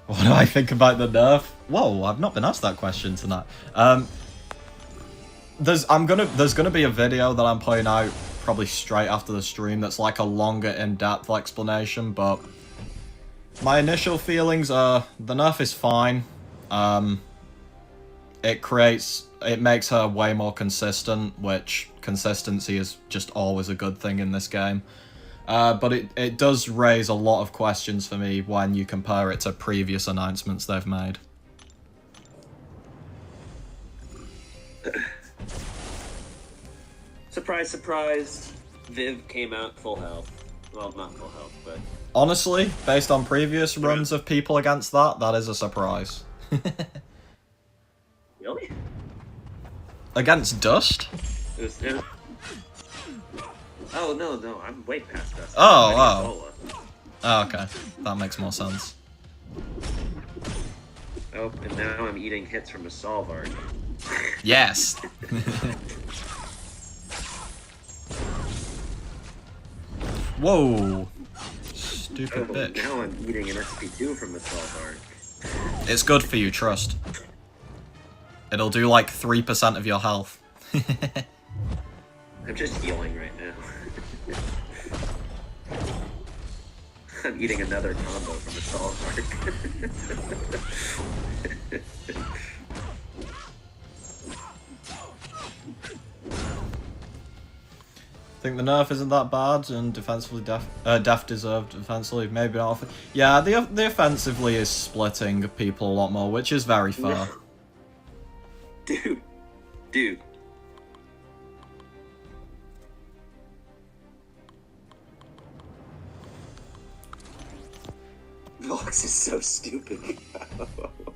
What do I think about the nerf? Whoa, I've not been asked that question tonight. There's gonna be a video that I'm putting out probably straight after the stream that's like a longer in-depth explanation, but my initial feelings are the nerf is fine. It makes her way more consistent, which consistency is just always a good thing in this game. But it does raise a lot of questions for me when you compare it to previous announcements they've made. surprise, surprise, Viv came out full health. Well, not full health, but... Honestly, based on previous runs of people against that is a surprise. Really? Against Dust? It was... Oh, no, I'm way past Dust. Oh, okay. That makes more sense. Oh, and now I'm eating hits from a Salvard. Yes! Whoa! Stupid bitch. Now I'm eating an SP2 from a Salvard. It's good for you, trust. It'll do like 3% of your health. I'm just healing right now. I'm eating another combo from a Salvard. I think the nerf isn't that bad, and defensively def deserved defensively, maybe not. Yeah, the offensively is splitting people a lot more, which is very fair. Dude. Vox is so stupid.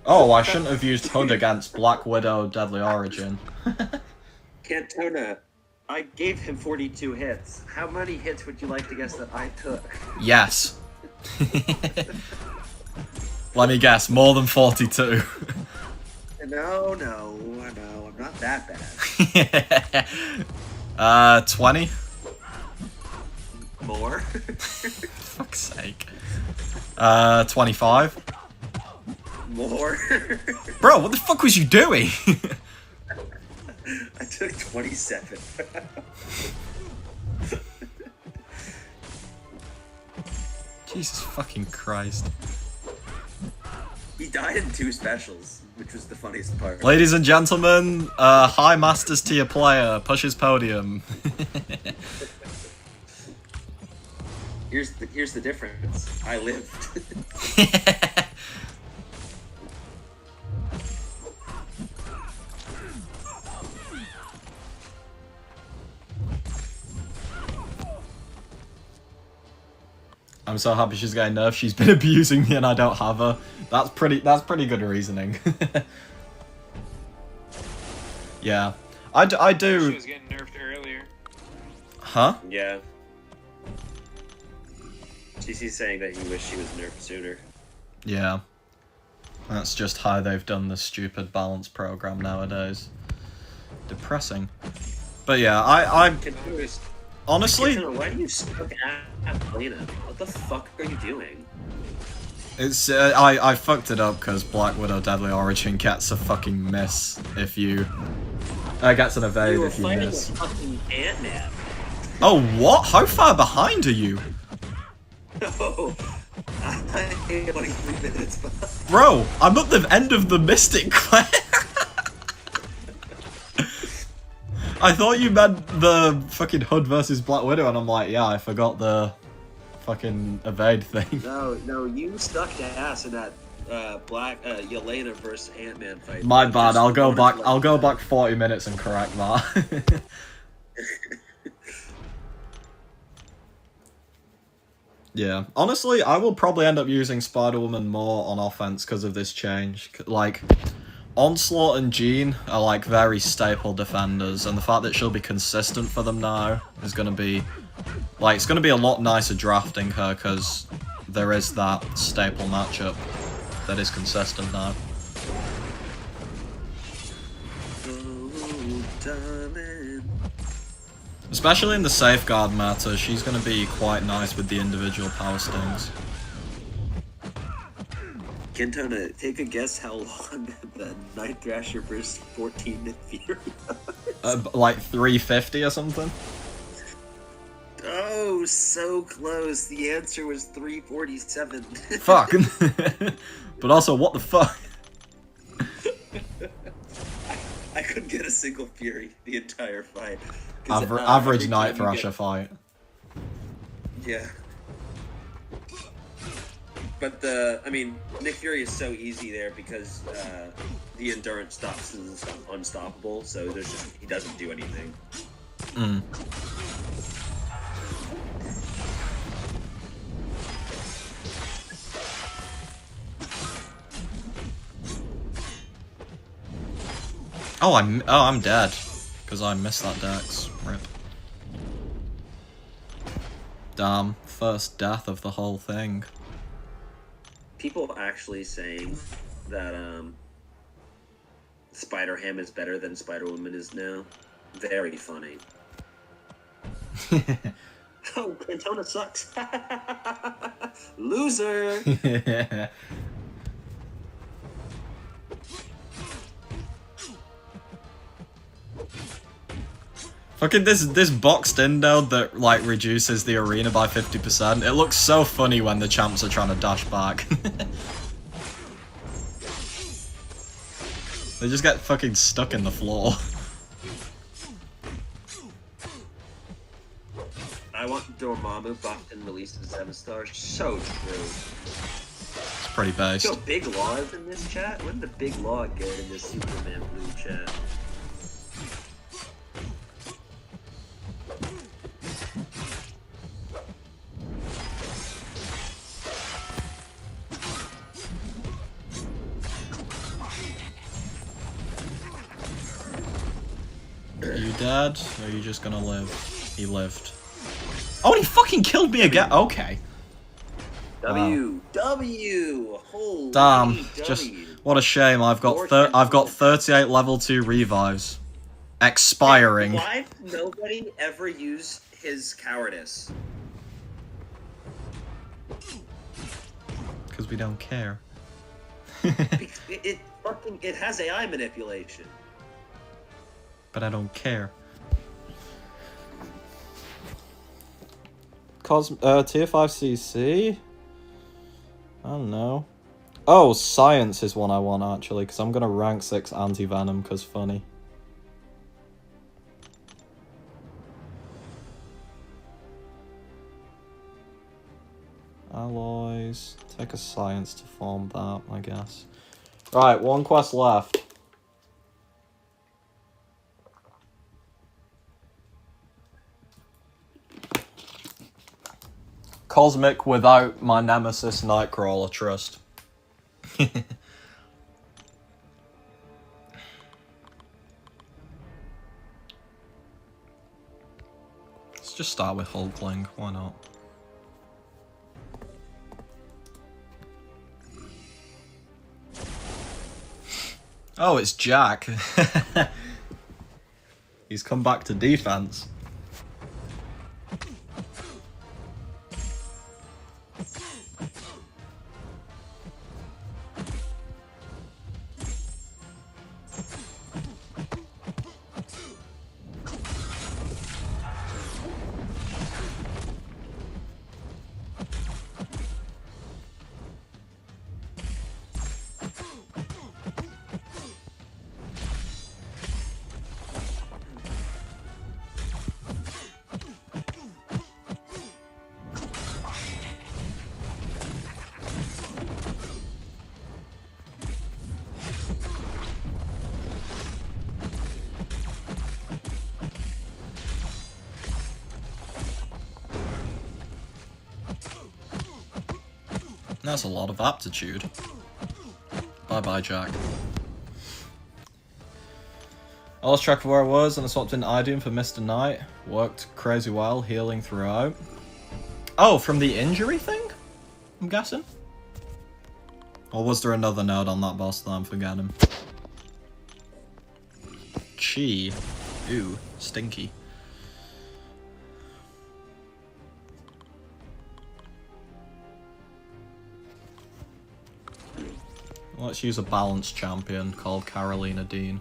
Oh, I shouldn't have used HUD against Black Widow Deadly Origin. Cantona, I gave him 42 hits. How many hits would you like to guess that I took? Yes. Let me guess, more than 42. No, I'm not that bad. 20? More? Fuck's sake. 25? More? Bro, what the fuck was you doing? I took 27. Jesus fucking Christ. He died in 2 specials, which was the funniest part. Ladies and gentlemen, high masters tier player, pushes podium. Here's the difference. I lived. I'm so happy she's getting nerfed. She's been abusing me and I don't have her. That's pretty good reasoning. Yeah. I do... She was getting nerfed earlier. Huh? Yeah. GC's saying that he wished she was nerfed sooner. Yeah. That's just how they've done the stupid balance program nowadays. Depressing. But yeah, I honestly... Why do you suck at Lena? What the fuck are you doing? It's I fucked it up because Black Widow Deadly Origin gets a fucking miss if you... gets an evade if you miss. You were fighting a fucking Ant-Man. Oh, what? How far behind are you? No. I'm 23 minutes behind. Bro, I'm at the end of the Mystic Quest. I thought you meant the fucking HUD versus Black Widow, and I'm like, yeah, I forgot the fucking evade thing. No, you sucked ass in that Yelena versus Ant-Man fight. My bad. I'll go back 40 minutes and correct that. Yeah, honestly, I will probably end up using Spiderwoman more on offense because of this change. Like, Onslaught and Jean are like very staple defenders, and the fact that she'll be consistent for them now is gonna be like, it's gonna be a lot nicer drafting her because there is that staple matchup that is consistent now. Especially in the safeguard matter, she's going to be quite nice with the individual power stings. Kentona, take a guess how long the Night Thrasher versus 14 Fury Like 350 or something? Oh, so close. The answer was 347. Fuck. But also, what the fuck? I couldn't get a single Fury the entire fight. Average Night Thrasher fight. Yeah. But Nick Fury is so easy there because the endurance stops is unstoppable, so he doesn't do anything. Mm. Oh, I'm dead because I missed that dex. Rip. Damn, first death of the whole thing. People actually saying that Spider-Ham is better than Spider-Woman is now. Very funny. Oh, Quintona sucks. Loser. Fucking this boxed in node that like reduces the arena by 50%. It looks so funny when the champs are trying to dash back. They just get fucking stuck in the floor. I want Dormammu buffed and released in 7 stars. So true. It's pretty based. Yo, Big Law is in this chat? When did the Big Law get in this Superman Blue chat? Are you dead? Or are you just gonna live? He lived. Oh, he fucking killed me again! Okay. W! Holy Damn, W. just what a shame. I've got 38 level 2 revives. Expiring. Why did nobody ever use his cowardice? Because we don't care. It has AI manipulation. But I don't care. Tier 5 CC? I don't know. Oh, Science is one I want actually, because I'm gonna rank 6 Anti-Venom, because funny. Alloys. Take a Science to form that, I guess. Right, one quest left. Cosmic without my nemesis Nightcrawler, trust. Let's just start with Hulkling, why not? Oh, it's Jack. He's come back to defense. That's a lot of aptitude. Bye-bye, Jack. I lost track of where I was and I swapped in Idiom for Mr. Knight. Worked crazy well, healing throughout. Oh, from the injury thing? I'm guessing? Or was there another node on that boss that I'm forgetting? Chi. Ooh, stinky. Let's use a balanced champion called Carolina Dean.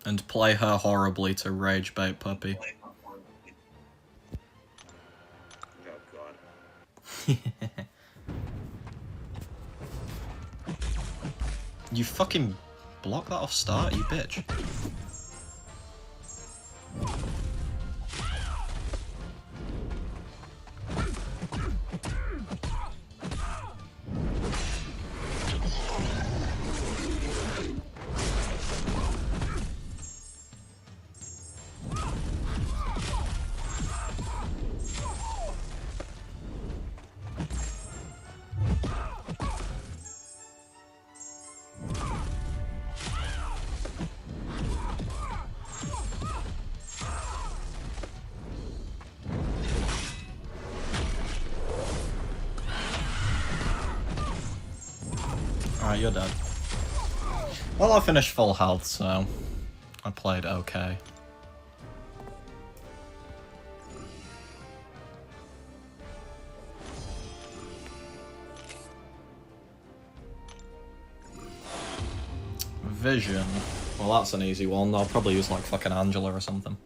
And play her horribly to rage bait puppy. Oh god. You fucking block that off start, you bitch. Alright, you're dead. Well, I finished full health, so I played okay. Vision. Well, that's an easy one. I'll probably use like fucking Angela or something.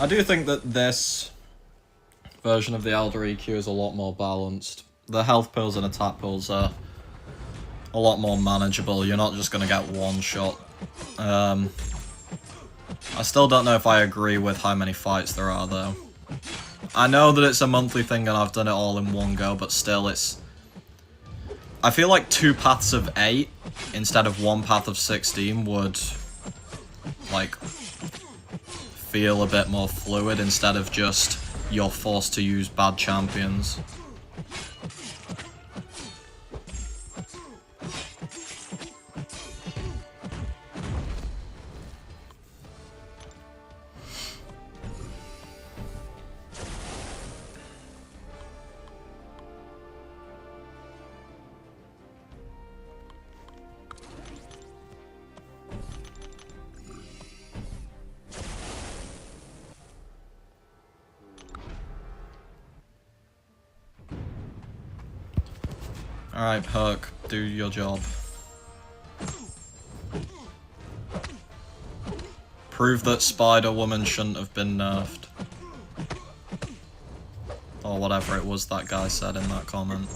I do think that this version of the Elder EQ is a lot more balanced. The health pools and attack pools are a lot more manageable. You're not just going to get one shot. I still don't know if I agree with how many fights there are, though. I know that it's a monthly thing and I've done it all in one go, but still it's... I feel like 2 paths of 8 instead of 1 path of 16 would, like, feel a bit more fluid instead of just you're forced to use bad champions. Alright, Perk, do your job. Prove that Spiderwoman shouldn't have been nerfed. Or whatever it was that guy said in that comment.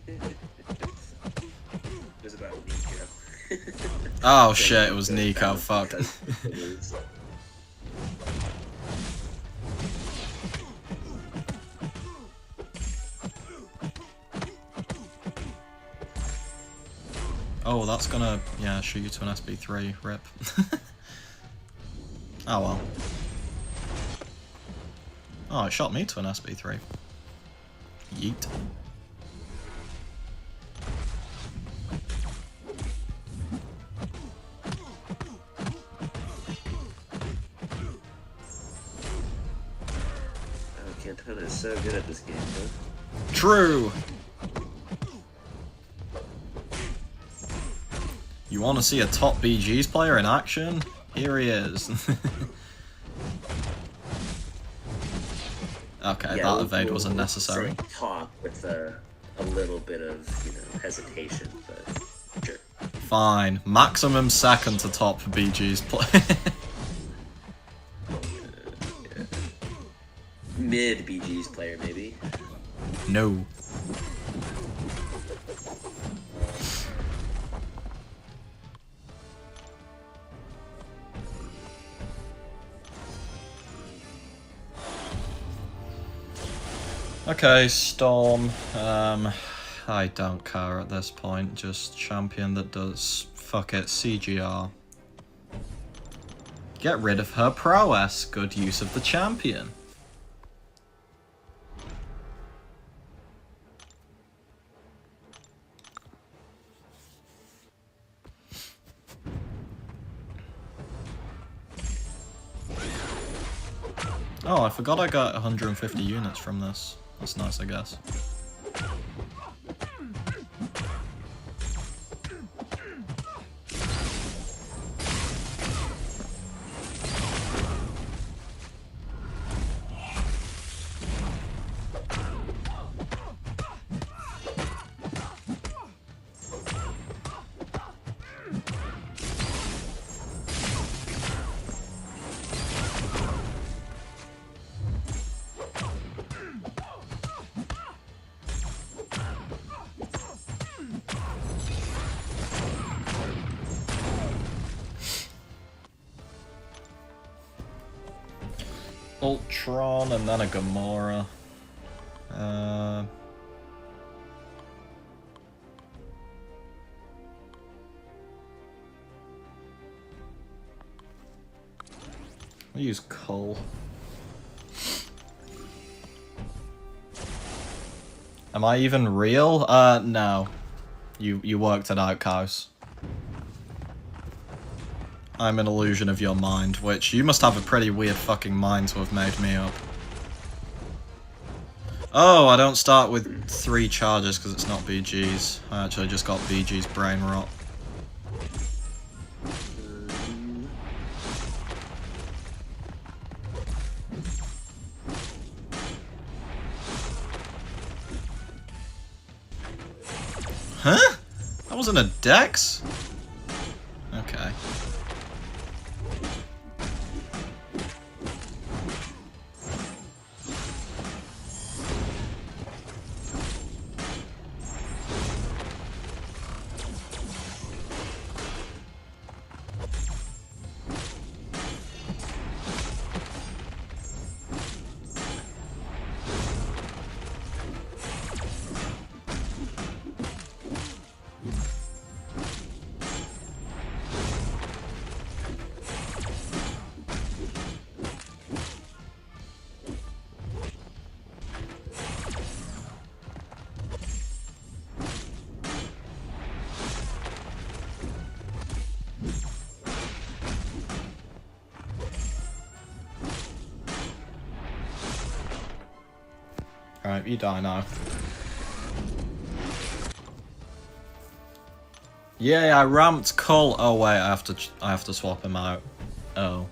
It was about Nico. Oh shit, it was Nico, fuck. Oh, that's gonna, yeah, shoot you to an SB3, rip. Oh well. Oh, it shot me to an SB3. Yeet. Oh, Cantona is so good at this game, though. True! You want to see a top BG's player in action? Here he is. Okay, Yeah, that evade was unnecessary. We'll talk with a little bit of, hesitation, but sure. Fine. Maximum second to top for BG's player. Yeah. Mid BG's player, maybe. No. Okay, Storm. I don't care at this point. Just champion that does, fuck it, CGR. Get rid of her prowess. Good use of the champion. Oh, I forgot I got 150 units from this. That's nice, I guess. Ultron and then a Gamora. I'll use Cull. Am I even real? No. You worked it out, Cows. I'm an illusion of your mind, which you must have a pretty weird fucking mind to have made me up. Oh, I don't start with 3 charges because it's not BG's. I actually just got BG's brain rot. Huh? That wasn't a dex? Okay. Alright, you die now. Yeah, I ramped Cull. Oh wait, I have to swap him out. Oh.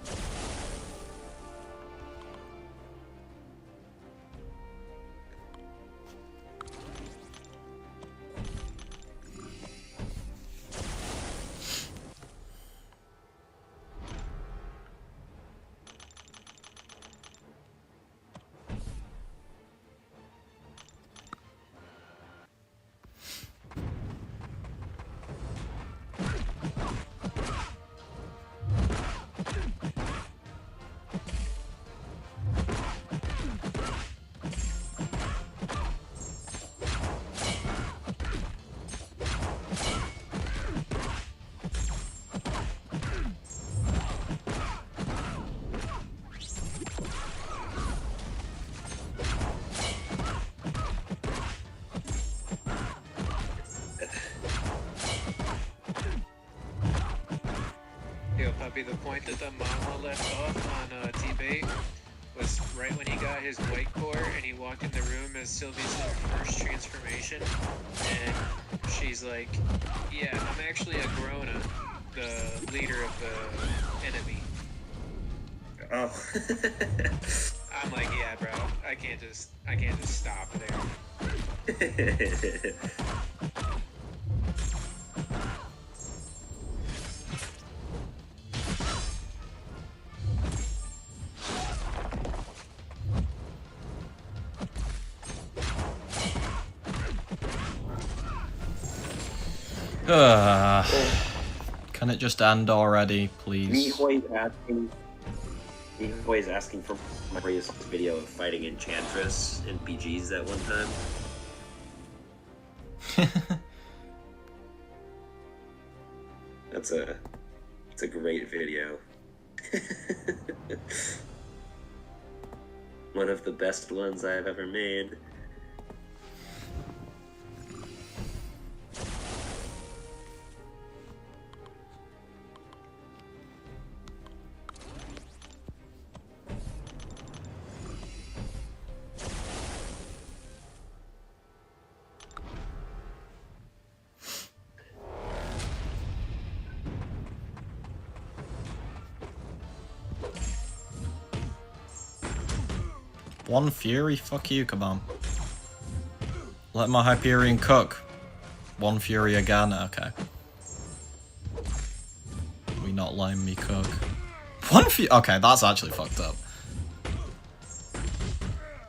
Puppy, the point that the mama left off on T-Bait was right when he got his white core and he walked in the room as Sylvie's first transformation, and she's like, yeah, I'm actually a Grona, the leader of the enemy. Oh. I'm like, yeah, bro, I can't just stop there. Can it just end already, please? Meatboy's asking for Maria's video of fighting Enchantress in BGs at one time. It's a great video. One of the best ones I've ever made. One Fury? Fuck you, come on. Let my Hyperion cook. One Fury again? Okay. We not letting me cook. One Fury? Okay, that's actually fucked up.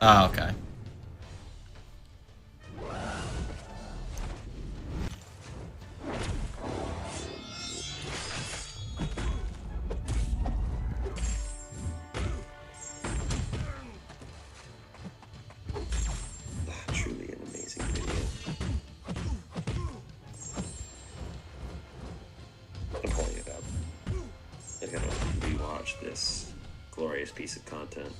Ah, okay. This glorious piece of content.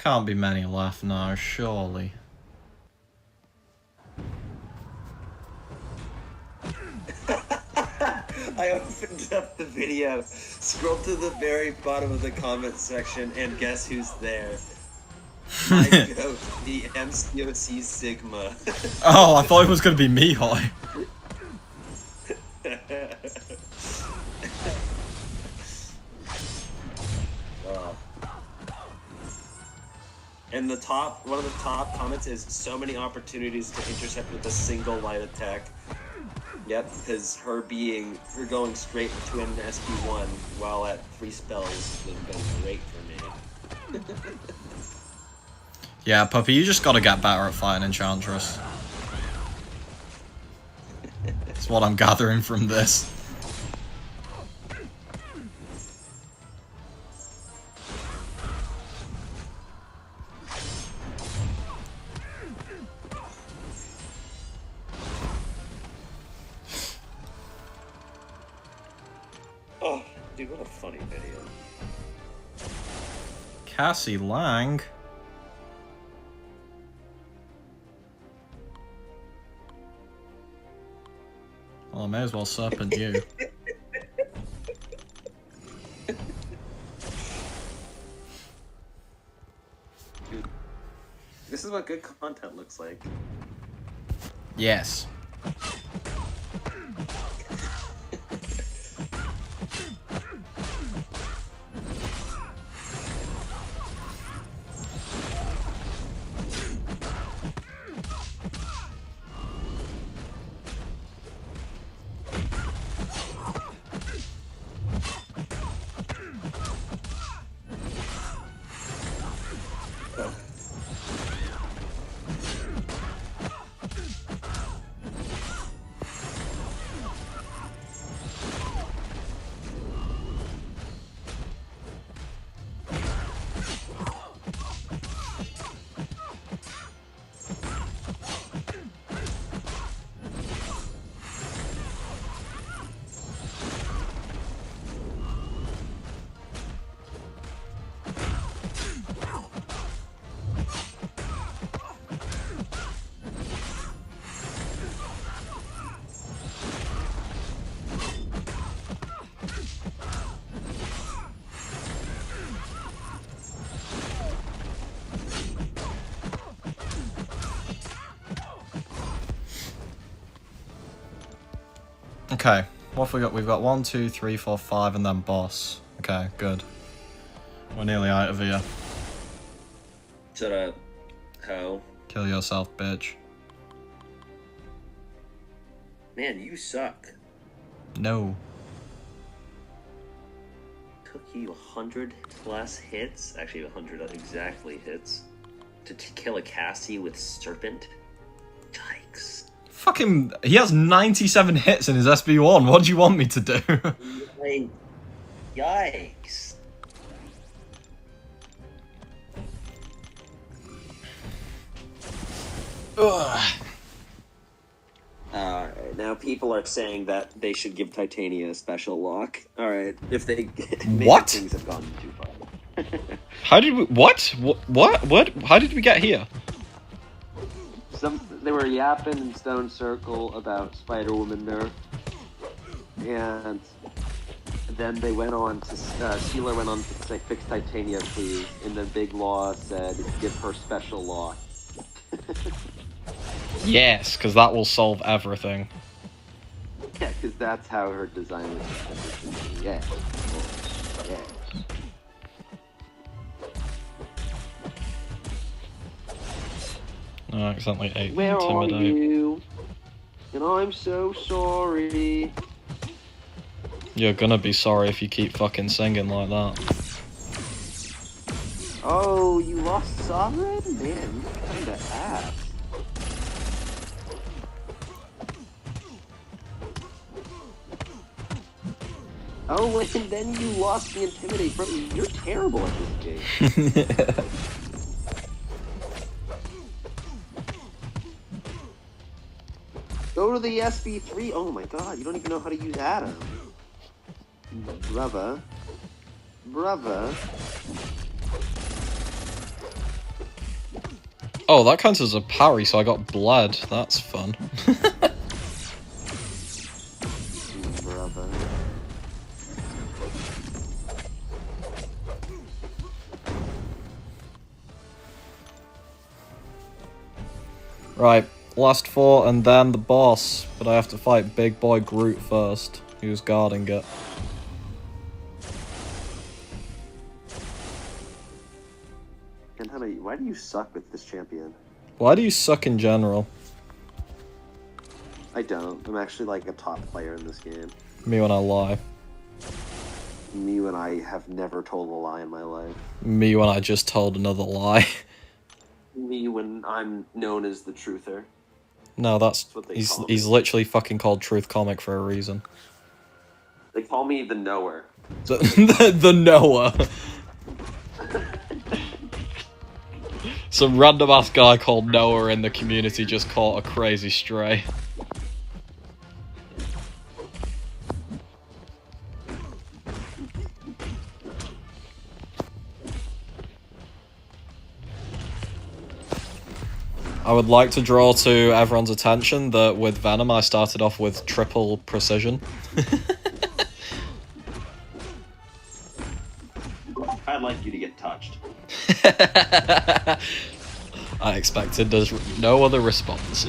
can't be many left now, surely. I opened up the video, scrolled to the very bottom of the comment section, and guess who's there? My goat, the MCOC Sigma. Oh, I thought it was gonna be Mihai. And the top, one of the top comments is so many opportunities to intercept with a single light attack. Yep, because her going straight to an SP1 while at 3 spells would have been great for me. Yeah, Puppy, you just gotta get better at fighting Enchantress. That's what I'm gathering from this. Oh, dude, what a funny video. Cassie Lang? Well, I may as well Serpent you. Dude, this is what good content looks like. Yes. Okay, what have we got? We've got 1, 2, 3, 4, 5, and then boss. Okay, good. We're nearly out of here. Shut up. How? Kill yourself, bitch. Man, you suck. No. Took you 100 plus hits, actually 100 exactly hits, to kill a Cassie with Serpent. Yikes. Fucking, he has 97 hits in his SB1. What do you want me to do? Yikes. Ugh. Alright, now people are saying that they should give Titania a special lock. Alright, if they... What? Things have gone too far. How did we... What? What? How did we get here? They were yapping in Stone Circle about Spiderwoman nerf, and then they went on to Sealer went on to say fix Titania please, and then Big Law said give her special lock. Yes, because that will solve everything. Yeah, because that's how her design was. Yeah. Yeah. No, accidentally ate Where are Intimidate. you? And I'm so sorry. You're gonna be sorry if you keep fucking singing like that. Oh, you lost Sovereign? Man, you kinda ass. Oh, and then you lost the Intimidate, bro. You're terrible at this game. Go to the SB3. Oh my god, you don't even know how to use Adam. Brother. Oh, that counts as a parry, so I got bled. That's fun. Brother. Right, last 4 and then the boss. But I have to fight Big Boy Groot first, who's guarding it. Why do you suck with this champion? Why do you suck in general? I don't. I'm actually like a top player in this game. Me when I lie. Me when I have never told a lie in my life. Me when I just told another lie. Me when I'm known as the truther. No, that's what they he's call he's me. literally fucking called Truth Comic for a reason. They call me the knower. The Noah. Some random ass guy called Noah in the community just caught a crazy stray. I would like to draw to everyone's attention that with Venom I started off with triple precision. I'd like you to get touched. I expected there's no other response.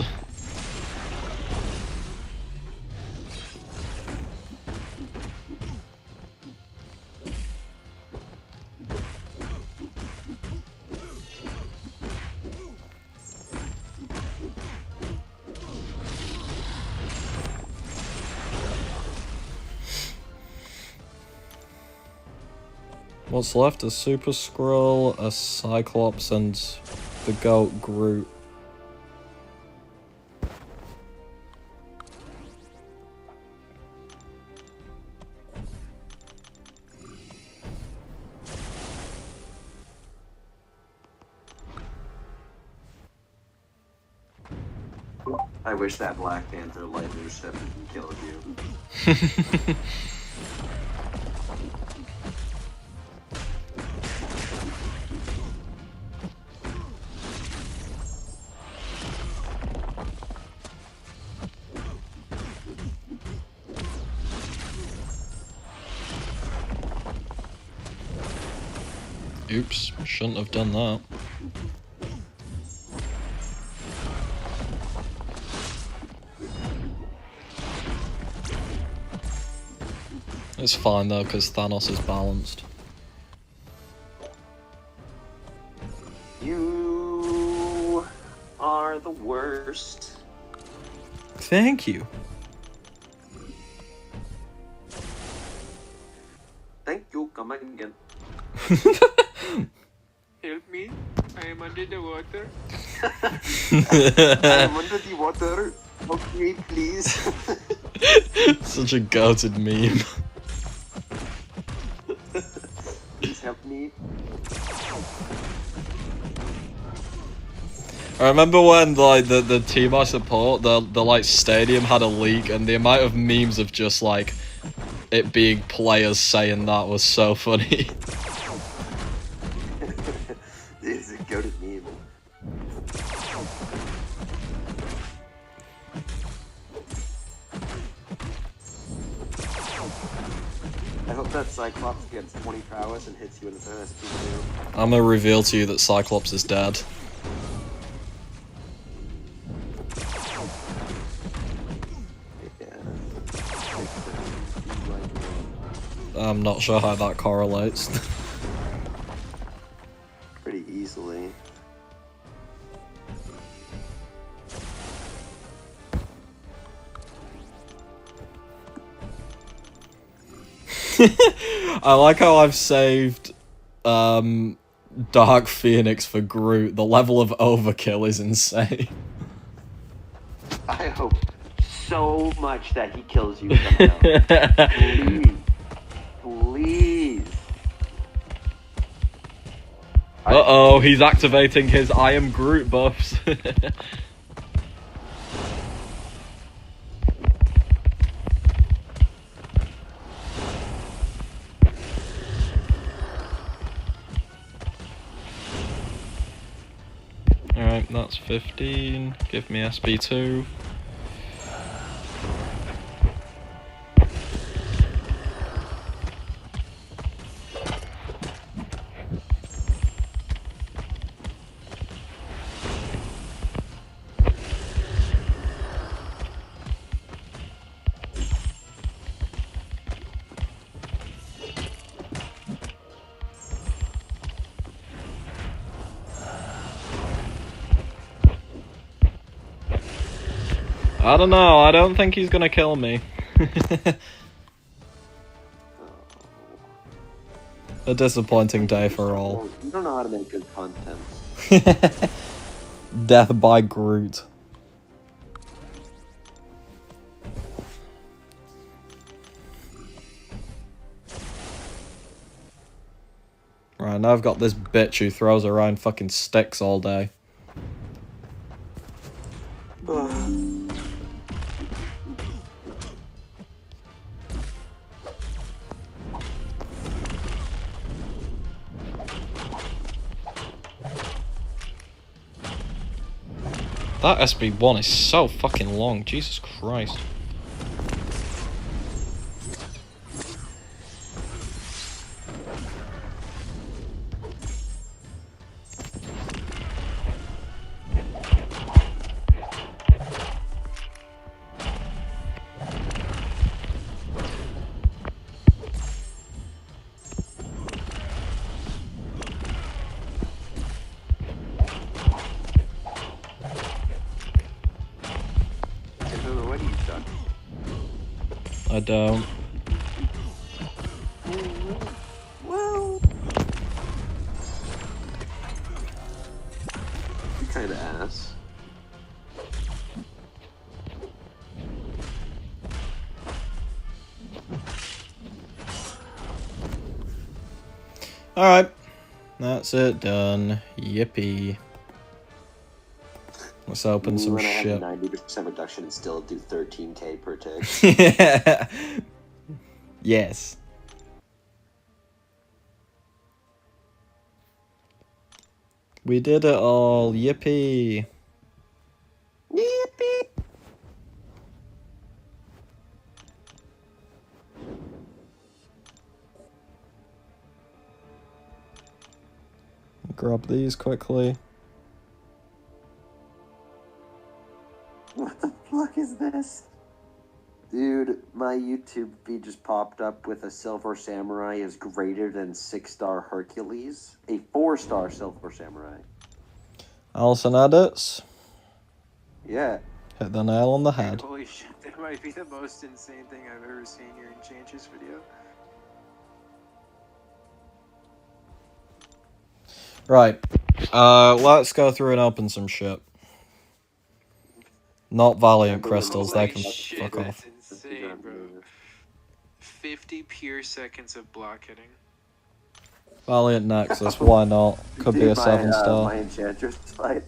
What's left? A Super Skrull, a Cyclops, and the Goat Groot. I wish that Black Panther lightning ship killed you. Oops, shouldn't have done that. It's fine though, because Thanos is balanced. You are the worst. Thank you. Thank you, come again. Help me. I am under the water. I am under the water. Okay, please. Such a goated meme. Please help me. I remember when like the team I support, the like stadium had a leak, and the amount of memes of just like it being players saying that was so funny. It's a goated meme. I hope that Cyclops gets 20 prowess and hits you in the SP2. I'm gonna reveal to you that Cyclops is dead. I'm not sure how that correlates. Pretty easily. I like how I've saved Dark Phoenix for Groot. The level of overkill is insane. I hope so much that he kills you somehow. Please. Please. Uh-oh, he's activating his I am Groot buffs. Alright, that's 15. Give me SP2. I don't know, I don't think he's gonna kill me. A disappointing day for all. You don't know how to make good content. Death by Groot. Right, now I've got this bitch who throws around fucking sticks all day. That SB1 is so fucking long, Jesus Christ. I don't. Well, you kind of ass. Alright. That's it done. Yippee. Let's open some shit. 90% reduction and still do 13k per tick. Yes. We did it all. Yippee. Yippee. Grab these quickly. What the fuck is this? Dude, my YouTube feed just popped up with a Silver Samurai is greater than 6-star Hercules. A 4-star Silver Samurai. Allison edits. Yeah. Hit the nail on the head. Holy shit, that might be the most insane thing I've ever seen your Enchantress video. Right. Let's go through and open some shit. Not Valiant crystals, they can fuck off. That's insane, bro. 50 pure seconds of block hitting. Valiant Nexus, why not? Could be a 7-star. My Enchantress fight.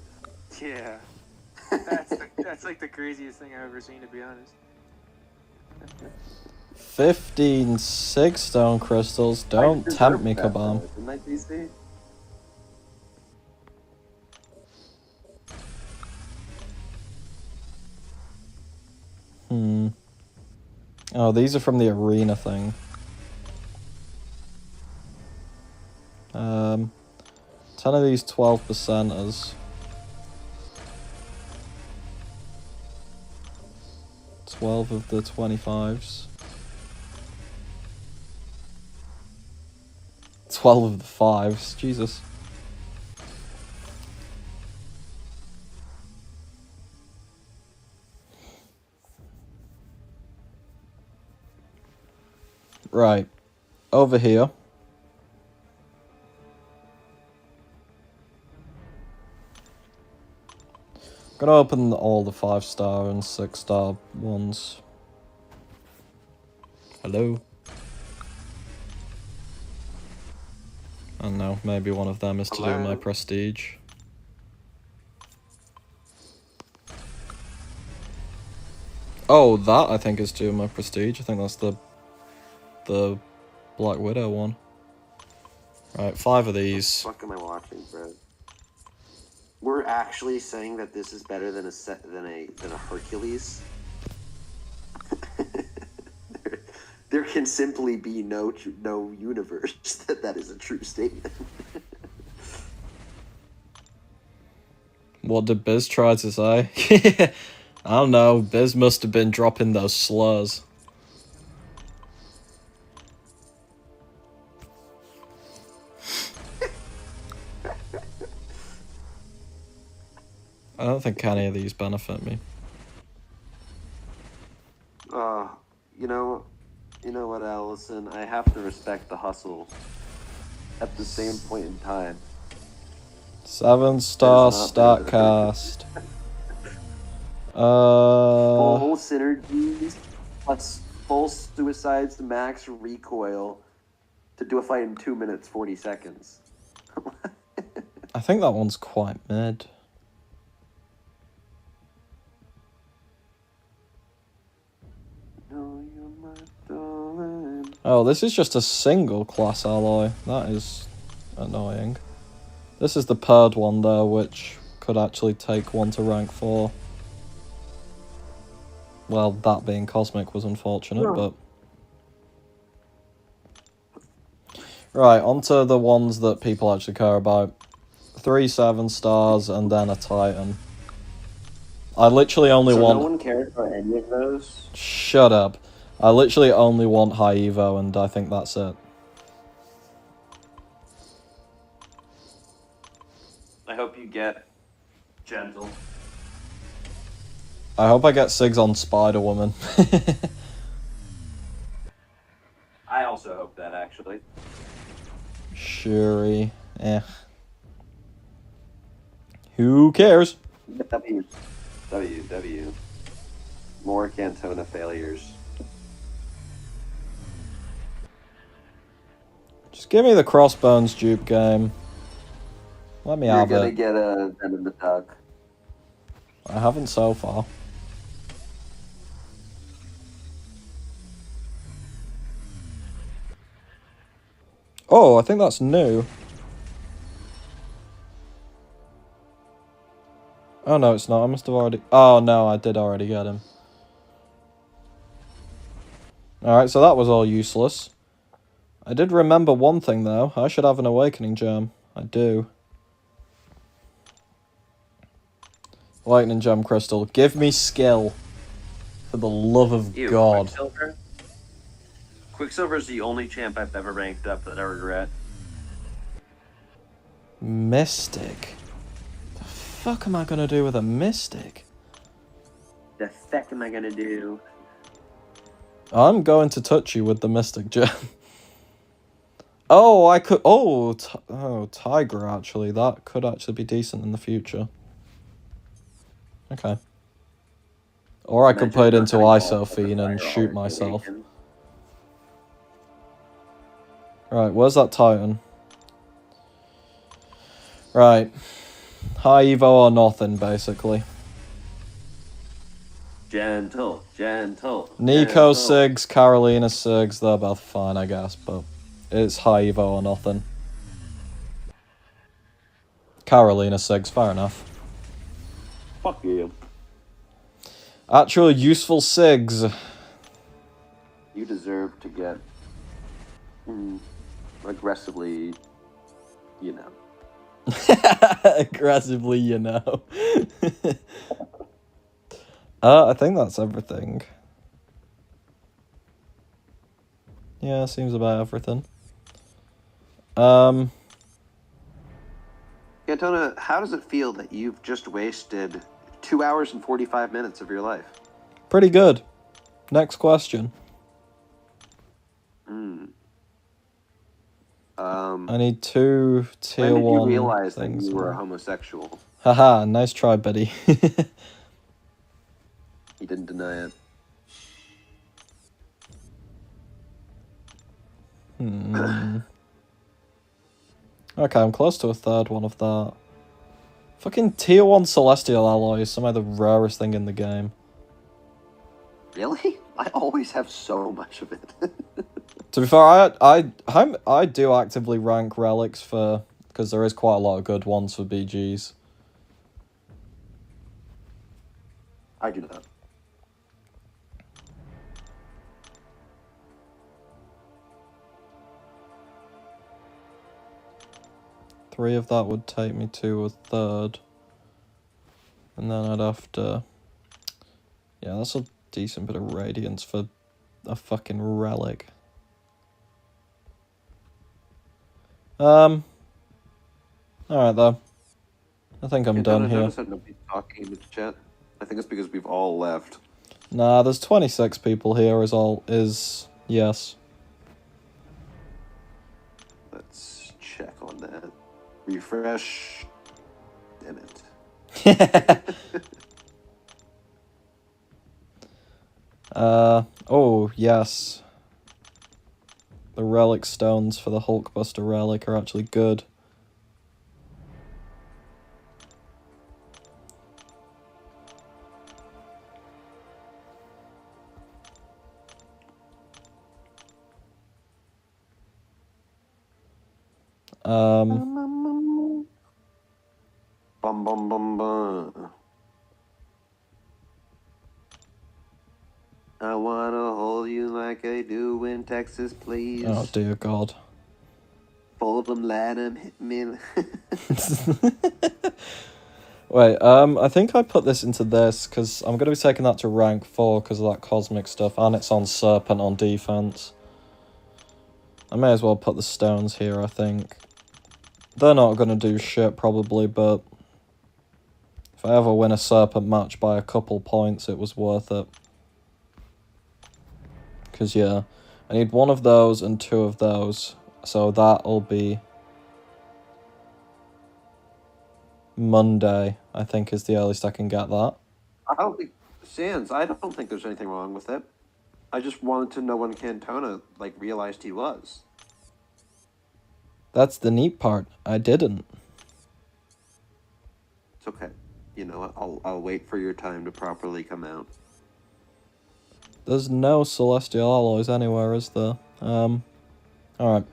Yeah. That's like the craziest thing I've ever seen, to be honest. 15 6-stone crystals, don't tempt me, Kabam. Isn't that DC? Oh, these are from the arena thing. 10 of these 12%ers. 12 of the 25s. 12 of the 5s, Jesus. Right, over here. I'm gonna open all the 5-star and 6-star ones. Hello? I don't know, maybe one of them is to do with my prestige. Oh, that I think is to do with my prestige. I think that's the Black Widow one. Right, 5 of these. What the fuck am I watching, bro? We're actually saying that this is better than a Hercules. There can simply be no universe that is a true statement. What did Biz try to say? I don't know. Biz must have been dropping those slurs. I don't think any of these benefit me. You know what, Allison? I have to respect the hustle. At the same point in time. 7-star StatCast. Full synergies plus full suicides to max recoil to do a fight in 2 minutes 40 seconds. I think that one's quite mid. Oh, this is just a single class alloy. That is annoying. This is the paired one though, which could actually take one to rank 4. Well, that being Cosmic was unfortunate, but... Right, onto the ones that people actually care about. 3 7-stars and then a Titan. I literally only want... no one cares about any of those? Shut up. I literally only want high Evo, and I think that's it. I hope you get Gentle. I hope I get Sigs on Spiderwoman. I also hope that, actually. Shuri. Who cares? W. More Cantona failures. Just give me the Crossbones dupe game. Let me have it. You're gonna get a Venom the Duck. I haven't so far. Oh, I think that's new. Oh no, it's not. I must have already... Oh no, I did already get him. Alright, so that was all useless. I did remember one thing though. I should have an Awakening Gem. I do. Lightning Gem Crystal. Give me skill. For the love of God. Quicksilver's the only champ I've ever ranked up that I regret. Mystic. The fuck am I gonna do with a Mystic? The feck am I gonna do? I'm going to touch you with the Mystic Gem. Oh, I could... Oh, Tiger, actually. That could actually be decent in the future. Okay. Or I could put it into Isophene and shoot myself. Right, where's that Titan? Right. High Evo or nothing, basically. Gentle. Nico Sigs, Carolina Sigs, they're both fine, I guess, but it's high Evo or nothing. Carolina Sigs, fair enough. Fuck you. Actual useful Sigs. You deserve to get aggressively, you know. Aggressively, you know. I think that's everything. Yeah, seems about everything. Cantona, how does it feel that you've just wasted 2 hours and 45 minutes of your life? Pretty good. Next question. I need 2 tier 1 when did you realize that things. You were a homosexual? Haha, nice try, Betty. He didn't deny it. Okay, I'm close to a third one of that. Fucking tier 1 Celestial Alloy is somehow the rarest thing in the game. Really? I always have so much of it. To be fair, I do actively rank relics for... because there is quite a lot of good ones for BGs. I do not. Three of that would take me to a third. And then I'd have to... Yeah, that's a decent bit of radiance for a fucking relic. Alright though. I think I'm done here. Notice that nobody's talking in the chat. I think it's because we've all left. Nah, there's 26 people here is yes. Let's check on that. Refresh. Damn it. Oh, yes. The relic stones for the Hulkbuster relic are actually good. Bum bum bum bum. I wanna hold you like I do in Texas, please. Oh dear God. Fold 'em, let 'em hit me. Wait, I think I put this into this, because I'm going to be taking that to rank 4 because of that cosmic stuff, and it's on Serpent on defense. I may as well put the stones here, I think. They're not going to do shit, probably, but if I ever win a Serpent match by a couple points, it was worth it. Because, yeah, I need one of those and two of those, so that'll be Monday, I think, is the earliest I can get that. I don't think, Sans, I don't think there's anything wrong with it. I just wanted to know when Cantona, like, realized he was. That's the neat part. I didn't. It's okay. You know, I'll wait for your time to properly come out. There's no celestial alloys anywhere, is there? Alright.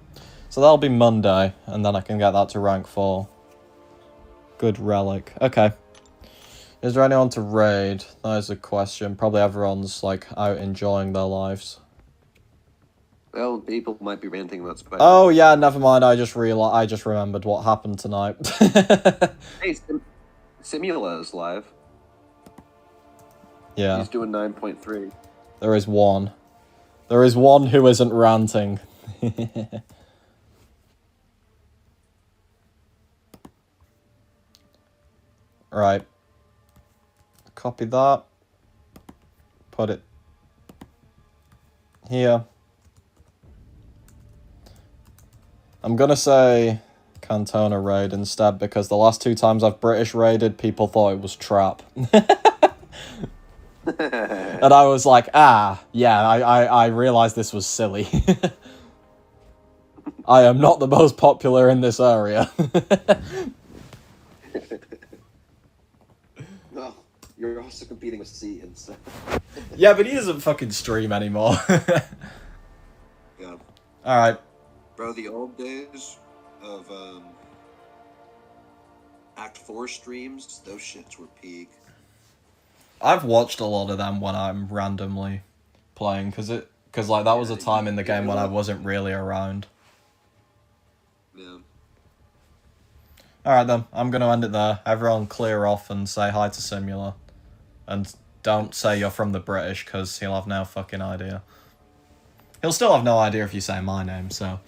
So that'll be Monday, and then I can get that to rank 4. Good relic. Okay. Is there anyone to raid? That is a question. Probably everyone's, like, out enjoying their lives. Well, people might be ranting about Spider. Oh, yeah, never mind. I just remembered what happened tonight. Hey, Simula is live. Yeah. He's doing 9.3. There is one. There is one who isn't ranting. Right. Copy that. Put it here. I'm gonna say Cantona raid instead, because the last 2 times I've British raided, people thought it was trap. And I was like, yeah, I realised this was silly. I am not the most popular in this area. No, you're also competing with Seaton, so... Yeah, but he doesn't fucking stream anymore. Yeah. Alright. Bro, the old days of, Act 4 streams, those shits were peak. I've watched a lot of them when I'm randomly playing, because like, that was a time in the game when I wasn't really around. Yeah. Alright then, I'm going to end it there. Everyone clear off and say hi to Simula. And don't say you're from the British, because he'll have no fucking idea. He'll still have no idea if you say my name, so...